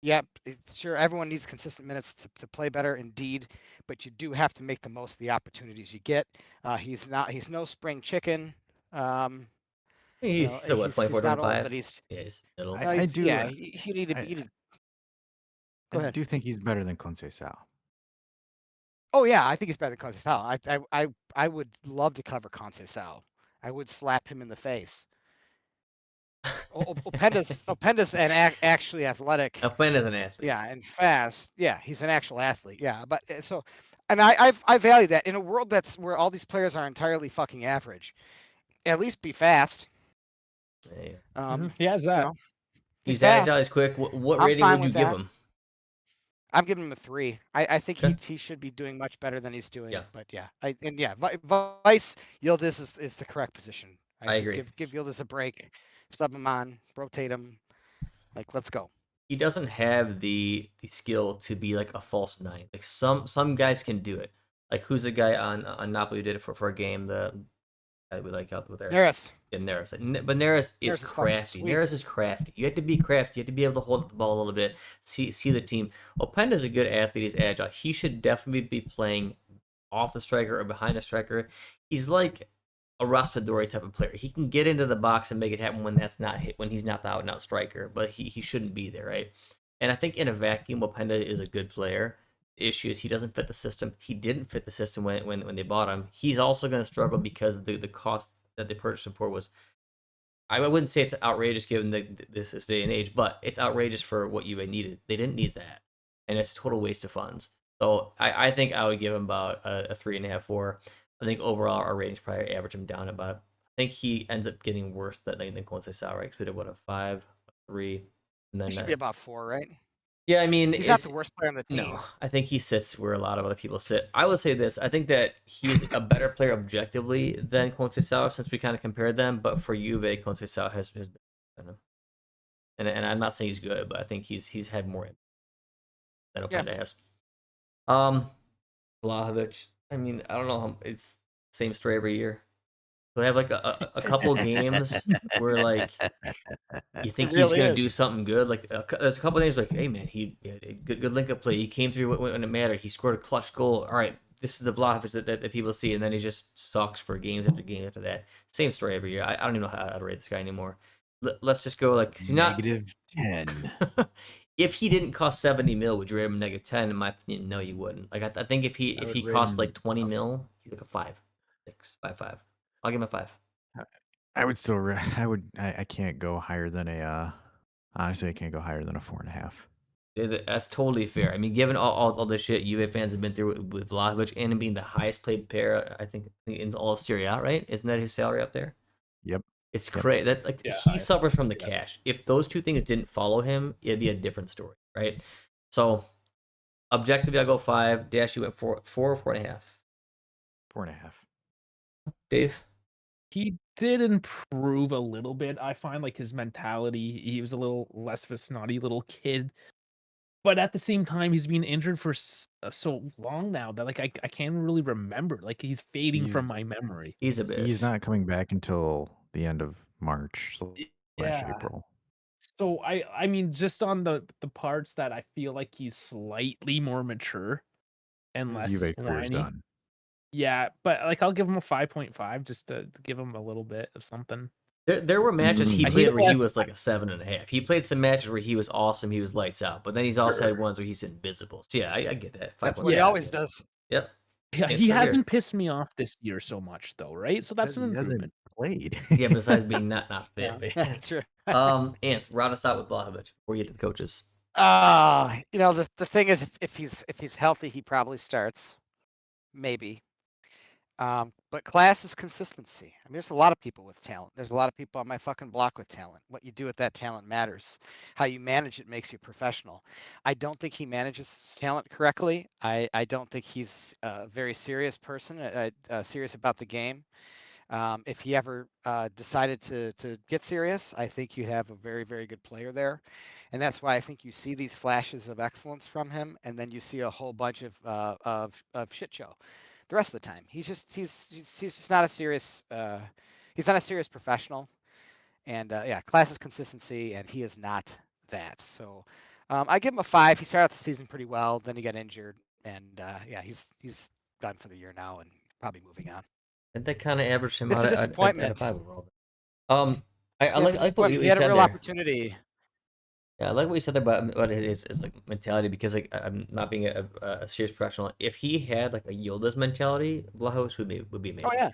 Yep, sure. Everyone needs consistent minutes to play better, indeed. But you do have to make the most of the opportunities you get. He's no spring chicken. He's still what, 24, he's not old, 25? but he's. Yeah, he's little. I do. Yeah, you need to. Go I ahead. do think he's better than Conceição. Oh yeah, I think he's better than Conceição. I would love to cover Conceição. I would slap him in the face. Openda's actually athletic. Openda's an athlete. Yeah, and fast. Yeah, he's an actual athlete. Yeah, but so, and I value that in a world where all these players are entirely fucking average. At least be fast. Yeah. He has that. He's fast. agile. He's quick. What I'm rating fine would you with give that. him? I'm giving him a 3. I think Okay. he should be doing much better than he's doing. Yeah. But yeah, Vice Yildiz is the correct position. I agree. Give Yildiz a break, sub him on, rotate him. Like, let's go. He doesn't have the skill to be like a false 9. Like some guys can do it. Like, who's the guy on Napoli who did it for a game that we like out there? Neres. Yeah, Neres. But Neres is Neres is fucking crafty. sweet. Neres is crafty. You have to be crafty. You have to be able to hold up the ball a little bit, see the team. Openda's a good athlete. He's agile. He should definitely be playing off the striker or behind the striker. He's like a Raspadori type of player. He can get into the box and make it happen when he's not the out-and-out striker, but he shouldn't be there, right? And I think in a vacuum, Openda is a good player. The issue is he doesn't fit the system. He didn't fit the system when they bought him. He's also going to struggle because the cost that they purchased him for was, I wouldn't say it's outrageous given this day and age, but it's outrageous for what Juve needed. They didn't need that, and it's a total waste of funds. So I think I would give him about a 3.5, 4. I think overall our ratings probably average him down about. I think he ends up getting worse than Conceição, right? Because we did a 5, a 3, and then It should be about 4, right? Yeah, I mean, He's not the worst player on the team. no, I think he sits where a lot of other people sit. I would say this: I think that he's a better player objectively than Conceição, since we kind of compared them. But for Juve, Conceição has been better than him. And I'm not saying he's good, but I think he's had more than Openda has. Vlahovic. I mean, I don't know. It's same story every year. So they have like a couple games where like you think he's gonna do something good. Like there's a couple things like, hey man, he had a good link up play. He came through when it mattered. He scored a clutch goal. All right, this is the Vlahovic that people see, and then he just sucks for games after game after that. Same story every year. I don't even know how to rate this guy anymore. Let's just go like he's not -10. If he didn't cost 70 mil, would you rate him -10? In my opinion, no, you wouldn't. Like I think if he rate cost him like 20 mil, he'd like a 5, 6, 5, 5. I'll give him a 5. I would still. I can't go higher than a. Honestly, I can't go higher than a 4.5. That's totally fair. I mean, given all the shit Juve fans have been through with Vlahovic and him being the highest paid player, I think in all of Serie A, right? Isn't that his salary up there? Yep. It's crazy that like Yeah, he suffers from the cash. If those two things didn't follow him, it'd be a different story, right? So objectively, I'll go 5. Dash, you went 4 or 4.5. 4.5. Dave? He did improve a little bit. I find like his mentality, he was a little less of a snotty little kid. But at the same time, he's been injured for so long now that like I can't really remember. Like he's fading from my memory. He's a bitch. He's not coming back until the end of March / Yeah. April. So I mean, just on the parts that I feel like he's slightly more mature and His less Juve career is whiny. done. Yeah, but like I'll give him a 5.5 just to give him a little bit of something. There were matches he I played hate where he that- was like a 7.5. He played some matches where he was awesome, he was lights out, but then he's also had ones where he's invisible. So yeah, I get that. That's 5.5. what he always does. Yep. Yeah, It's he right here. hasn't pissed me off this year so much though, right? So that's an He hasn't improvement. played. Yeah, besides being not fit. Yeah, but- that's true. Anth, round us out with Vlahovic before you get to the coaches. You know, the thing is, if he's healthy, he probably starts, maybe. But class is consistency. I mean, there's a lot of people with talent. There's a lot of people on my fucking block with talent. What you do with that talent matters. How you manage it makes you professional. I don't think he manages his talent correctly. I don't think he's a very serious person, serious about the game. If he ever decided to get serious, I think you have a very, very good player there. And that's why I think you see these flashes of excellence from him, and then you see a whole bunch of shit show the rest of the time. He's just not a serious he's not a serious professional. And yeah, class is consistency, and he is not that. So I give him a 5. He started off the season pretty well, then he got injured, and yeah, he's done for the year now and probably moving on. And that kind of averaged him It's out a at a disappointment. 5 overall. I Yeah, like what you he had a said real there. opportunity. Yeah, I like what you said there about his like mentality, because like I'm not being a serious professional. If he had like a Yildiz mentality, Vlahovic would be amazing. Oh yeah,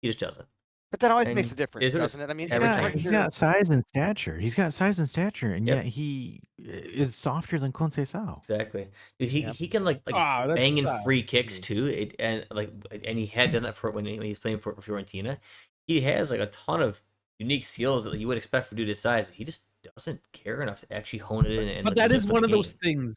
He just doesn't. but that always And makes a difference, is what it- doesn't it? I mean, every even time. when He's you're- got size and stature. He's got size and stature, and Yep. yet he is softer than Conceição. Exactly. Dude, Yep. he can like Ah, that's bang in sad free to kicks me. too. And he had done that for when he's playing for Fiorentina. He has like a ton of unique skills that you would expect for dude his size. He just doesn't care enough to actually hone it in. And But like, that live is for one the of those game. things.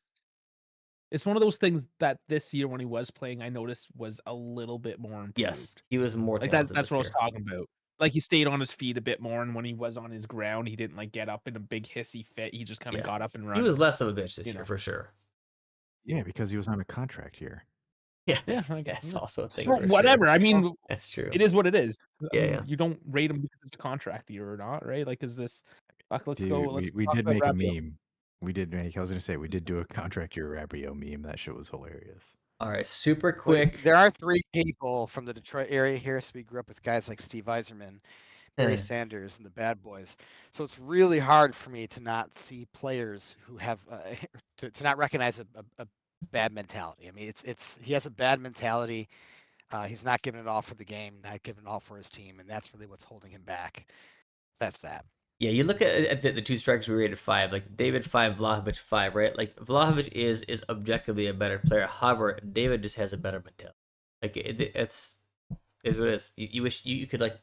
It's one of those things that this year when he was playing, I noticed was a little bit more improved. Yes, he was more Like talented. that's this what I was year. talking about. Like he stayed on his feet a bit more, and when he was on his ground, he didn't like get up in a big hissy fit. He just kind of Yeah. got up and He run. was less of a bitch this You year know. for sure. Yeah, because he was on a contract here. Yeah, Yeah, that's also a thing. So for whatever. Sure. I mean, That's true. it is what it is. I Yeah, mean, yeah. You don't rate him because it's a contract year or not, right? Like, is this? Fuck, let's Dude, go. Let's we talk did about make a Rabiot. meme. I was gonna say we did do a contract year Rabiot meme. That shit was hilarious. All right, super Well, quick. there are 3 people from the Detroit area here, so we grew up with guys like Steve Eiserman, Barry Sanders, and the Bad Boys. So it's really hard for me to not see players who have to not recognize a bad mentality. I mean, it's he has a bad mentality. He's not giving it all for the game, not giving it all for his team, and that's really what's holding him back. That's that. Yeah, you look at the two strikers we rated 5, like David 5, Vlahovic 5, right? Like Vlahovic is objectively a better player. However, David just has a better mentality. Like it's what it is. You wish you could like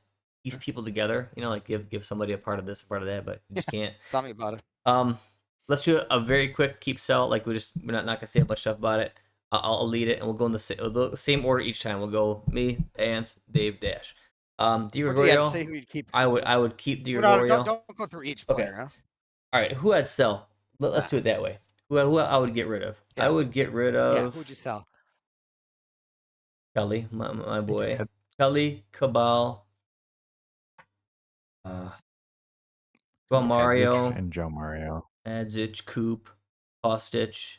piece people together, you know, like give somebody a part of this, a part of that, but you just can't. Tell me about it. let's do a very quick keep sell. Like we're not gonna say a bunch of stuff about it. I'll lead it, and we'll go in the same order each time. We'll go me, Anth, Dave, Dash. Di Or, yeah, just Gregorio. say who you'd keep. I would keep Di Don't, Gregorio. don't go through each Okay. player. Huh? All right, who I'd sell? Let's do it that way. Who I would get rid of? Yeah. I would get rid Yeah, of who'd you sell? Kelly, my boy. Ed- Kelly, Cabal, João Mario, and Joe Mario. Adzic, Coop, Kostic,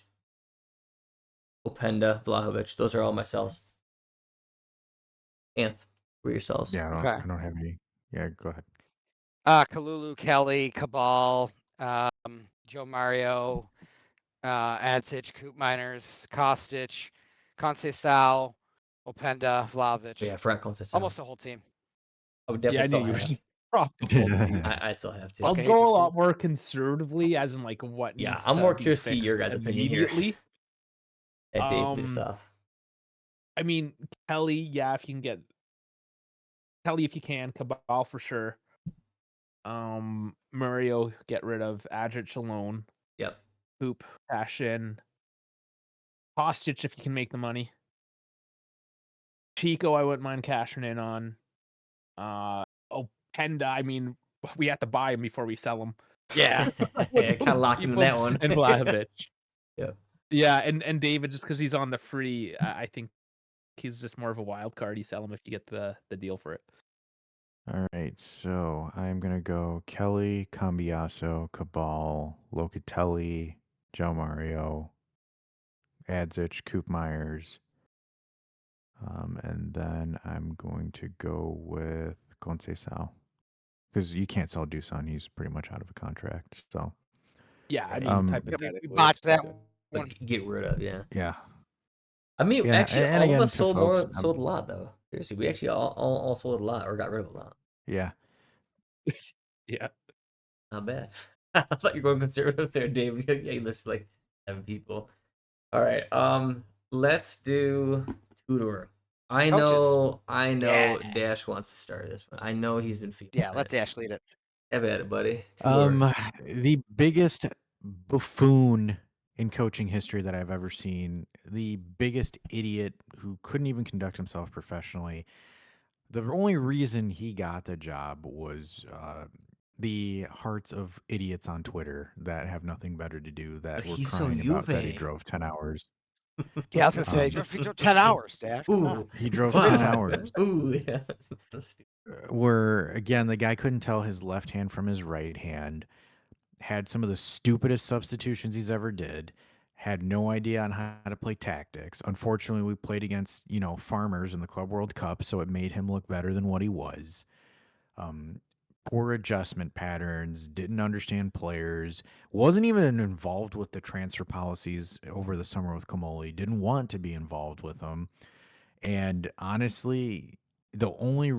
Openda, Vlahovic. Those are all my sells. Anth, who are your sells? Yeah, Okay. I don't have any. Yeah, go ahead. Kalulu, Kelly, Cabal, Joe Mario, Adsich, Coop Miners, Kostic, Conceição, Openda, Vlahovic. Yeah, Frank Conceição. Almost the whole team. I would definitely still you have. would drop the whole team. I still have to. I'll Okay, go a interesting. lot more conservatively, as in like what. Yeah, needs I'm to more be curious to see your fixed guys' opinion here. immediately. And Dave, lead us off. I mean, Kelly, yeah, if you can get Kelly, if you can, Cabal for sure. Mario, get rid of Adric alone. Yep. Hoop, cash in. Kostic, if you can make the money. Chico, I wouldn't mind cashing in on. Openda, I mean, we have to buy him before we sell him. Yeah. Yeah, kind of locked into that one. And Vlahovic. Yep. Yeah, and David, just because he's on the free, I think he's just more of a wild card. You sell him if you get the deal for it. All right, so I'm gonna go Kelly, Cambiaso, Cabal, Locatelli, Joe Mario, Adzic, Coop Myers, and then I'm going to go with Conceição because you can't sell Dusan; he's pretty much out of a contract. So Yeah, I mean, Yeah, hypothetically. we botched that one. Like, get rid of, yeah. yeah, I mean, Yeah, actually, and all again, of us to sold folks, sold a lot though. Seriously, we actually all sold a lot or got rid of a lot. yeah. Yeah. Not bad. I thought you were going conservative there, Dave. Yeah, you listed like 7 people. All right. Let's do Tudor. I know Yeah. Dash wants to start this one. I know he's been feeling Yeah, let it. Dash lead it. Have at it, buddy. Tudor. The biggest buffoon in coaching history that I've ever seen, the biggest idiot who couldn't even conduct himself professionally. The only reason he got the job was the hearts of idiots on Twitter that have nothing better to do that But were he's so crying about that he Juve. drove 10 hours. Yeah, I was gonna say he drove 10 hours, Dash. Come on. Ooh, He drove Wow. 10 hours. Ooh, yeah. That's so stupid. Where, again, the guy couldn't tell his left hand from his right hand, had some of the stupidest substitutions he's ever did, had no idea on how to play tactics. Unfortunately, we played against, farmers in the Club World Cup, so it made him look better than what he was. Poor adjustment patterns, didn't understand players, wasn't even involved with the transfer policies over the summer with Kamoli, didn't want to be involved with them. And honestly, the only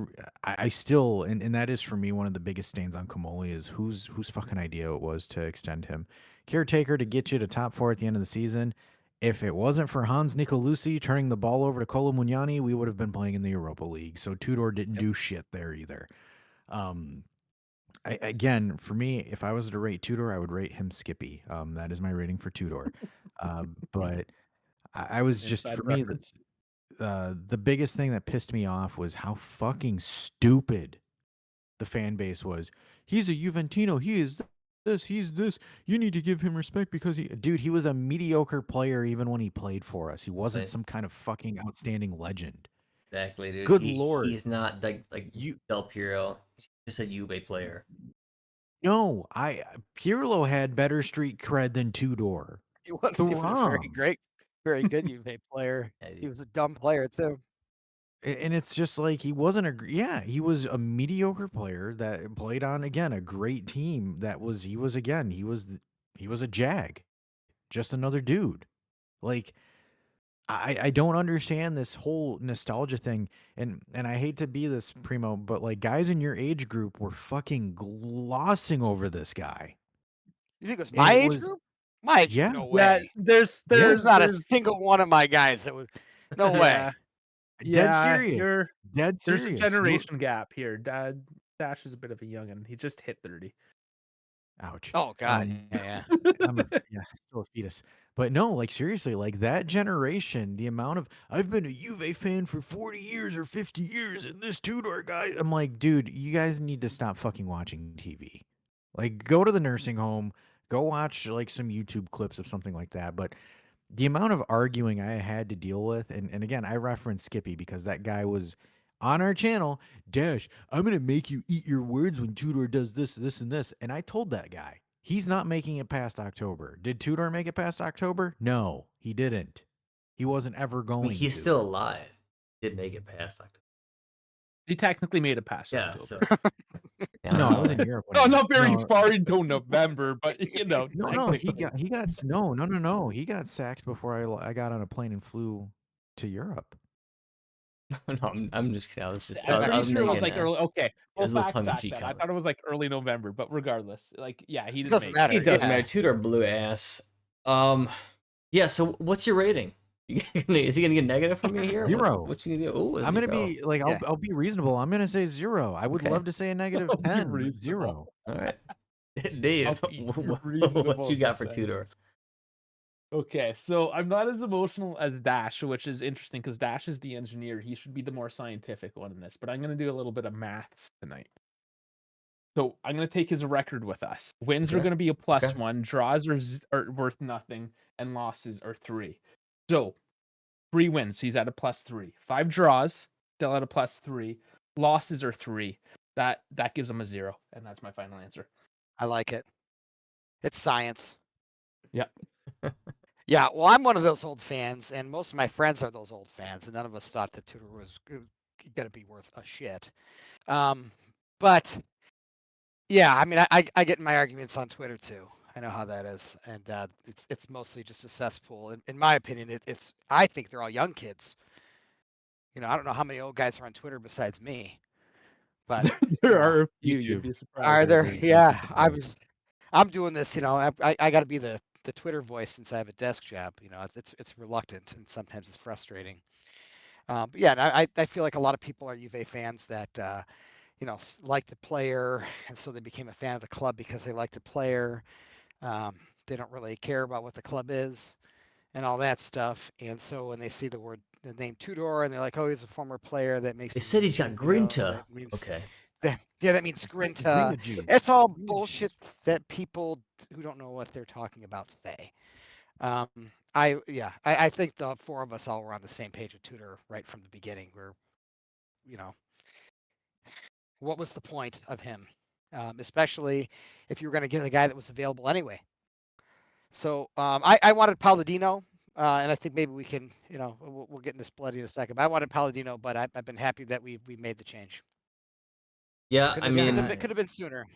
I still and that is for me one of the biggest stains on Kamoli is whose fucking idea it was to extend him. Caretaker to get you to top 4 at the end of the season. If it wasn't for Hans Nicolucci turning the ball over to Kolo Mugnani, we would have been playing in the Europa League. So Tudor didn't do shit there either. Again, for me, if I was to rate Tudor, I would rate him Skippy. That is my rating for Tudor. But I was just, Inside for me, reference. the biggest thing that pissed me off was how fucking stupid the fan base was. He's a Juventino. He is this. He's this. You need to give him respect because he was a mediocre player even when he played for us. He wasn't Right. some kind of fucking outstanding legend. Exactly, dude. Good Lord. He's not like Del Piero. He's just a Juve player. No, Pirlo had better street cred than Tudor. He wasn't even a very Thuram. great, very good Juve player. Yeah, He was a dumb player too. And it's just like he wasn't he was a mediocre player that played on again a great team he was a jag, just another dude. Like I don't understand this whole nostalgia thing, and I hate to be this Primo, but like guys in your age group were fucking glossing over this guy. You think it was And my it age was- group? My age Yeah. group? No Yeah, way. there's There's not a there's- single one of my guys that would. No way. Dead serious. Dead There's serious. a generation gap here. Dash is a bit of a youngin. He just hit 30. Ouch. Oh God, yeah. Yeah, still a fetus. But no, like seriously, like that generation, the amount of I've been a Juve fan for 40 years or 50 years, and this Tudor guy, I'm like, dude, you guys need to stop fucking watching TV. Like, go to the nursing home, go watch like some YouTube clips of something like that. But the amount of arguing I had to deal with, and again, I reference Skippy because that guy was on our channel. Dash, I'm gonna make you eat your words when Tudor does this, this, and this. And I told that guy, he's not making it past October. Did Tudor make it past October? No, he didn't. He wasn't ever I going mean, he's to. still alive. Did make it past October. He technically made it past Yeah, October. so yeah, No, I was in Europe. No, when he- not very no, far into November, but you know, no, technically. no. He got sacked before I got on a plane and flew to Europe. no, I'm just kidding. I was just. I'm I pretty was sure it was making like a- early. Okay, it well, was a little fact tongue-in-cheek that. I comment. thought it was like early November, but regardless, like yeah, he didn't doesn't make matter. It doesn't Yeah. matter. Tudor blew ass. Yeah. So what's your rating? Is he gonna get negative from me here? 0. What's he gonna do? Oh, I'm gonna be like, Yeah. I'll be reasonable. I'm gonna say 0. I would Okay. love to say a negative I'll be 10, but reasonable. 0. All right, Dave. I'll be What reasonable you got for percent. Tudor? Okay, so I'm not as emotional as Dash, which is interesting because Dash is the engineer. He should be the more scientific one in this, but I'm going to do a little bit of maths tonight. So I'm going to take his record with us. Wins are Okay. going to be a plus Okay. 1, draws are worth nothing, and losses are 3. So 3 wins, he's at a plus 3. 5 draws, still at a plus 3. Losses are 3. That gives him a 0, and that's my final answer. I like it. It's science. Yep. Yeah, well, I'm one of those old fans, and most of my friends are those old fans, and none of us thought that Tudor was going to be worth a shit. But yeah, I mean, I get in my arguments on Twitter too. I know how that is, and it's mostly just a cesspool. In my opinion, I think they're all young kids. You know, I don't know how many old guys are on Twitter besides me, but There are a few. YouTube. You'd be surprised. are there? There's Yeah, YouTube. I'm doing this. You know, I got to be the Twitter voice since I have a desk job. You know, it's reluctant and sometimes it's frustrating. But yeah, and I feel like a lot of people are Juve fans that you know, like the player, and so they became a fan of the club because they like the player. They don't really care about what the club is and all that stuff. And so when they see the name Tudor, and they're like, "Oh, he's a former player," that makes They them said he's got you know, grinta. that means Okay. yeah, that means grinta. Green juice. It's all Green bullshit juice. that people who don't know what they're talking about say. I think the 4 of us all were on the same page with Tudor right from the beginning. Where, you know, what was the point of him, especially if you were going to get a guy that was available anyway. So I wanted Palladino, and I think maybe we can, you know, we'll get into Spalletti in a second. But I wanted Palladino, but I've been happy that we made the change. Yeah, Could I have, mean, it could have been sooner.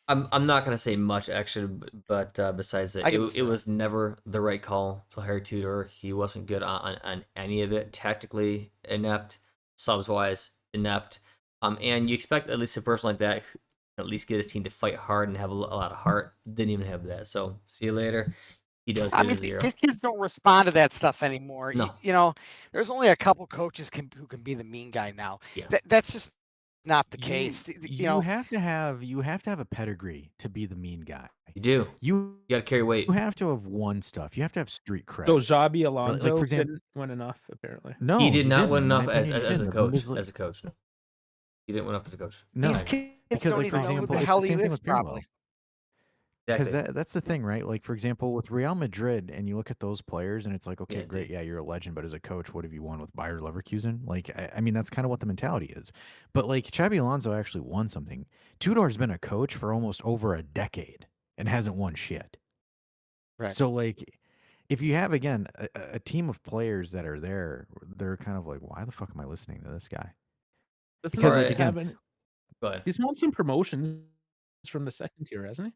I'm not gonna say much actually, but besides that, I give it it 0. was never the right call to hire Tudor. He wasn't good on any of it. Tactically inept, subs wise inept. And you expect at least a person like that who at least get his team to fight hard and have a lot of heart. Didn't even have that. So see you later. He does I get a mean, 0. these kids don't respond to that stuff anymore. No. You know, there's only a couple coaches who can be the mean guy now. Yeah. That's just not the You, case. You you know, have to have a pedigree to be the mean guy. You do. You You got to carry weight. you have to have won stuff. You have to have street cred. So Xabi Alonso for example, didn't win enough, apparently. no, He did not didn't. win In my enough as opinion, he a didn't. The coach. Bundesliga- As a coach, no. He didn't win enough as a coach. No, these kids because don't like for even know who example, the it's hell the he same thing is, with Pirlo. probably. Because Exactly. that's the thing, right? Like for example, with Real Madrid, and you look at those players, and it's like, okay, Yeah, great, yeah, you're a legend, but as a coach, what have you won with Bayer Leverkusen? Like, I mean, that's kind of what the mentality is. But like Xabi Alonso actually won something. Tudor's been a coach for almost over a decade and hasn't won shit. Right. So like, if you have again a team of players that are there, they're kind of like, why the fuck am I listening to this guy? Doesn't Because he like, have again, any- Go ahead. he's won some promotions from the second tier, hasn't he?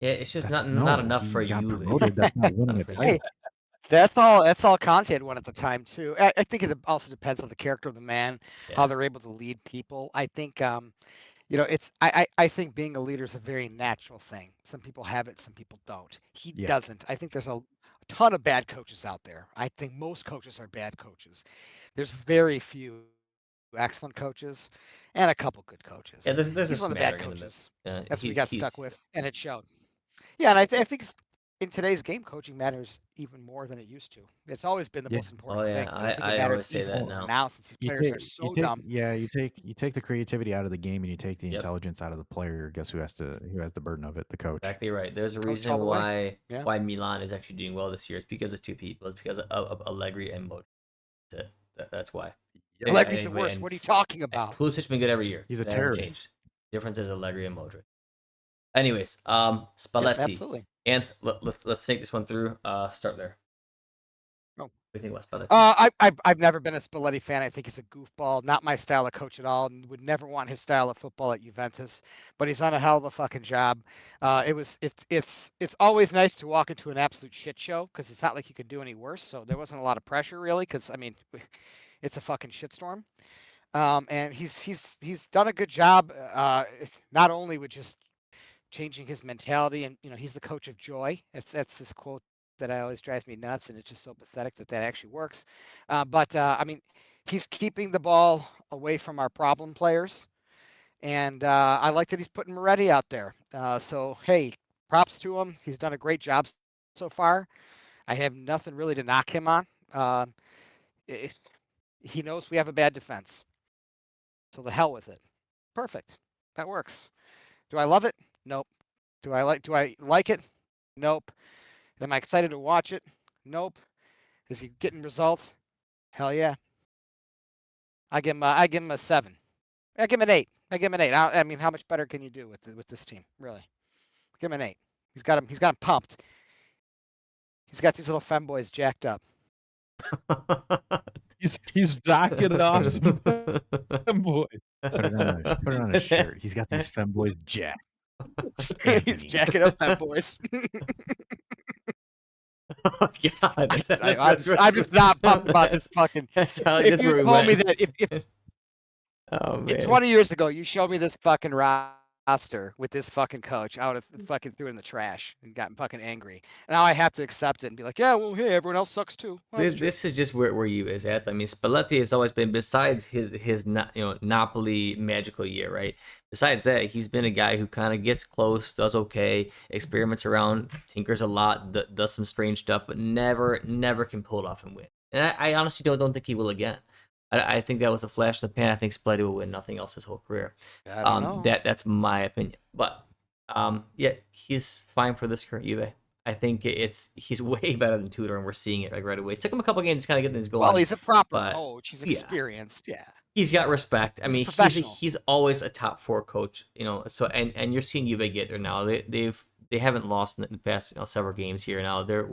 Yeah, it's just That's- not no, enough he for got Juve. promoted, that's not winning Not a for title. Juve. Hey, that's all Conte had won at the time too. I think it also depends on the character of the man, how Yeah. they're able to lead people. I think you know, it's I think being a leader is a very natural thing. Some people have it, some people don't. He Yeah. doesn't. I think there's a ton of bad coaches out there. I think most coaches are bad coaches. There's very few excellent coaches and a couple good coaches. Yeah, there's He's a one of the bad smattering in the middle. coaches. Yeah, That's what we got stuck with, and it showed. Yeah, and I think in today's game, coaching matters even more than it used to. It's always been the Yeah. most important thing, but I think it I always matters say even that more now. now since these players are so dumb. You take the creativity out of the game and you take the Yep. intelligence out of the player. Guess who has the burden of it? The coach. Exactly right. There's a Coach all reason the way. Yeah. why Milan is actually doing well this year. It's because of two people. It's because of Allegri and Modric. That's it. That's why. Yep. Allegri's the worst. What are you talking about? Pulisic's been good every year. He's a That hasn't terrorist. changed. Difference is Allegri and Modric. Anyways, Yep, Spalletti. absolutely. And let's take this one through. Start there. Oh. What do you think about Spalletti? I've never been a Spalletti fan. I think he's a goofball, not my style of coach at all, and would never want his style of football at Juventus. But he's done a hell of a fucking job. It's always nice to walk into an absolute shit show because it's not like you could do any worse. So there wasn't a lot of pressure really, because I mean, it's a fucking shitstorm. And he's done a good job. Not only with just changing his mentality, and he's the coach of joy. That's this quote that always drives me nuts, and it's just so pathetic that actually works. But I mean, he's keeping the ball away from our problem players, and I like that he's putting Moretti out there. So hey, props to him. He's done a great job so far. I have nothing really to knock him on. He knows we have a bad defense, so the hell with it. Perfect. That works. Do I love it? Nope. Do I like it? Nope. Am I excited to watch it? Nope. Is he getting results? Hell yeah. I give him a 7. I give him an 8. I mean, how much better can you do with this team? Really? Give him an 8. He's got him pumped. He's got these little femboys jacked up. He's jacking it off some femboys. Put it on a shirt. He's got these femboys jacked. He's jacking up femboys. Oh God! I'm just not pumped about this fucking. That's If you where we told me went. that if Oh man! 20 years ago you showed me this fucking roster with this fucking coach, I would have fucking threw it in the trash and gotten fucking angry. Now I have to accept it and be like, yeah, well, hey, everyone else sucks too. Well, This is just where you is at. I mean, Spalletti has always been, besides his Napoli magical year, right? Besides that, he's been a guy who kind of gets close, does okay, experiments around, tinkers a lot, does some strange stuff, but never can pull it off and win. And I honestly don't think he will again. I think that was a flash in the pan. I think Spalletti will win nothing else his whole career. I don't know. That's my opinion. But yeah, he's fine for this current Juve. I think he's way better than Tudor, and we're seeing it like right away. It took him a couple games to kind of get things going. Well, he's a proper but, coach. He's experienced. Yeah. He's got respect. I mean, professional. he's always a top 4 coach. So and you're seeing Juve get there now. They haven't lost in the past several games here. Now their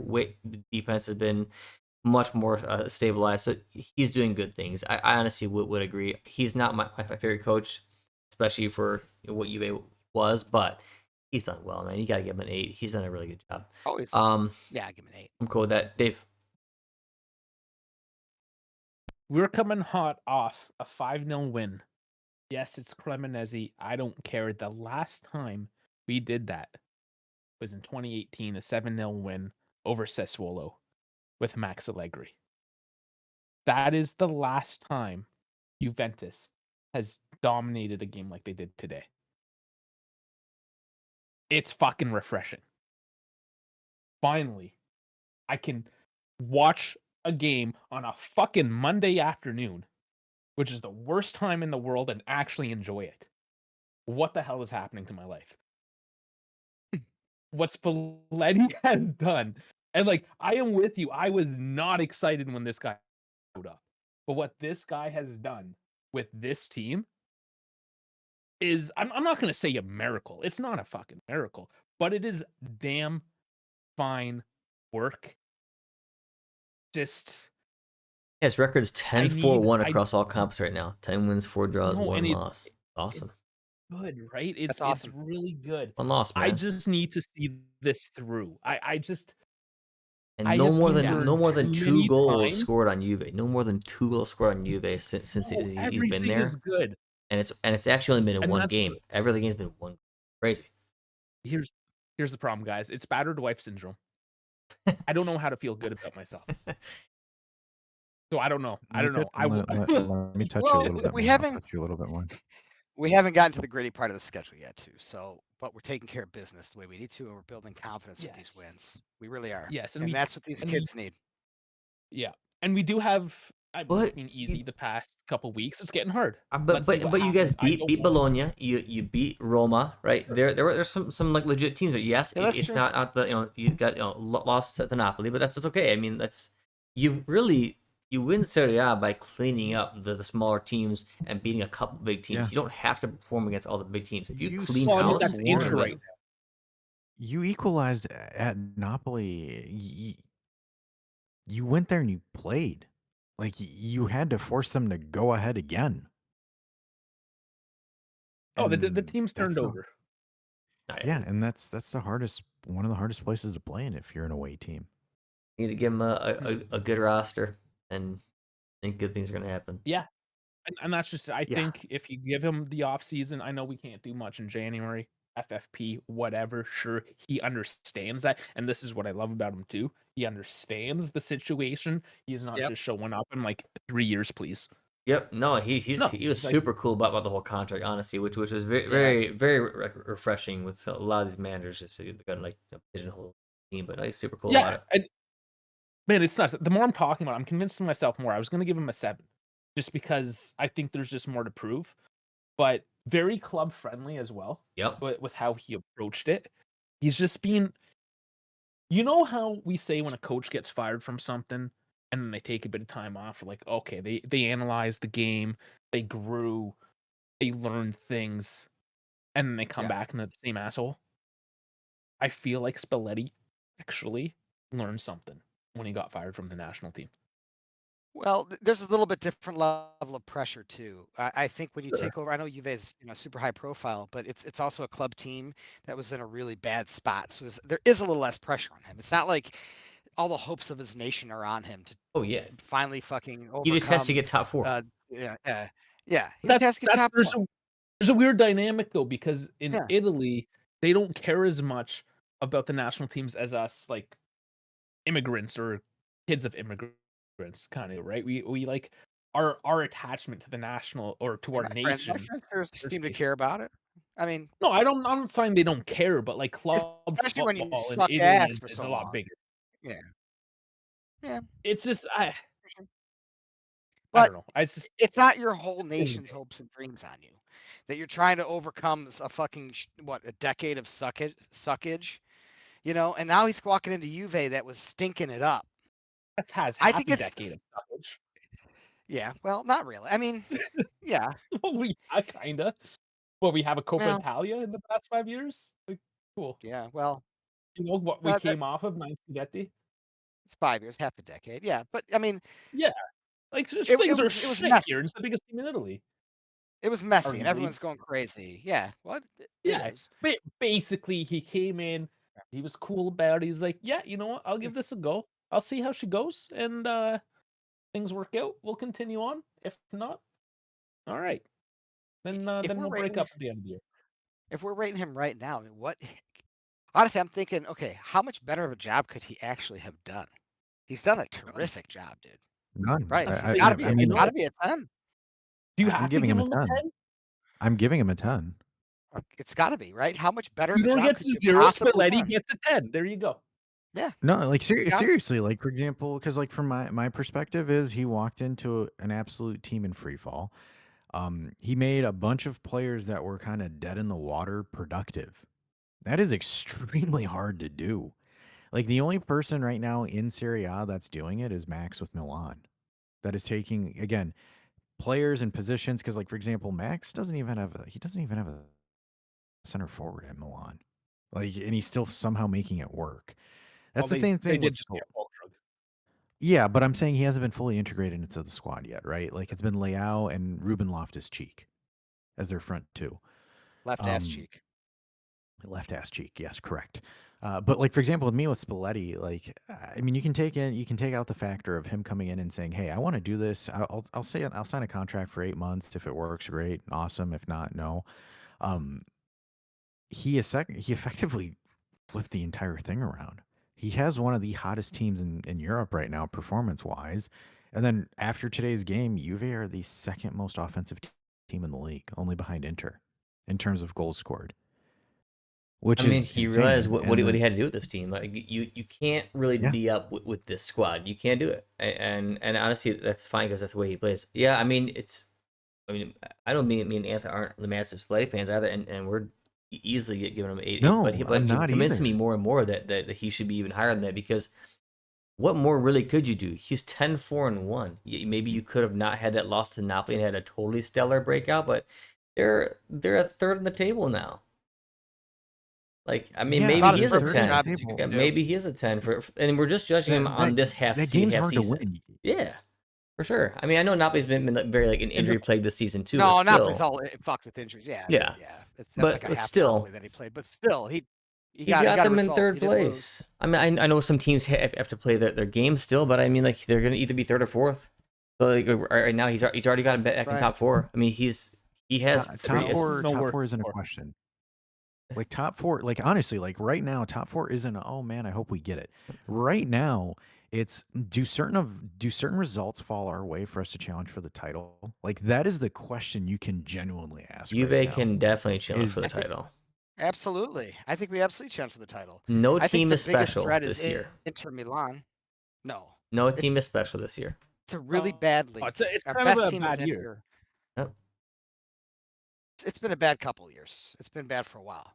defense has been much more stabilized. So he's doing good things. I honestly would agree. He's not my favorite coach, especially for what Juve was, but he's done well, man. You got to give him an 8. He's done a really good job. Always. Yeah, I give him an 8. I'm cool with that. Dave? We're coming hot off a 5-0 win. Yes, it's Cremonese. I don't care. The last time we did that was in 2018, a 7-0 win over Sassuolo with Max Allegri. That is the last time Juventus has dominated a game like they did today. It's fucking refreshing. Finally, I can watch a game on a fucking Monday afternoon, which is the worst time in the world, and actually enjoy it. What the hell is happening to my life? What Spalletti has done. And I am with you. I was not excited when this guy showed up. But what this guy has done with this team is, I'm not going to say a miracle. It's not a fucking miracle. But it is damn fine work. Just... His record's 10-4-1 across all comps right now. 10 wins, 4 draws, 1 loss. Awesome. Good, right? It's awesome. It's really good. 1 loss, man. I just need to see this through. And no more than 2 goals scored on Juve. No more than 2 goals scored on Juve since he's been there. Is good. And it's actually only been in 1 game. Every other game's been 1. Crazy. Here's the problem, guys. It's battered wife syndrome. I don't know how to feel good about myself. So I don't know. Let me touch you a little bit. We haven't gotten to the gritty part of the schedule yet, too. So, but we're taking care of business the way we need to, and we're building confidence with these Yes. wins. We really are. Yes, And that's what these and kids need. yeah, and we do have. I mean, it's But been easy the past couple weeks. It's getting hard. But Let's see what you guys happens. I beat don't want. Bologna. You beat Roma, right? There's some like legit teams. Yes, Yeah, that's it's true. not the you got lost to Napoli, but that's okay. I mean, you win Serie A by cleaning up the smaller teams and beating a couple big teams. Yeah. You don't have to perform against all the big teams. If you You clean Well, I mean, house, that's you're Inter gonna right win. now. You equalized at Napoli. You went there and you played. Like you had to force them to go ahead again. Oh, the And team's turned that's the- over. Yeah, and that's one of the hardest places to play in if you're an away team. You need to give them a good roster, and I think good things are gonna happen. Yeah, and that's just. I Yeah. think if you give him the off season, I know we can't do much in January. FFP, whatever. Sure, he understands that, and this is what I love about him too. He understands the situation. He's not Yep. just showing up in like 3 years, please. Yep. No, he No, was like- super cool about the whole contract, honestly, which was very refreshing with a lot of these managers. Just to kind of like pigeonhole the team, but he's super cool about Yeah, it. man, it's nuts. The more I'm talking about it, I'm convincing myself more. I was going to give him a 7 just because I think there's just more to prove, but very club friendly as well. Yep. But with how he approached it, he's just being. You know how we say when a coach gets fired from something and then they take a bit of time off, like, okay, they analyze the game, they grew, they learned things, and then they come Yeah. back and they're the same asshole. I feel like Spalletti actually learned something when he got fired from the national team. Well, there's a little bit different level of pressure too. I think when you Sure. take over, I know Juve's super high profile, but it's also a club team that was in a really bad spot. So there is a little less pressure on him. It's not like all the hopes of his nation are on him to Oh yeah. finally fucking overcome. He just has to get top 4. Yeah. He just has to get top There's 4. there's a weird dynamic though, because in Yeah. Italy, they don't care as much about the national teams as us, like immigrants or kids of immigrants, kind of, right? We like our attachment to the national or to our My nation. friends seem to care about it. I mean, No, I'm not saying they don't care, but like club especially when you football in suck Italy ass for is so a lot long. bigger. Yeah. It's just I But don't know. I just it's not your whole nation's hopes and dreams on you that you're trying to overcome a fucking a decade of suckage, and now he's walking into Juve that was stinking it up. that has I half think a it's decade of suckage. Yeah, well, not really. I mean, yeah. Well, kinda. Well, we have a Coppa Well, Italia in the past 5 years. Like, cool. yeah, well, You know what we that came off of 9 Scudetti? it's 5 years, half a decade. Yeah, but I mean, Yeah, like things it are was shit messy. here. It's the biggest team in Italy. It was messy, and Arguably. everyone's going crazy. Yeah, what? It Yeah, is. basically, he came in, he was cool about it. He's like, "Yeah, you know what? I'll give this a go. I'll see how she goes, and things work out. We'll continue on. If not, all right. Then we'll break up at the end of the year." If we're rating him right now, I mean, what? Honestly, I'm thinking, okay, how much better of a job could he actually have done? He's done a terrific job, dude. None. Right? That's It's the got to thing. be. I It's mean, got to be a 10. Do you I'm have to giving give him him a a 10. 10? I'm giving him a 10. It's got to be, right? How much better of a Tudor job gets could a you 0, possibly Spalletti done? gets a 10. There you go. Yeah. No, like got it. seriously, like for example, because like from my perspective is he walked into an absolute team in free fall. He made a bunch of players that were kind of dead in the water productive. That is extremely hard to do. Like the only person right now in Serie A that's doing it is Max with Milan. That is taking again players and positions because, like for example, Max doesn't even have a center forward at Milan. Like, and he's still somehow making it work. That's the same They thing did with just get Voltrug. yeah, but I'm saying he hasn't been fully integrated into the squad yet, right? Like it's been Leao and Ruben Loftus-Cheek as their front two. Left ass cheek. Left ass cheek, yes, correct. But like for example, with me with Spalletti, like I mean, you can take out the factor of him coming in and saying, "Hey, I want to do this. I'll sign a contract for 8 months. If it works, great, awesome. If not, no." Um, he effectively flipped the entire thing around. He has one of the hottest teams in Europe right now, performance wise. And then after today's game, Juve are the second most offensive team in the league, only behind Inter in terms of goals scored. which I mean, is he realized insane. what And he had to do with this team. Like you can't really yeah, be up with this squad. You can't do it. And honestly, that's fine because that's the way he plays. Yeah, I mean, I don't mean me and Anthony aren't the massive Spalletti fans either, and we're easily giving him 8. But no, I'm you've not convinced me either. more and more that he should be even higher than that because what more really could you do? He's 10-4-1. Maybe you could have not had that loss to Napoli and had a totally stellar breakout, but they're a third on the table now. Like, I mean, Yeah, maybe About he as is a perfect a 10. job as you table. could do. Maybe he is a 10 and we're just judging him on this That game's hard to season. win. Yeah, for sure. I mean, I know Napoli's been very like an injury plague this season too, No, but Napoli's still, all fucked with injuries. Yeah, yeah. yeah. That's like a But half still, Napoli that he played. But still, he he's got got a them in result. third He didn't lose. place. I mean, I know some teams have to play their game still, but I mean, like they're gonna either be third or fourth. So like right now, he's already got him back in Right. top 4. I mean, he has top three. four. No Top worse 4 isn't a four. question. Like top 4, like honestly, like right now, top 4 isn't. Oh man, I hope we get it. Right now, it's do certain results fall our way for us to challenge for the title? Like that is the question you can genuinely ask. Juve right now. can definitely challenge for the I think- title. Absolutely. I think we absolutely challenge for the title. No I think team the is biggest special threat this is year. Inter Milan. No, No team is special this year. it's a really bad league. It's Our kind of best a team is bad year. Inter. Yep. It's been a bad couple years. It's been bad for a while.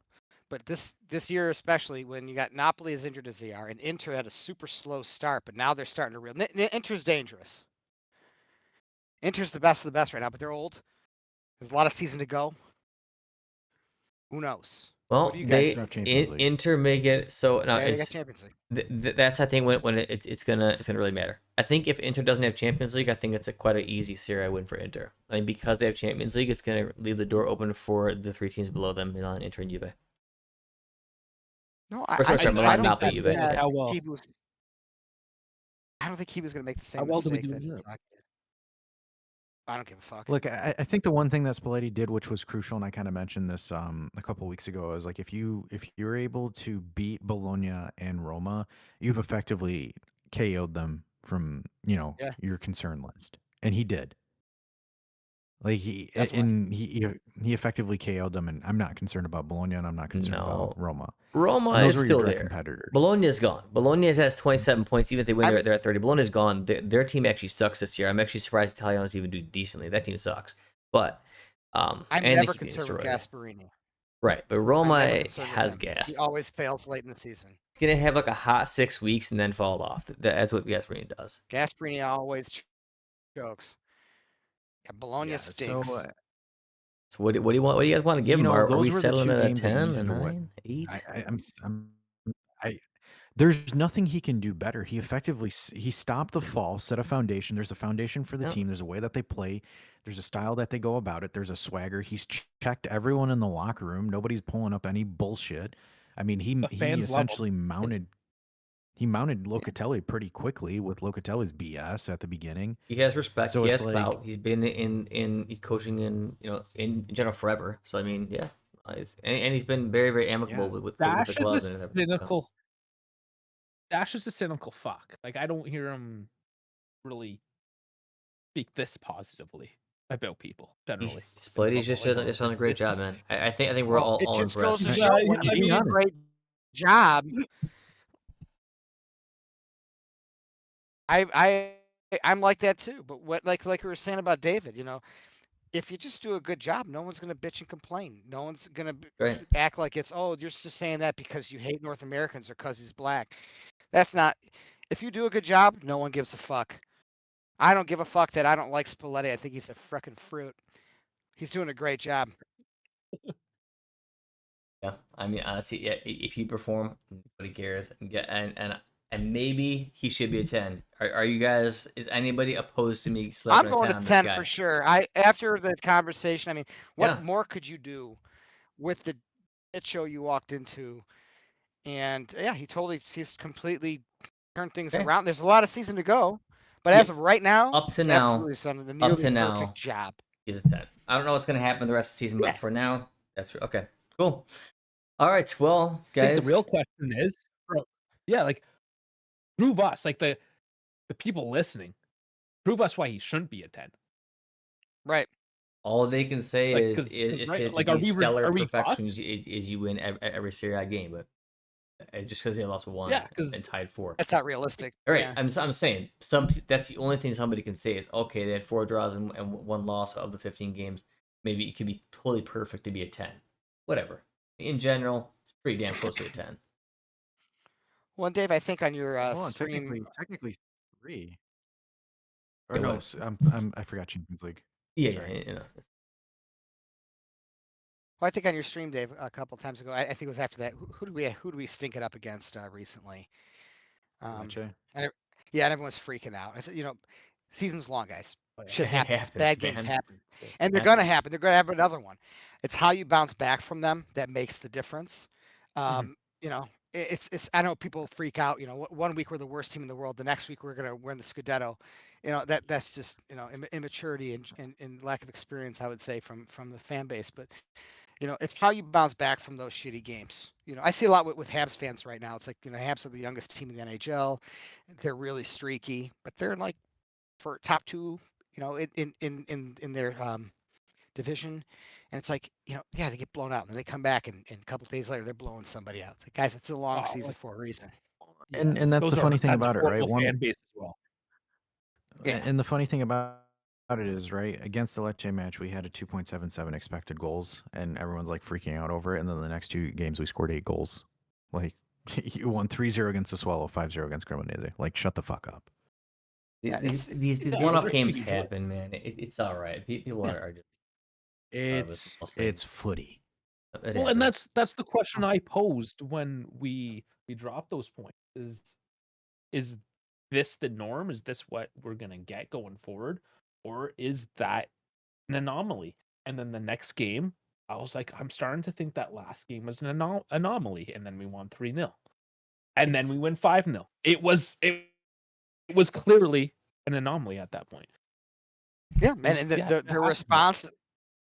But this year, especially when you got Napoli as injured as they are, and Inter had a super slow start, but now they're starting to real. Inter's dangerous. Inter's the best of the best right now, but they're old. There's a lot of season to go. Who knows? Well, What do you guys They- think? Champions League. Inter may get so no, Yeah, they got it's Champions League. that's I think when it's gonna really matter. I think if Inter doesn't have Champions League, I think it's quite an easy Serie A win for Inter. I mean, because they have Champions League, it's gonna leave the door open for the 3 teams below them, Milan, Inter, and Juve. No, Or sorry, I Milan, don't Napoli, think Juve. that Okay. How well? I don't think he was going to make the same How well do we mistake do in that Europe? Vlahovic did. I don't give a fuck. Look, I think the one thing that Spalletti did, which was crucial, and I kind of mentioned this a couple weeks ago, is like if you're able to beat Bologna and Roma, you've effectively KO'd them from Yeah. your concern list, and he did. Like Definitely. he effectively KO'd them, and I'm not concerned about Bologna, and I'm not concerned No. about Roma. Roma And those is were your still direct there. competitors. Bologna's gone. Bologna has 27 points. Even if they win, I'm- they're at 30. Bologna's gone. Their team actually sucks this year. I'm actually surprised Italians even do decently. That team sucks. But I'm and they never keep getting concerned with destroyed. Gasparini. Right, but I'm Roma never concerned with has him. gas. He always fails late in the season. He's gonna have like a hot 6 weeks and then fall off. That's what Gasparini does. Gasparini always jokes. Yeah, Bologna Yeah, stinks. So what do you want? What do you guys want to give him? Are those we were the settling two at a games that you 10, a needed to win. 9, 8? There's nothing he can do better. He effectively he stopped the fall, set a foundation. There's a foundation for the Yep. team. There's a way that they play. There's a style that they go about it. There's a swagger. He's checked everyone in the locker room. Nobody's pulling up any bullshit. I mean, he fans love him. essentially mounted Locatelli pretty quickly with Locatelli's BS at the beginning. He has respect. So He it's has clout. He's been he's coaching in general forever. So I mean, yeah, and he's been very very amicable with the Dash club is and a everything. So. cynical. Dash is a cynical fuck. Like I don't hear him really speak this positively about people generally. Spalletti's just done a great job, man. I think we're all it just goes impressed. to Yeah, show when you I do mean, a great job. I'm like that too. But what like we were saying about David, if you just do a good job, no one's gonna bitch and complain. No one's gonna Right. act like it's you're just saying that because you hate North Americans or because he's black. That's not. If you do a good job, no one gives a fuck. I don't give a fuck that I don't like Spalletti. I think he's a frickin' fruit. He's doing a great job. Yeah, I mean, honestly, yeah. If you perform, nobody cares. And maybe he should be a 10. Are you guys? Is anybody opposed to me slapping I'm going a 10 to on this 10 guy? for sure. After the conversation, I mean, what more could you do with the shit show you walked into? And yeah, he's completely turned things around. There's a lot of season to go, but as of right now, up to now, absolutely done a nearly perfect job. He's a 10. I don't know what's gonna happen the rest of the season, but for now, that's okay. Cool. All right, well, guys. I think the real question is, like, prove us, like the people listening, prove us why he shouldn't be a 10. Right. All they can say Like, is because is right, to like, be stellar are we taught? perfection is you win every Serie A game, but just because they lost one Yeah, and because tied four. That's not realistic. All right, Yeah. I'm saying that's the only thing somebody can say is okay. They had 4 draws and 1 loss of the 15 games. Maybe it could be totally perfect to be a 10. Whatever. In general, it's pretty damn close to a 10. Well, Dave, I think on your Hold on, stream, technically 3. Or Yeah, no, what? I forgot Champions League. Yeah, Sorry. you know. well, I think on your stream, Dave, a couple times ago, I think it was after that. Who do we stink it up against recently? Lecce. And yeah, and everyone's freaking out. I said, season's long, guys. Oh, yeah. Shit It happens. happens, Bad games man. happen, It and they're gonna happens. happen. They're gonna have another one. It's how you bounce back from them that makes the difference. Mhm. It's. I know people freak out. One week we're the worst team in the world. The next week we're gonna win the Scudetto. That's just immaturity and lack of experience. I would say from the fan base, but it's how you bounce back from those shitty games. I see a lot with Habs fans right now. It's like, Habs are the youngest team in the NHL. They're really streaky, but they're like for top 2, in their division. And it's like, yeah, they get blown out and then they come back and a couple of days later they're blowing somebody out. It's like, guys, it's a long Oh, season like, for a reason. yeah, And that's the funny thing that's a about it, right? horrible fan base as well. Yeah. And the funny thing about it is, right, against the Lecce match, we had a 2.77 expected goals, and everyone's like freaking out over it. And then the next 2 games, we scored 8 goals. Like, you won 3-0 against the Swallow, 5-0 against Cremonese. Like, shut the fuck up. Yeah, These Yeah, one-off it's games pretty good. happen, man. It's all right. People Yeah. are just It's footy. it Well, and happens. that's the question I posed when we dropped those points. Is this the norm? Is this what we're gonna get going forward, or is that an anomaly? And then the next game, I was like, I'm starting to think that last game was an anomaly, and then we won 3-0, and then It's- we win 5-0. It was clearly an anomaly at that point. yeah, man. And Yeah, it their happened. response,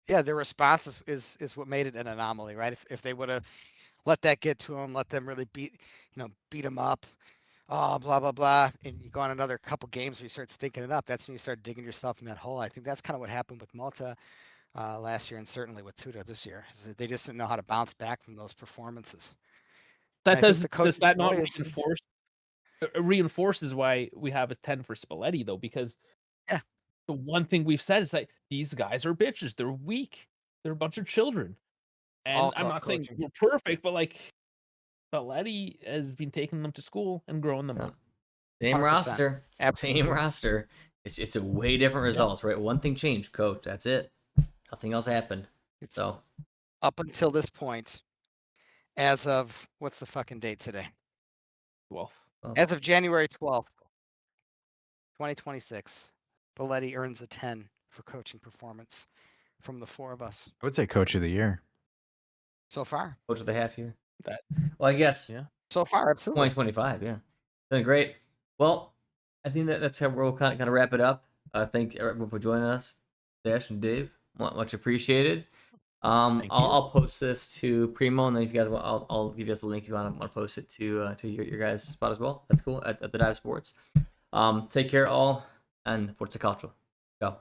yeah, their response is what made it an anomaly, right? If they would have let that get to them, let them really beat them up, oh, blah, blah, blah. And you go on another couple games where you start stinking it up. That's when you start digging yourself in that hole. I think that's kind of what happened with Malta last year and certainly with Tudor this year. Is that they just didn't know how to bounce back from those performances. And That I think the does coach's that not role is, reinforces why we have a 10 for Spalletti though? Because yeah, the one thing we've said is that these guys are bitches. They're weak. They're a bunch of children. And all I'm not saying coaching. we're perfect, but like Spalletti has been taking them to school and growing them Yeah. up. Same 100%. roster. Same Absolutely. roster. It's a way different results, right? One thing changed, coach. That's it. Nothing else happened. It's So up until this point, as of what's the fucking date today? Well, As of January 12th, 2026, Belletti earns a 10 for coaching performance from the 4 of us I would say Coach of the Year. so far. coach of the half year. that Well, I guess yeah. So far, absolutely. 2025. Yeah, been great. Well, I think that's how we'll kind of wrap it up. Thank everyone for joining us, Dash and Dave. Much appreciated. Thank you. I'll post this to Primo, and then if you guys want, I'll give you guys a link if you want to post it to your guys' spot as well. That's cool at the Dive Sports. Take care all, and Forza Calcio. Ciao.